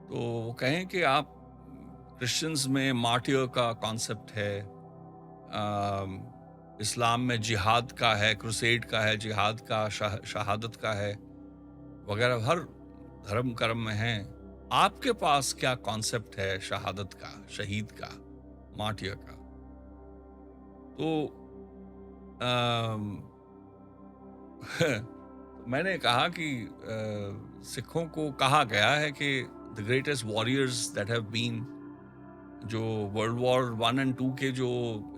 तो वो कहें कि आप क्रिश्चियंस में मार्टियर का कॉन्सेप्ट है, इस्लाम में जिहाद का है, क्रूसेड का है, जिहाद का, शहादत का है, वगैरह हर धर्म कर्म में है। आपके पास क्या कॉन्सेप्ट है शहादत का, शहीद का, मार्टियर का? तो मैंने कहा कि सिखों को कहा गया है कि the greatest warriors that have been, जो वर्ल्ड वॉर 1 और 2 के जो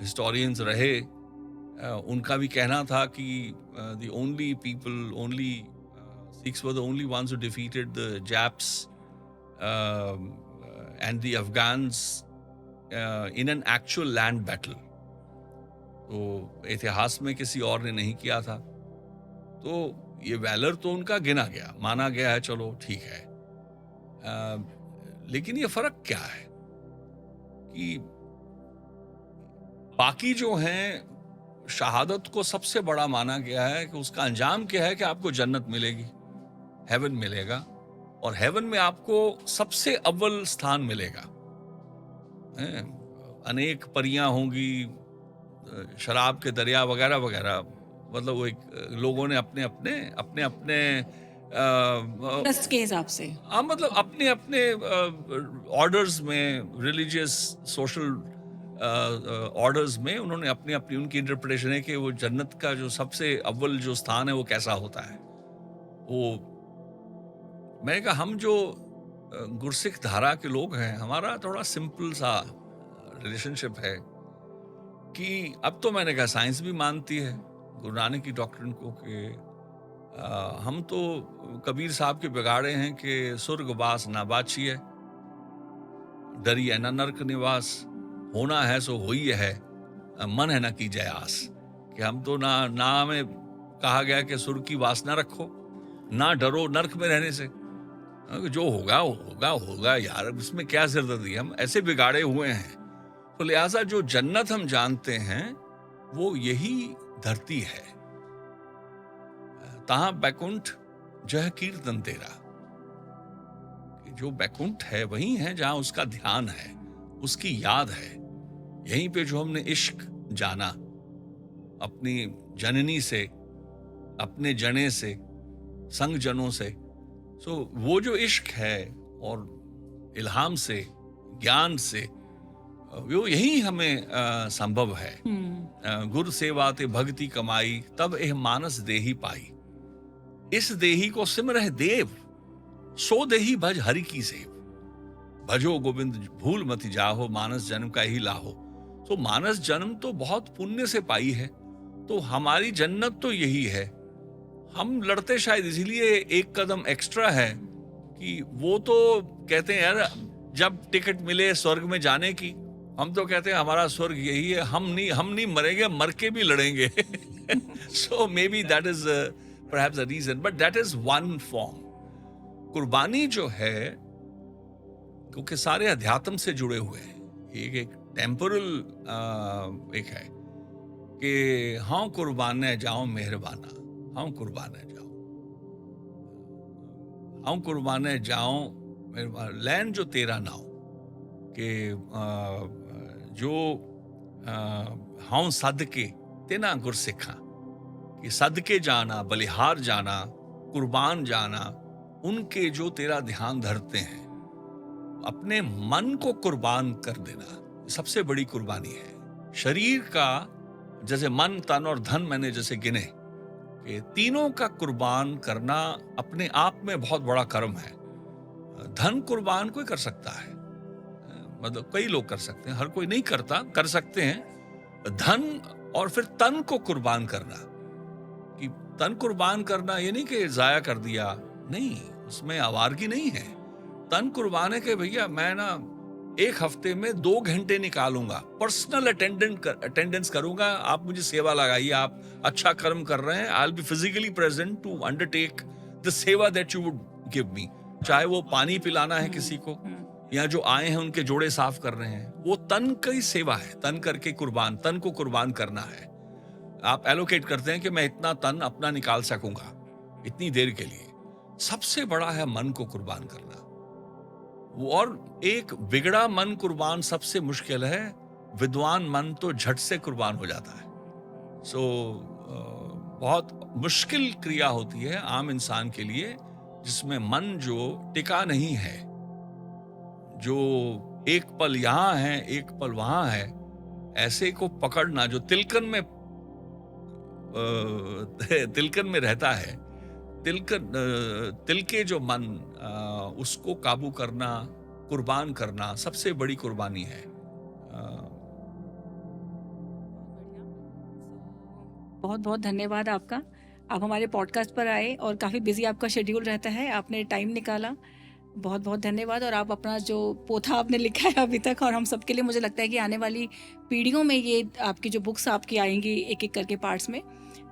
हिस्टोरियंस रहे, उनका भी कहना था कि the only people, only Sikhs were the only ones who defeated the Japs and the Afghans in an actual land battle. तो इतिहास में किसी और ने नहीं किया था। तो ये वैलर तो उनका गिना गया, माना गया है, चलो ठीक है। लेकिन ये फर्क क्या है कि बाकी जो हैं, शहादत को सबसे बड़ा माना गया है कि उसका अंजाम क्या है कि आपको जन्नत मिलेगी, हेवन मिलेगा, और हेवन में आपको सबसे अव्वल स्थान मिलेगा। अनेक परियां होंगी, शराब के दरिया वगैरह वगैरह, मतलब वो एक लोगों ने अपने अपने ट्रस्ट के हिसाब से, मतलब अपने अपने ऑर्डर्स में, रिलीजियस सोशल ऑर्डर्स में उन्होंने अपनी अपनी, उनकी इंटरप्रिटेशन है कि वो जन्नत का जो सबसे अव्वल जो स्थान है वो कैसा होता है। वो मैंने कहा, हम जो गुरसिख धारा के लोग हैं, हमारा थोड़ा सिंपल सा रिलेशनशिप है कि अब तो मैंने कहा साइंस भी मानती है गुरु नानक की डॉक्ट्रिन को कि हम तो कबीर साहब के बिगाड़े हैं कि सुर्ग वास ना बाछिए, डरिए न नरक निवास, होना है सो होई है, मन है ना की जय आस। कि हम तो ना हमें कहा गया कि सुर्ग की वासना रखो, ना डरो नरक में रहने से, जो होगा होगा होगा यार, उसमें क्या सिरदर्दी, हम ऐसे बिगाड़े हुए हैं। तो लिहाजा जो जन्नत हम जानते हैं वो यही धरती है, तहां बैकुंठ जह कीर्तन तेरा। जो बैकुंठ है वही है जहां उसका ध्यान है, उसकी याद है। यहीं पे जो हमने इश्क जाना अपनी जननी से, अपने जने से, संग जनों से, सो वो जो इश्क है और इल्हाम से, ज्ञान से, वो यही हमें संभव है। गुर सेवा ते भक्ति कमाई, तब एह मानस देही पाई। इस देही को सिमरह देव, सो देही भज हरि की सेव। भजो गोविंद भूल मति जाहो, मानस जन्म का ही लाहो। तो मानस जन्म तो बहुत पुण्य से पाई है, तो हमारी जन्नत तो यही है। हम लड़ते शायद इसीलिए एक कदम एक्स्ट्रा है कि वो तो कहते हैं यार जब टिकट मिले स्वर्ग में जाने की, हम तो कहते हैं हमारा स्वर्ग यही है, हम नहीं मरेंगे, मर के भी लड़ेंगे। So maybe that is perhaps a reason, but that is one form. कुर्बानी जो है, क्योंकि सारे अध्यात्म से जुड़े हुए हैं, एक टेम्पोरल एक है कि हाँ कुर्बाने जाओ मेहरबाना, हाँ कुर्बाने जाओ, हाँ कुर्बाने जाओ मेहरबाना, लैन जो तेरा नाव, कि जो हाँ सदके तेना गुरसिखा, कि सदके जाना, बलिहार जाना, कुर्बान जाना उनके जो तेरा ध्यान धरते हैं। अपने मन को कुर्बान कर देना सबसे बड़ी कुर्बानी है। शरीर का, जैसे मन, तन और धन मैंने जैसे गिने, कि तीनों का कुर्बान करना अपने आप में बहुत बड़ा कर्म है। धन कुर्बान कोई कर सकता है, मतलब कई लोग कर सकते हैं, हर कोई नहीं करता, कर सकते हैं। धन और फिर तन को कुर्बान करना, कि तन कुर्बान करना ये नहीं कि जाया कर दिया, नहीं, उसमें आवारगी नहीं है। तन कुर्बान है कि भैया मैं ना 1 हफ्ते में 2 घंटे निकालूंगा, पर्सनल अटेंडेंस करूंगा, आप मुझे सेवा लगाइए, आप अच्छा कर्म कर रहे हैं, I will be physically present to undertake the seva that you would give me. चाहे वो पानी पिलाना है किसी को, या जो आए हैं उनके जोड़े साफ कर रहे हैं, वो तन की सेवा है। तन करके कुर्बान, तन को कुर्बान करना है। आप एलोकेट करते हैं कि मैं इतना तन अपना निकाल सकूंगा इतनी देर के लिए। सबसे बड़ा है मन को कुर्बान करना। और एक बिगड़ा मन कुर्बान सबसे मुश्किल है, विद्वान मन तो झट से कुर्बान हो जाता है। सो बहुत मुश्किल क्रिया होती है आम इंसान के लिए, जिसमें मन जो टिका नहीं है, जो एक पल यहां है एक पल वहां है, ऐसे को पकड़ना, जो तिलकन में रहता है, तिल के जो मन, उसको काबू करना, कुर्बान करना सबसे बड़ी कुर्बानी है। बहुत बहुत धन्यवाद आपका। आप हमारे पॉडकास्ट पर आए और काफ़ी बिजी आपका शेड्यूल रहता है, आपने टाइम निकाला, बहुत बहुत धन्यवाद। और आप अपना जो पोथा आपने लिखा है अभी तक, और हम सबके लिए मुझे लगता है कि आने वाली पीढ़ियों में ये आपकी जो बुक्स आपकी आएंगी एक एक करके पार्ट्स में,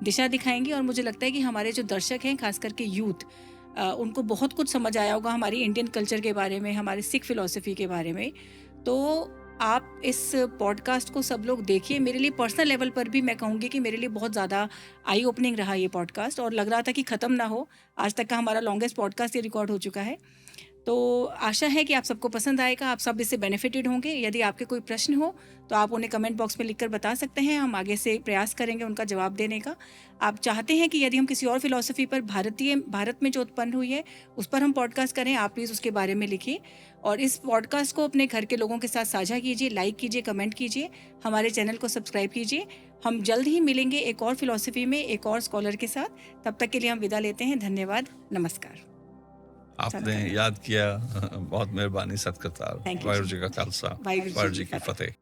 दिशा दिखाएंगी। और मुझे लगता है कि हमारे जो दर्शक हैं, खास करके यूथ, उनको बहुत कुछ समझ आया होगा हमारी इंडियन कल्चर के बारे में, हमारे सिख फिलॉसफी के बारे में। तो आप इस पॉडकास्ट को सब लोग देखिए। मेरे लिए पर्सनल लेवल पर भी मैं कहूँगी कि मेरे लिए बहुत ज़्यादा आई ओपनिंग रहा ये पॉडकास्ट, और लग रहा था कि ख़त्म ना हो। आज तक का हमारा लॉन्गेस्ट पॉडकास्ट ये रिकॉर्ड हो चुका है। तो आशा है कि आप सबको पसंद आएगा, आप सब इससे बेनिफिटेड होंगे। यदि आपके कोई प्रश्न हो तो आप उन्हें कमेंट बॉक्स में लिखकर बता सकते हैं, हम आगे से प्रयास करेंगे उनका जवाब देने का। आप चाहते हैं कि यदि हम किसी और फिलॉसफी पर, भारत में जो उत्पन्न हुई है उस पर हम पॉडकास्ट करें, आप प्लीज़ उसके बारे में लिखिए। और इस पॉडकास्ट को अपने घर के लोगों के साथ साझा कीजिए, लाइक कीजिए, कमेंट कीजिए, हमारे चैनल को सब्सक्राइब कीजिए। हम जल्द ही मिलेंगे एक और फिलॉसफी में एक और स्कॉलर के साथ। तब तक के लिए हम विदा लेते हैं। धन्यवाद, नमस्कार। आपने याद किया, बहुत मेहरबानी, सत्करतार। वाहिगुरू जी का खालसा, वाहिगुरू जी की फतेह।